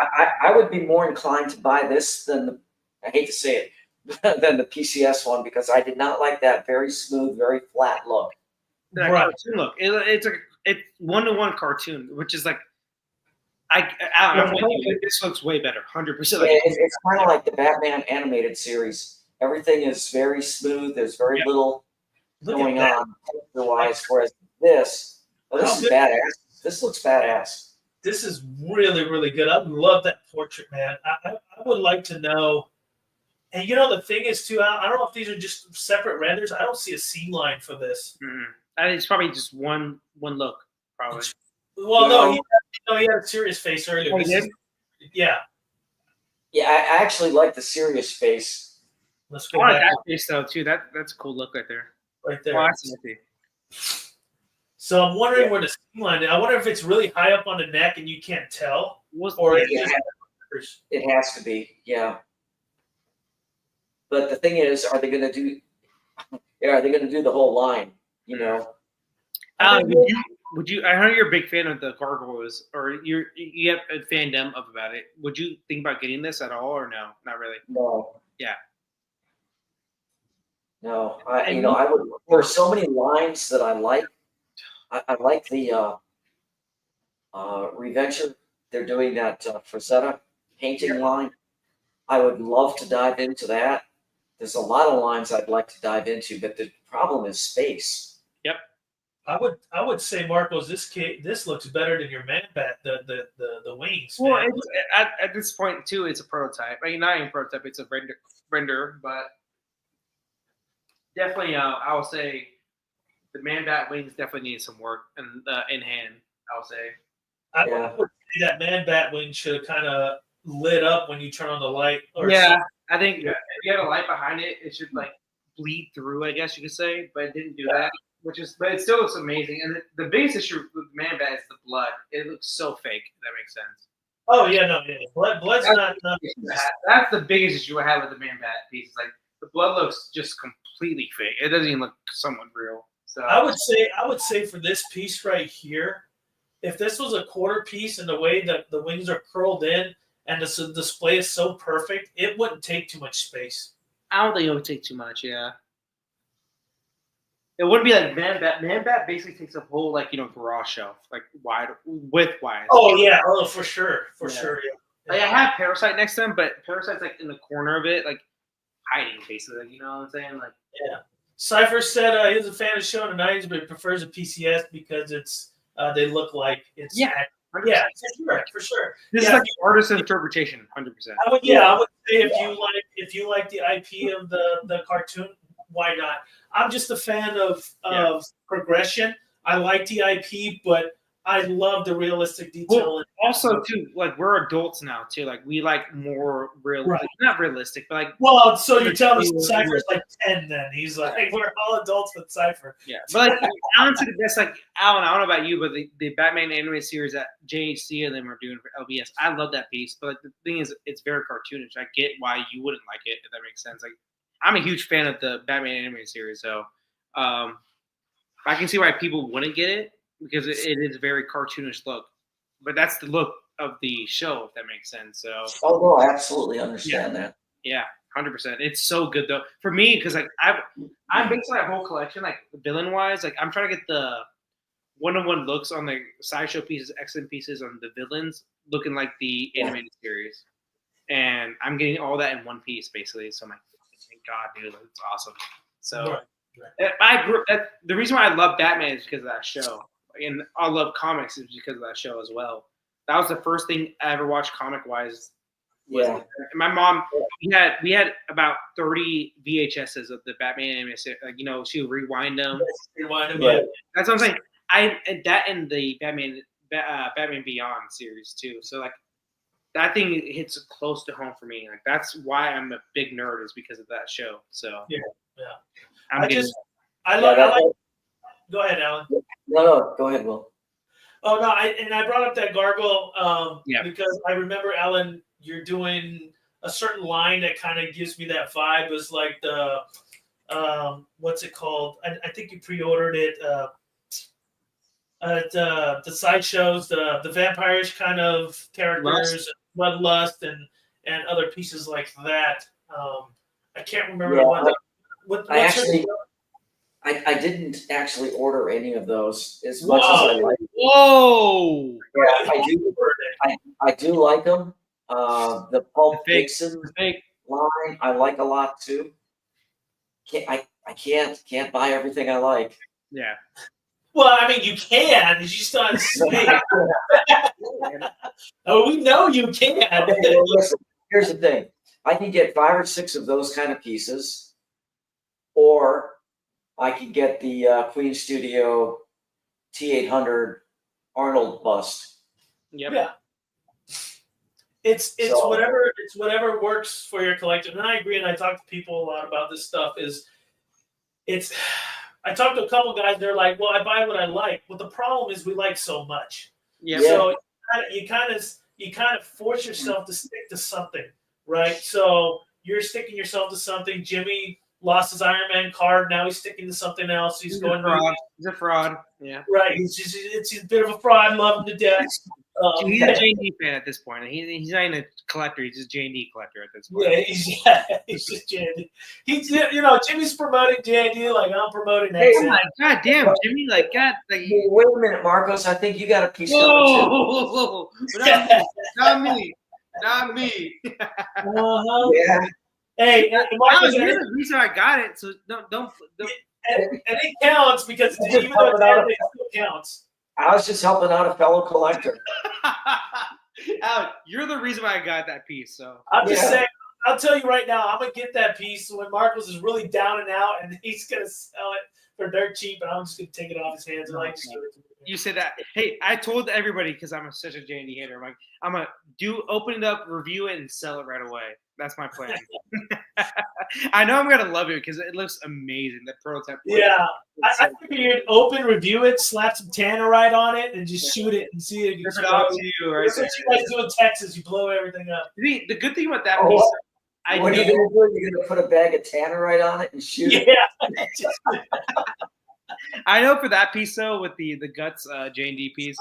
I would be more inclined to buy this than I hate to say it, than the PCS one because I did not like that very smooth, very flat look. That cartoon look. It's one-to-one cartoon, which is like this looks way better, 100%. It's kind of like the Batman animated series. Everything is very smooth. There's very little going on otherwise. Whereas this is badass. This looks badass. This is really, really good. I love that portrait, man. I would like to know. And the thing is, too, I don't know if these are just separate renders. I don't see a scene line for this. Mm-hmm. I think it's probably just one look, probably. Well, no, he had a serious face earlier. Oh, he did? Yeah. Yeah, I actually like the serious face. Let's go back. back. That face, though, too. That's a cool look right there. Right there. Oh, that's nifty. So I'm wondering where the scene line is. I wonder if it's really high up on the neck and you can't tell. Or it has to be, yeah. But the thing is, are they going to do the whole line? Would you? I know you're a big fan of the gargoyles, or you have a fandom about it. Would you think about getting this at all, or no? Not really. No. Yeah. No, I would. There are so many lines that I like. I like the Reventure. They're doing that Frazetta painting line. I would love to dive into that. There's a lot of lines I'd like to dive into, but the problem is space. Yep. I would say, Marcos, this looks better than your man bat, the wings. Well, at this point too, it's a prototype. I mean, not even a prototype; it's a render. But definitely, I will say the man bat wings definitely need some work in hand. I will say. I would say that man bat wing should have kind of lit up when you turn on the light. I think if you had a light behind it, it should like bleed through. I guess you could say, but it didn't do that. But it still looks amazing. And the biggest issue with Man Bat is the blood. It looks so fake. If that makes sense. Oh yeah, no, yeah. Blood's not. That's the biggest issue I have with the Man Bat piece. Like the blood looks just completely fake. It doesn't even look somewhat real. So I would say for this piece right here, if this was a quarter piece and the way that the wings are curled in and the display is so perfect, it wouldn't take too much space. I don't think it would take too much. Yeah. It wouldn't be like Man Bat. Man Bat basically takes a whole garage shelf, like wide. Oh yeah, for sure, yeah. Like I have Parasite next to him, but Parasite's like in the corner of it, like hiding basically. You know what I'm saying? Like Cypher said he's a fan of Shenanigans, but he prefers a PCS because it's they look like it's for sure. This is like the artist's interpretation, 100%. I would say if you like the IP of the cartoon, why not? I'm just a fan of progression. I like the IP, but I love the realistic detail. Well, also, too, like we're adults now, too. Like we like more realistic, not realistic, but like. Well, so you're telling me Cypher's like 10 then. He's like, we're all adults with Cypher. Yeah, but like honestly, that's like Alan. I don't know about you, but the Batman animated series that JHC and them are doing for LBS, I love that piece. But like the thing is, it's very cartoonish. I get why you wouldn't like it, if that makes sense. Like I'm a huge fan of the Batman animated series, so I can see why people wouldn't get it. Because it is a very cartoonish look, but that's the look of the show, if that makes sense. So, oh no, I absolutely understand that. Yeah, 100%. It's so good though for me because like I'm basically that whole collection, like villain wise, like I'm trying to get the one-on-one looks on the sideshow pieces, excellent pieces on the villains, looking like the animated series, and I'm getting all that in one piece basically. So I'm like, thank God, dude, that's awesome. So. Right. The reason why I love Batman is because of that show. And I love comics is because of that show as well. That was the first thing I ever watched comic-wise. And my mom, we had about 30 VHSs of the Batman anime. Like, you know, she would rewind them. Yeah. That's what I'm saying. And the Batman Beyond series too. So like that thing hits close to home for me. Like that's why I'm a big nerd is because of that show. So yeah. Go ahead, Alan. No, go ahead, Will. Oh no, I brought up that gargle because I remember, Alan, you're doing a certain line that kind of gives me that vibe. It was like the what's it called? I think you pre-ordered it. The sideshows, the vampires kind of characters, bloodlust, and other pieces like that. I can't remember I didn't actually order any of those as much as I like. Whoa! Yeah, I do like them. The Pulp Fiction line I like a lot too. I can't buy everything I like. Yeah. Well, I mean, you can. You just don't say. Oh, we know you can. Okay, well, listen, here's the thing. I can get 5 or 6 of those kind of pieces, or I can get the Queen Studio T800 Arnold bust. Yep. Yeah. It's whatever works for your collective. And I agree, and I talk to people a lot about this stuff. I talked to a couple guys. They're like, "Well, I buy what I like." But the problem is we like so much. Yeah. So you kind of force yourself to stick to something, right? So you're sticking yourself to something. Jimmy lost his Iron Man card. Now he's sticking to something else. He's going fraud. He's a fraud. Yeah. Right. He's a bit of a fraud. Love him to death. He's a J&D fan at this point. He's not even a collector. He's just J&D collector at this point. Yeah, he's just J&D. Jimmy's promoting J&D like I'm promoting that. Hey, God damn, Jimmy! Like, God, like. Wait a minute, Marcos. I think you got a piece coming too. Not me. Yeah. Hey, Marcos, you're the reason I got it. So don't. And it counts because even though it still counts. I was just helping out a fellow collector. Alan, you're the reason why I got that piece. So I'm just saying. I'll tell you right now. I'm gonna get that piece when Marcos is really down and out, and he's gonna sell it for dirt cheap, and I'm just gonna take it off his hands and just give it to him. You said that. Hey, I told everybody because I'm such a J&D hater. I'm gonna open it up, review it, and sell it right away. That's my plan. I know I'm gonna love it because it looks amazing. The prototype. Yeah, I figured open, review it, slap some tannerite on it, and just shoot it and see it. Rip it off to you, right? That's what you guys do in Texas. You blow everything up. The good thing about that piece. What are you gonna do? You're gonna put a bag of tannerite on it and shoot it? Yeah. I know for that piece though, with the guts J&D piece,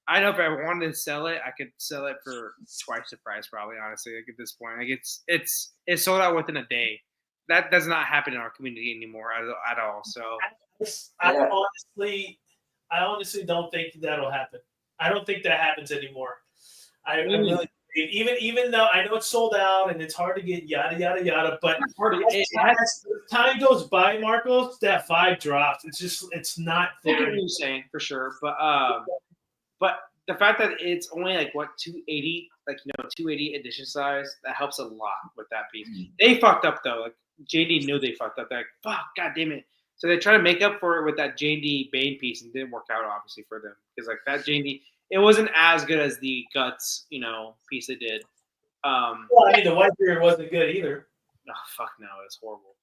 I know if I wanted to sell it, I could sell it for twice the price, probably. Honestly, like at this point, like it's sold out within a day. That does not happen in our community anymore at all. So I honestly don't think that'll happen. I don't think that happens anymore. I really, even though I know it's sold out and it's hard to get yada yada yada, but as time goes by, Marcos, that 5 drops. It's not there. I get what you're saying for sure, but the fact that it's only like 280, 280 edition size, that helps a lot with that piece. They fucked up though. Like JD knew they fucked up. They're like, fuck, god damn it. So they try to make up for it with that J&D Bane piece, and it didn't work out obviously for them because like that J&D, it wasn't as good as the Guts, piece they did. Well, I mean, the Whitebeard wasn't good either. Oh, fuck no, it's horrible.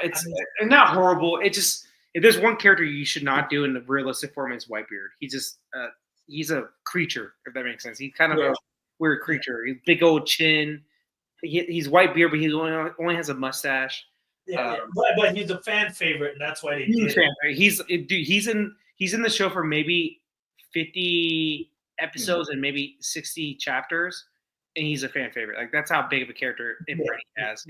It's not horrible. It just if there's one character you should not do in the realistic form, it's Whitebeard. He's just he's a creature, if that makes sense. He's kind of a weird creature. He's big old chin. He's Whitebeard, but he only has a mustache. Yeah, but he's a fan favorite, and that's why they did it. He's in the show for maybe 50 episodes and maybe 60 chapters, and he's a fan favorite. Like that's how big of a character he has,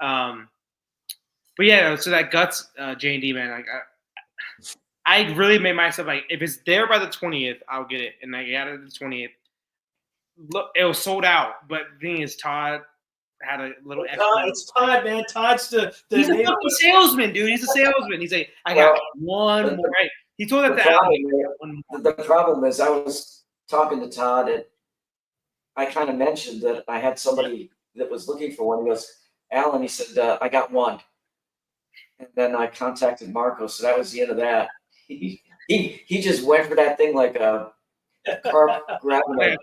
But yeah, so that Guts J&D, man, like I really made myself like if it's there by the 20th, I'll get it, and I got it the 20th. Look, it was sold out, but the thing is, Todd had a little extra. It's Todd, man. Todd's he's a fucking salesman, dude. He's a salesman. He's like, I got one more. Right? He told that the problem is, I was talking to Todd, and I kind of mentioned that I had somebody that was looking for one. He goes, Alan, he said, I got one. And then I contacted Marco, so that was the end of that. He just went for that thing like a carp grabbing like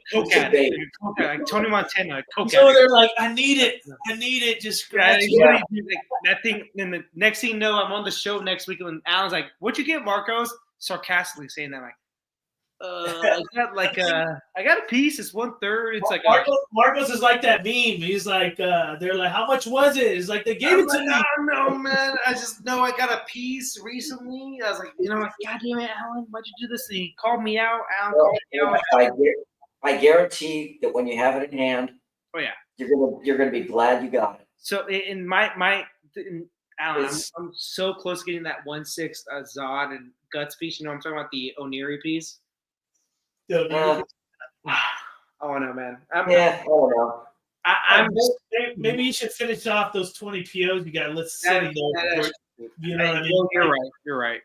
Tony Montana. So they're like, I need it. Just scratch it. That thing. And the next thing you know, I'm on the show next week, and Alan's like, "What'd you get, Marcos?" Sarcastically saying that, like, I got a piece. It's 1/3. It's like Marcos is like that meme. He's like, they're like, how much was it? It's like they gave it to me. I don't know, man. I just know I got a piece recently. I was like, God damn it, Alan, why'd you do this? And he called me out. Alan called me out. I guarantee that when you have it in hand, you're gonna be glad you got it. So in Alan, I'm so close to getting that 1/6 Zod and Guts piece. I'm talking about the Oniri piece. Oh no, man. I don't know. Maybe you should finish off those 20 POs you got. Let's sit there. You know what I mean? You're right.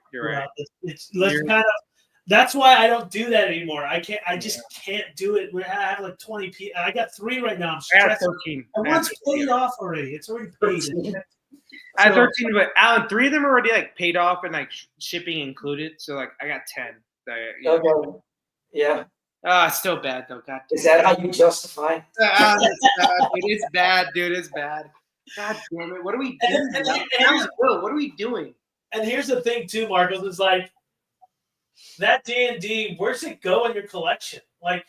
That's why I don't do that anymore. I just can't do it. I have like 20 POs. I got 3 right now. I'm stressed. And one's paid off already. It's already paid. I had 13, but Alan, 3 of them are already like paid off and like shipping included. So like I got 10. Okay. Yeah. It's still bad though. God. Is that how you justify? It's bad, dude. It's bad. God damn it! What are we doing? What are we doing? And here's the thing, too, Marcos. It's like that D&D. Where's it go in your collection? Like,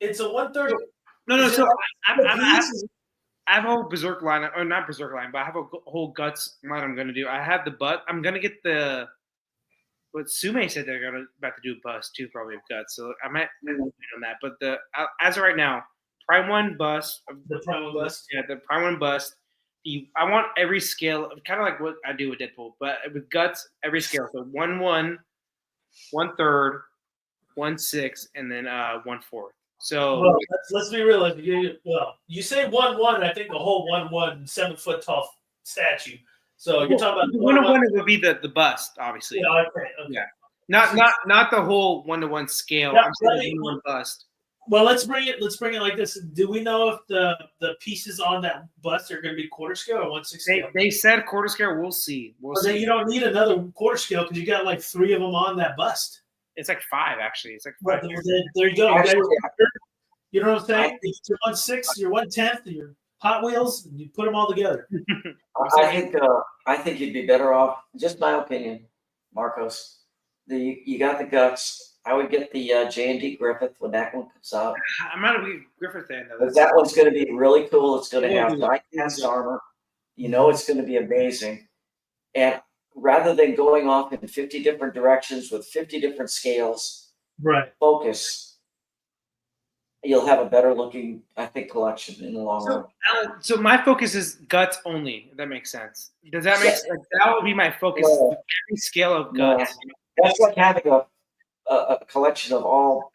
it's a 1/3. No. So I have a whole Berserk line, or not Berserk line, but I have a whole Guts line. I'm gonna do. I have the butt. I'm gonna get the. What Sume said they're about to do a bust too, probably of Guts. So I might on that. But as of right now, Prime 1 bust. The Prime 1 bust. Yeah, the Prime 1 bust. I want every scale, kind of like what I do with Deadpool, but with Guts, every scale. So 1/1, 1/3, 1/6, and then 1/4. So let's be real. You say 1/1, and I think the whole 1/1 7-foot tall statue. So you're talking about 1/1 would be the bust, obviously. Yeah, okay. Yeah. Not the whole 1/1 scale. Yeah, I'm saying 1/1 bust. Well, let's bring it like this. Do we know if the pieces on that bust are going to be quarter scale or 1/6 scale? They said quarter scale. We'll see. Then you don't need another quarter scale because you got like 3 of them on that bust. It's like 5 actually. It's like 5. Right, there you go. You know what I'm saying? It's your 1/6, your 1/10, your Hot Wheels, and you put them all together. I think you'd be better off. Just my opinion, Marcos. You got the Guts. I would get the J&D Griffith when that one comes out. I'm not a big Griffith fan though. That one's going to be really cool. It's going to have die-cast armor. It's going to be amazing. And rather than going off in 50 different directions with 50 different scales, focus. You'll have a better looking, I think, collection in the long run. So my focus is Guts only. If that makes sense. Does that make sense? That would be my focus. Every scale of Guts. That's like having a collection of all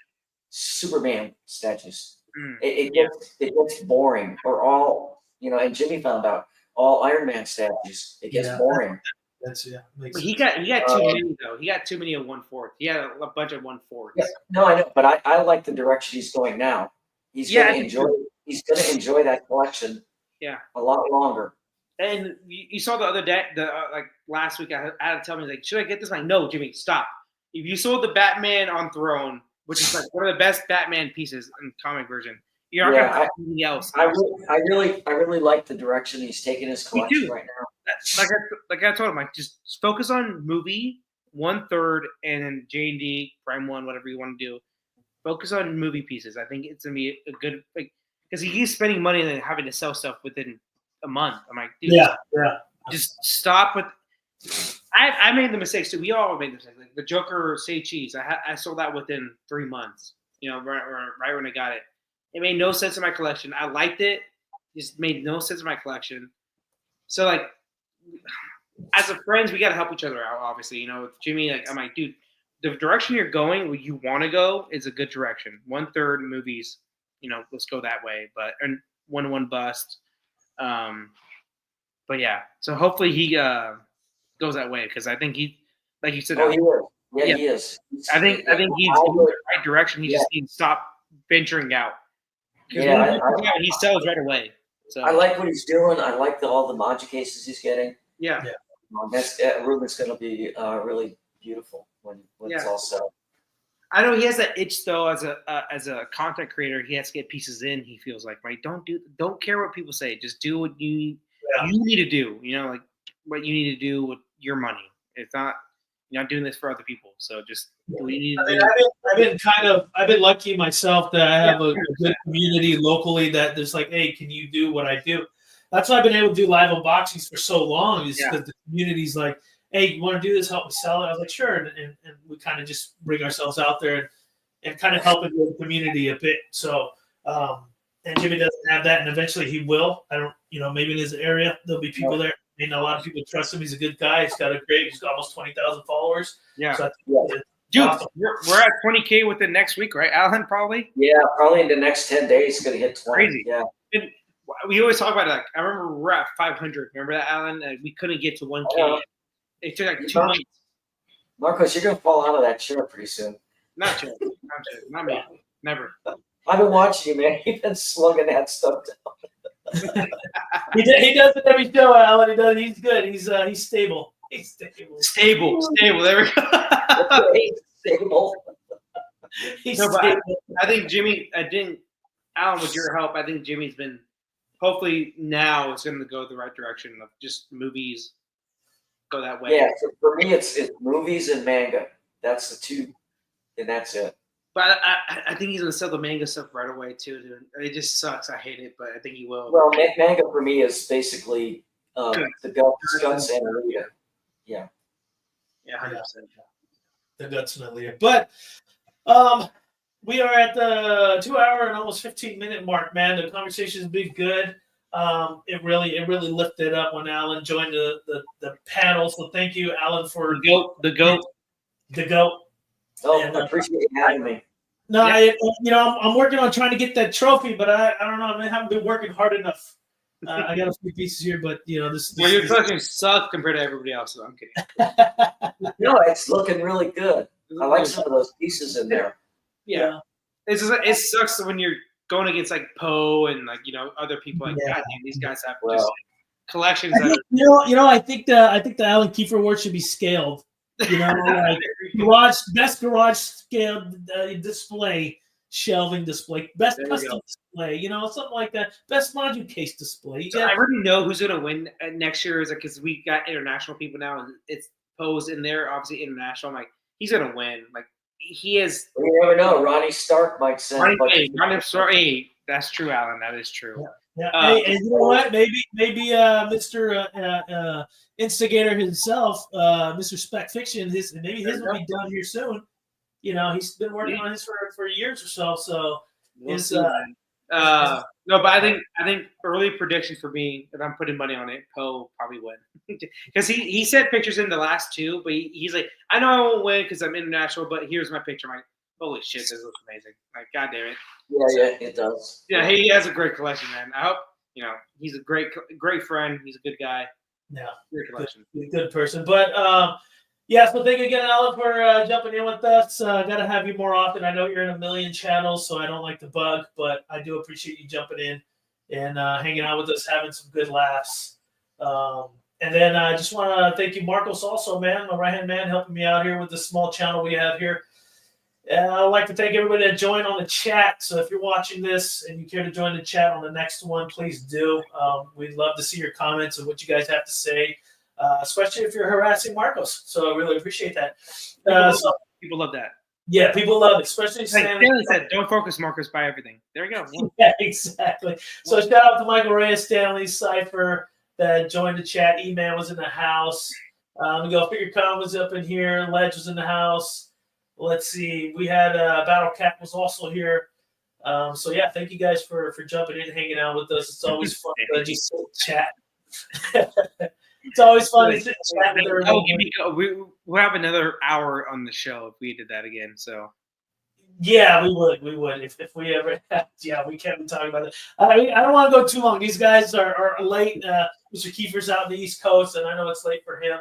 Superman statues. It gets boring. Or all, and Jimmy found out all Iron Man statues. It gets boring. He got too many though. He got too many of 1/4. He had a bunch of 1/4. Yeah, no, I know, but I like the direction he's going now. He's going to enjoy that collection. Yeah, a lot longer. And you saw the other day, like last week, I had to tell me, like, should I get this? I'm like, no, Jimmy, stop. If you sold the Batman on Throne, which is like one of the best Batman pieces in comic version, you're not gonna find anything else. I really like the direction he's taking his collection right now. Like I told him, like, just focus on movie 1/3 and then J&D Prime 1, whatever you want to do. Focus on movie pieces. I think it's gonna be a good, like, because he keeps spending money and then having to sell stuff within a month. I'm like, dude, just stop with. I made the mistakes too. We all made the mistakes. Like the Joker Say Cheese. I sold that within 3 months. You know, right when I got it. It made no sense in my collection. I liked it. Just made no sense in my collection. So like, as a friends, we gotta help each other out. Obviously, you know, with Jimmy, like I'm like, dude, the direction you're going, where you want to go, is a good direction. 1/3 movies, you know, let's go that way. But and 1/1 bust. But yeah, so hopefully he goes that way because I think he, like you said, he will. Yeah, he is. I think he's in the right direction. He just needs to stop venturing out. Yeah, he sells right away. So I like what he's doing. I like all the Maji cases he's getting. Yeah. Ruben's going to be really beautiful when it's all set. I know he has that itch though, as a content creator. He has to get pieces in. He feels like, right? Don't care what people say. Just do what you need to do. You know, like what you need to do with your money. It's not, you're not doing this for other people. So just do what you need to do. I've been lucky myself that I have a good community locally that there's like, hey, can you do what I do? That's why I've been able to do live unboxings for so long, is because the community's like, hey, you want to do this? Help me sell it. I was like, sure. And we kind of just bring ourselves out there and kind of help the community a bit. So, and Jimmy doesn't have that, and eventually he will. I don't, maybe in his area, there'll be people there. I mean, a lot of people trust him. He's a good guy. He's got almost 20,000 followers. Yeah. So dude, awesome. We're at 20K within next week, right, Alan? Probably. Yeah, probably in the next 10 days, it's going to hit 20. Crazy. Yeah. And we always talk about it. Like, I remember we're at 500. Remember that, Alan? We couldn't get to 1K. It took like 2 months. Marcos, you're going to fall out of that chair pretty soon. Not true. Not me. Never. I've been watching you, man. You've been slugging that stuff down. He does it every show, Alan. He does. He's good. He's stable. He's stable. Stable. There we go. He's stable. I think Jimmy. Alan, with your help, I think Jimmy's been. Hopefully now it's going to go the right direction of just movies. Go that way. Yeah, for me, it's movies and manga. That's the two, and that's it. But I think he's going to sell the manga stuff right away, too, dude. It just sucks. I hate it, but I think he will. Well, manga for me is basically the guts and Alita. Yeah. Yeah, 100%. The guts and Alita. But we are at the 2 hour and almost 15-minute mark, man. The conversation has been good. It really lifted up when Alan joined the panel. So thank you, Alan, for the goat. Oh, I appreciate you having me. No, I'm working on trying to get that trophy, but I don't know. I haven't been working hard enough. I got a few pieces here, but this. Well, your collection sucks compared to everybody else. So I'm kidding. No, it's looking really good. I like some of those pieces in there. Yeah. It sucks when you're going against like Poe and like other people like God damn, these guys have just collections. I think the Alan Kiefer Award should be scaled. Like best garage scale display, shelving display, best custom display, something like that. Best module case display. I already know who's gonna win next year, is because we got international people now, and it's Poe's in there, obviously international. I'm like, he's gonna win. Like he is. You never know. Ronnie Stark might send. Ronnie Stark. Hey, that's true, Alan. That is true. Yeah. Hey, and you know what? Maybe Mr. Instigator himself, Mr. Spec Fiction, his will be done here soon. He's been working on this for years or so. So no, but I think early prediction for me, if I'm putting money on it, Poe probably win because he sent pictures in the last two, but he's like, I know I won't win because I'm international, but here's my picture. I'm like, holy shit, this looks amazing! Like, god damn it. Yeah, it does. Yeah, he has a great collection, man. I hope he's a great friend. He's a good guy. Yeah, great collection. Good person. But so thank you again, Alan, for jumping in with us. Gotta have you more often. I know you're in a million channels, so I don't like to bug, but I do appreciate you jumping in and hanging out with us, having some good laughs. And then I just want to thank you, Marcos, also, man, my right-hand man, helping me out here with this small channel we have here. I'd like to thank everybody that joined on the chat. So if you're watching this and you care to join the chat on the next one, please do. We'd love to see your comments and what you guys have to say, especially if you're harassing Marcos. So I really appreciate that. People love that. Yeah, people love it, especially Stanley said, "Don't focus, Marcus. Buy everything." There you go. Yeah, exactly. So shout out to Michael Reyes, Stanley, Cypher that joined the chat. E-Man was in the house. We go. Figure Con was up in here. Ledge was in the house. Let's see. We had Battle Cat was also here. So yeah, thank you guys for jumping in and hanging out with us. It's always fun to just chat. It's always fun to chat with everybody. We'll have another hour on the show if we did that again. So yeah, we would if we ever. Yeah, we can't be talking about it. I don't want to go too long. These guys are late. Mr. Kiefer's out in the East Coast, and I know it's late for him.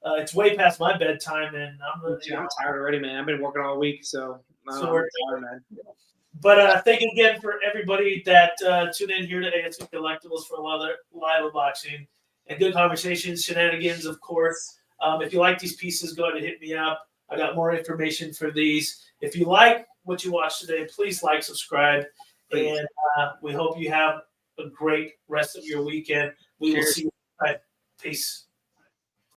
It's way past my bedtime, and I'm tired already, man. I've been working all week, so we're tired, man. But thank you again for everybody that tuned in here to ASVCollectibles for a lot of live unboxing and good conversations, shenanigans, of course. If you like these pieces, go ahead and hit me up. I got more information for these. If you like what you watched today, please like, subscribe, and we hope you have a great rest of your weekend. We will see you. Peace.